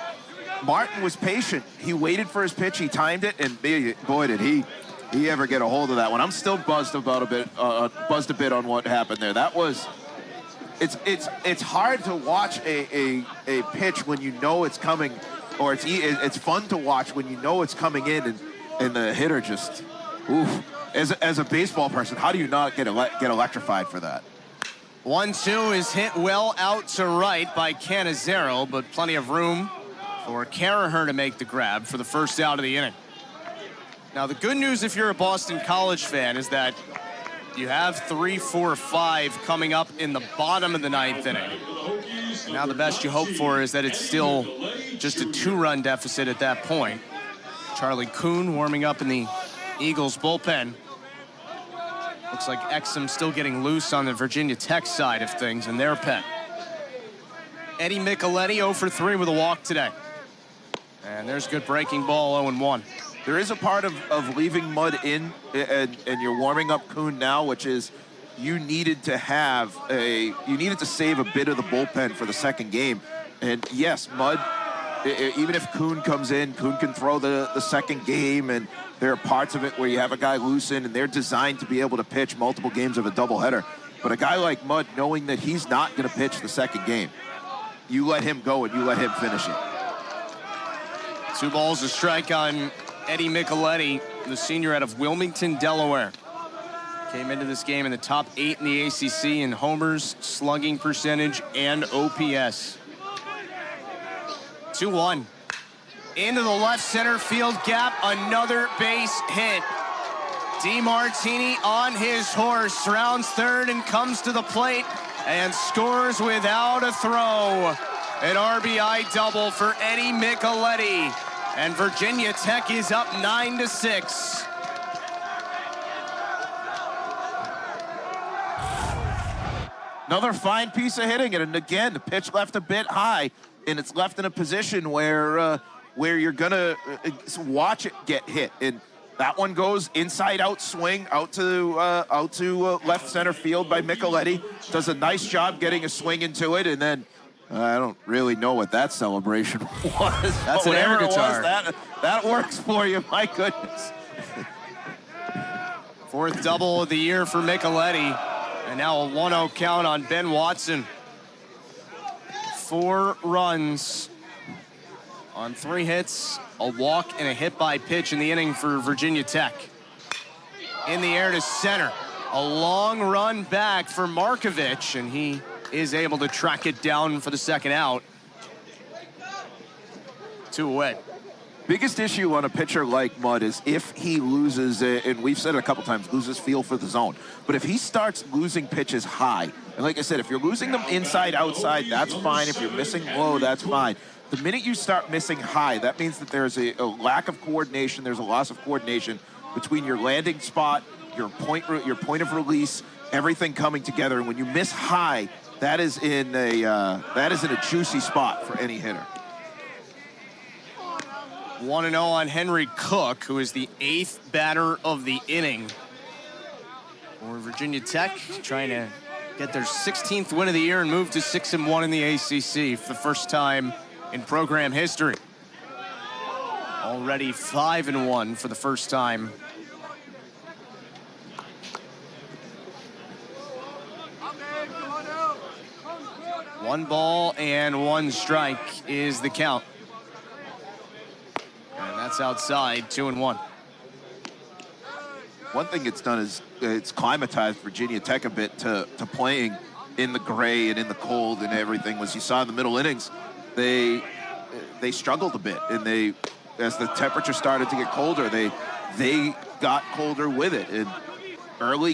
Martin was patient. He waited for his pitch, he timed it, and boy, did he ever get a hold of that one. I'm still buzzed a bit on what happened there. That was, it's hard to watch a pitch when you know it's coming, or it's fun to watch when you know it's coming in, and the hitter just, oof. As a baseball person, how do you not get electrified for that? 1-2 is hit well out to right by Canizero, but plenty of room for Caraher to make the grab for the first out of the inning. Now, the good news if you're a Boston College fan is that you have 3, 4, 5 coming up in the bottom of the ninth inning. Now the best you hope for is that it's still just a 2-run deficit at that point. Charlie Kuhn warming up in the Eagles bullpen. Looks like Exum still getting loose on the Virginia Tech side of things in their pen. Eddie Micheletti 0 for 3 with a walk today. And there's a good breaking ball, 0-1. There is a part of leaving Mudd in and you're warming up Kuhn now, which is you needed to save a bit of the bullpen for the second game. And yes, Mudd, even if Kuhn comes in, Kuhn can throw the second game, and there are parts of it where you have a guy loose in, and they're designed to be able to pitch multiple games of a doubleheader. But a guy like Mudd, knowing that he's not going to pitch the second game, you let him go and you let him finish it. 2 balls, a strike on Eddie Micheletti, the senior out of Wilmington, Delaware. Came into this game in the top 8 in the ACC in homers, slugging percentage, and OPS. 2-1. Into the left center field gap, another base hit. DeMartini on his horse, rounds third and comes to the plate and scores without a throw. An RBI double for Eddie Micheletti. And Virginia Tech is up 9-6. Another fine piece of hitting, and again, the pitch left a bit high, and it's left in a position where you're gonna watch it get hit. And that one goes inside out swing out to left center field by Micheletti. Does a nice job getting a swing into it, and then I don't really know what that celebration was. That's an air guitar. That works for you, my goodness. 4th double of the year for Micheletti. And now a 1-0 count on Ben Watson. 4 runs on 3 hits, a walk, and a hit by pitch in the inning for Virginia Tech. In the air to center. A long run back for Markovich, and he is able to track it down for the second out. 2 away. Biggest issue on a pitcher like Mudd is if he loses, and we've said it a couple times, loses feel for the zone. But if he starts losing pitches high, and like I said, if you're losing them inside, outside, that's fine. If you're missing low, that's fine. The minute you start missing high, that means that there's a lack of coordination. There's a loss of coordination between your landing spot, your point of release, everything coming together. And when you miss high, that is in a juicy spot for any hitter. 1-0 on Henry Cook, who is the 8th batter of the inning for Virginia Tech, trying to get their 16th win of the year and move to 6-1 in the ACC for the first time in program history. Already 5-1 for the first time. One ball and 1 strike is the count. And that's outside, 2-1. One thing it's done is it's climatized Virginia Tech a bit to playing in the gray and in the cold and everything. Was you saw in the middle innings, they struggled a bit, and as the temperature started to get colder, they got colder with it. And early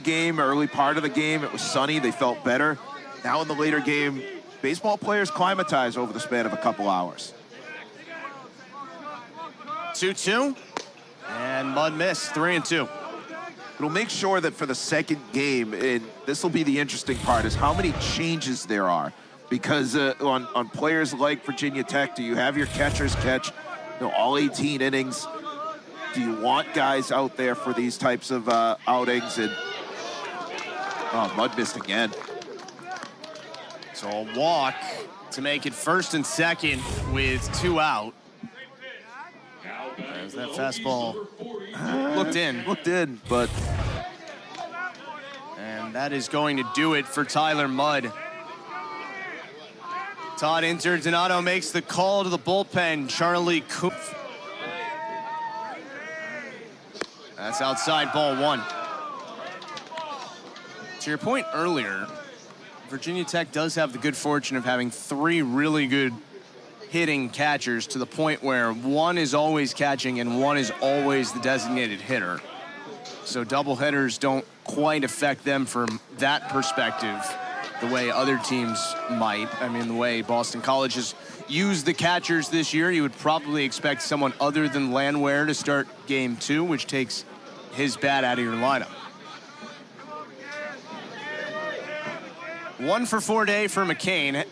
part of the game, it was sunny. They felt better. now in the later game, baseball players climatize over the span of a couple hours. 2-2. And Mudd missed, 3-2. It'll make sure that for the second game, and this will be the interesting part, is how many changes there are. Because on players like Virginia Tech, do you have your catchers catch all 18 innings? Do you want guys out there for these types of outings? And Mudd missed again. So a walk to make it first and second with 2 out. As that fastball looked in, but and that is going to do it for Tyler Mudd. Todd Interdonato makes the call to the bullpen. Charlie Kumpf. That's outside, ball 1. To your point earlier, Virginia Tech does have the good fortune of having 3 really good hitting catchers, to the point where one is always catching and one is always the designated hitter. So double hitters don't quite affect them from that perspective the way other teams might. I mean, the way Boston College has used the catchers this year, you would probably expect someone other than Landwehr to start game 2, which takes his bat out of your lineup. 1 for 4 day for McCann.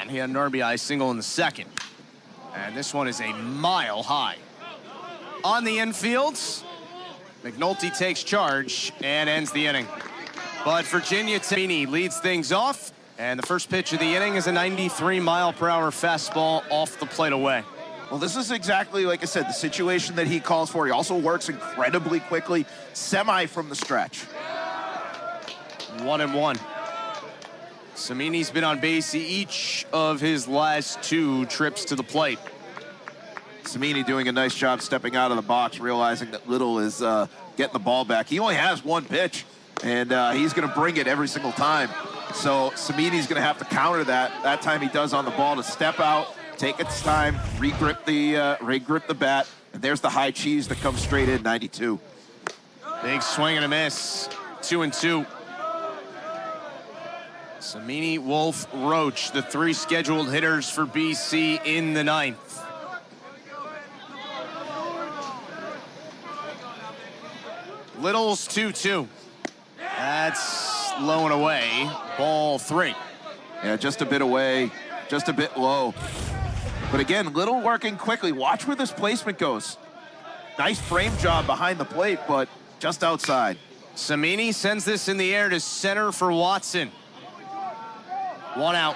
He had an RBI single in the second. And this one is a mile high. On the infield, McNulty takes charge and ends the inning. But Virginia Tech leads things off, and the first pitch of the inning is a 93-mile-per-hour fastball off the plate away. Well, this is exactly, like I said, the situation that he calls for. He also works incredibly quickly, semi from the stretch. 1-1. Samini's been on base each of his last 2 trips to the plate. Samini doing a nice job stepping out of the box, realizing that Little is getting the ball back. He only has 1 pitch, and he's going to bring it every single time. So Samini's going to have to counter that. That time he does on the ball to step out, take its time, re-grip the bat, and there's the high cheese that comes straight in, 92. Big swing and a miss, 2-2. Samini, Wolf, Roach, the 3 scheduled hitters for BC in the 9th. Little's 2-2. That's low and away. Ball 3. Yeah, just a bit away, just a bit low. But again, Little working quickly. Watch where this placement goes. Nice frame job behind the plate, but just outside. Samini sends this in the air to center for Watson. 1 out.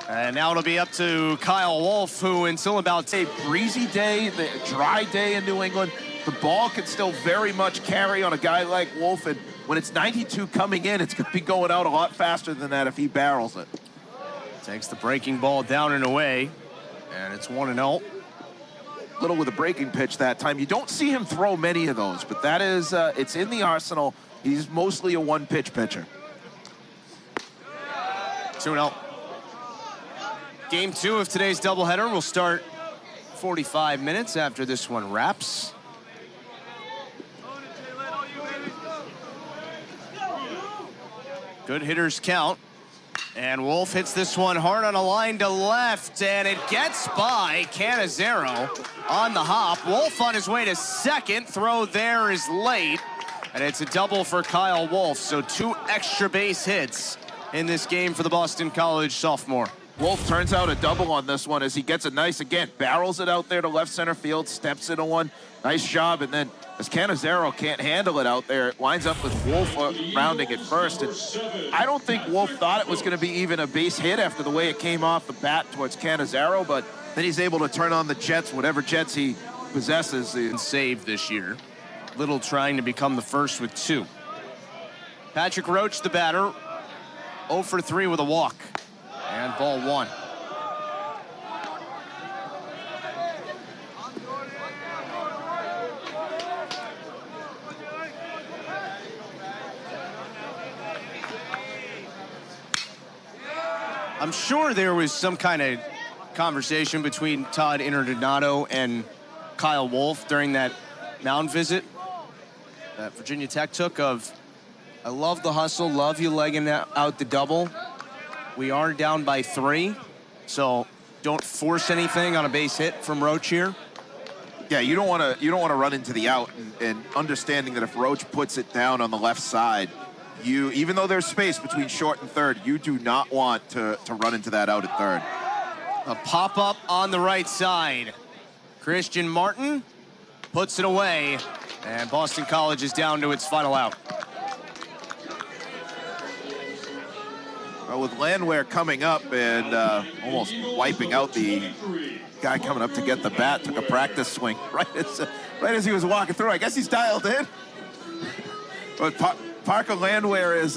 And now it'll be up to Kyle Wolf, who until about a breezy day, the dry day in New England, the ball can still very much carry on a guy like Wolf, and when it's 92 coming in, it's going to be going out a lot faster than that if he barrels it. Takes the breaking ball down and away, and it's 1-0. Little with a breaking pitch that time. You don't see him throw many of those, but that is, it's in the arsenal. He's mostly a 1-pitch pitcher. 2-0. Game 2 of today's doubleheader will start 45 minutes after this one wraps. Good hitters count. And Wolf hits this one hard on a line to left, and it gets by Canizero on the hop. Wolf on his way to second. Throw there is late, and it's a double for Kyle Wolf. So 2 extra base hits in this game for the Boston College sophomore. Wolf turns out a double on this one as he gets a nice, again, barrels it out there to left center field, steps into one. Nice job, and then as Canizero can't handle it out there, it winds up with Wolf rounding it first. And I don't think Wolf thought it was going to be even a base hit after the way it came off the bat towards Canizero, but then he's able to turn on the jets, whatever jets he possesses. And save this year. Little trying to become the first with 2. Patrick Roach, the batter, 0 for 3 with a walk. And ball 1. I'm sure there was some kind of conversation between Todd Interdonato and Kyle Wolf during that mound visit that Virginia Tech took of, I love the hustle, love you legging out the double. We are down by 3, so don't force anything on a base hit from Roach here. Yeah, you don't want to run into the out, and understanding that if Roach puts it down on the left side, even though there's space between short and third, you do not want to run into that out at third. A pop-up on the right side. Christian Martin puts it away, and Boston College is down to its final out. Well, with Landwehr coming up and almost wiping out the guy coming up to get the bat, took a practice swing right as he was walking through. I guess he's dialed in. But Parker Landwehr is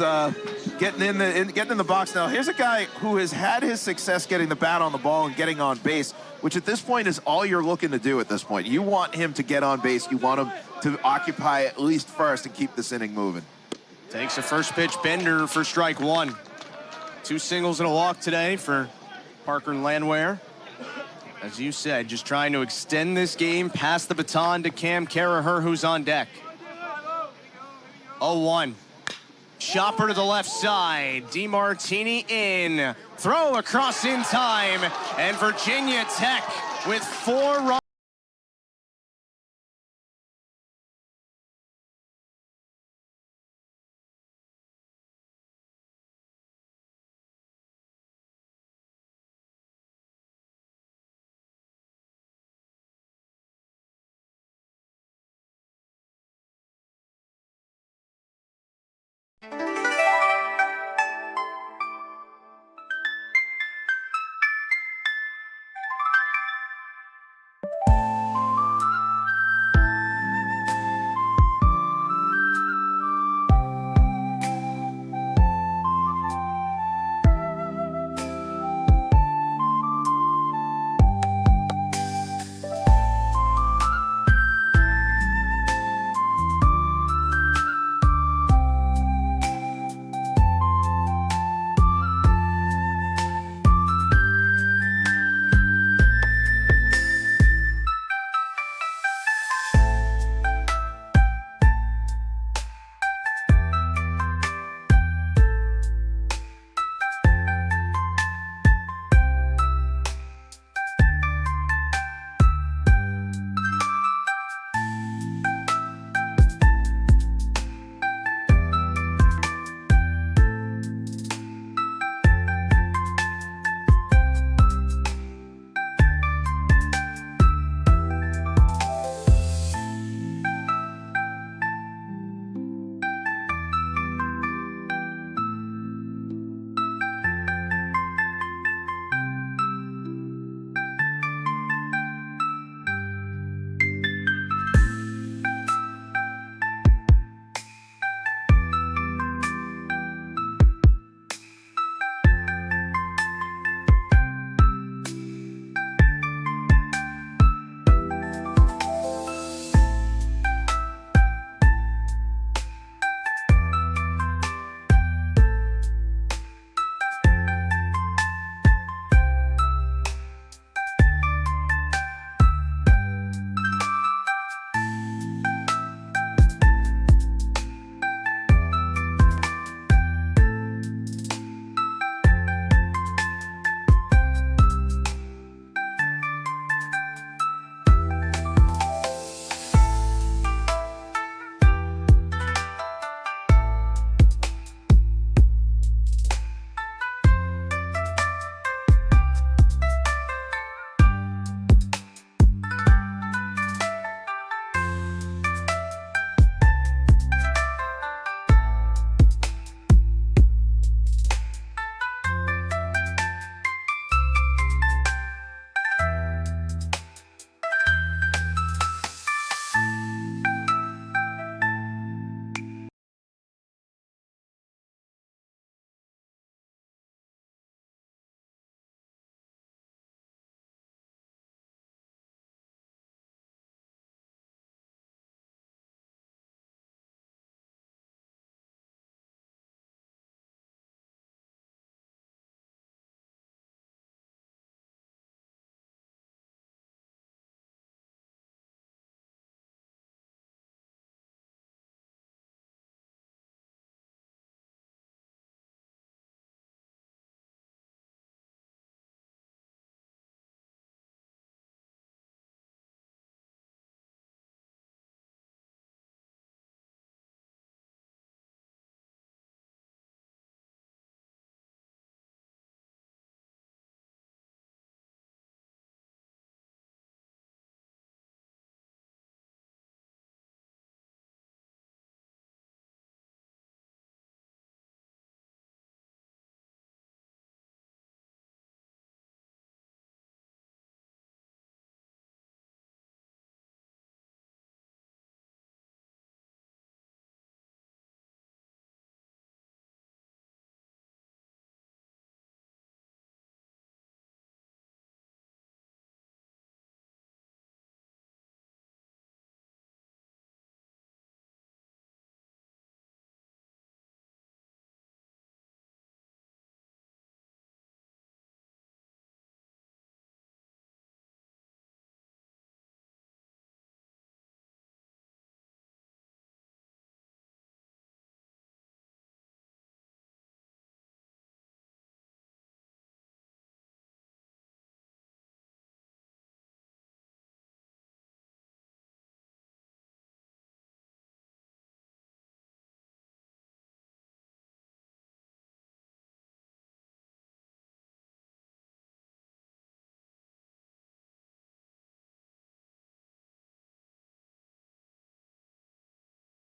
getting in the box now. Here's a guy who has had his success getting the bat on the ball and getting on base, which at this point is all you're looking to do at this point. You want him to get on base. You want him to occupy at least first and keep this inning moving. Takes a first pitch bender for strike 1. 2 singles and a walk today for Parker Landwehr. As you said, just trying to extend this game, pass the baton to Cam Caraher, who's on deck. 0-1. Chopper to the left side. DeMartini in. Throw across in time. And Virginia Tech with 4 runs.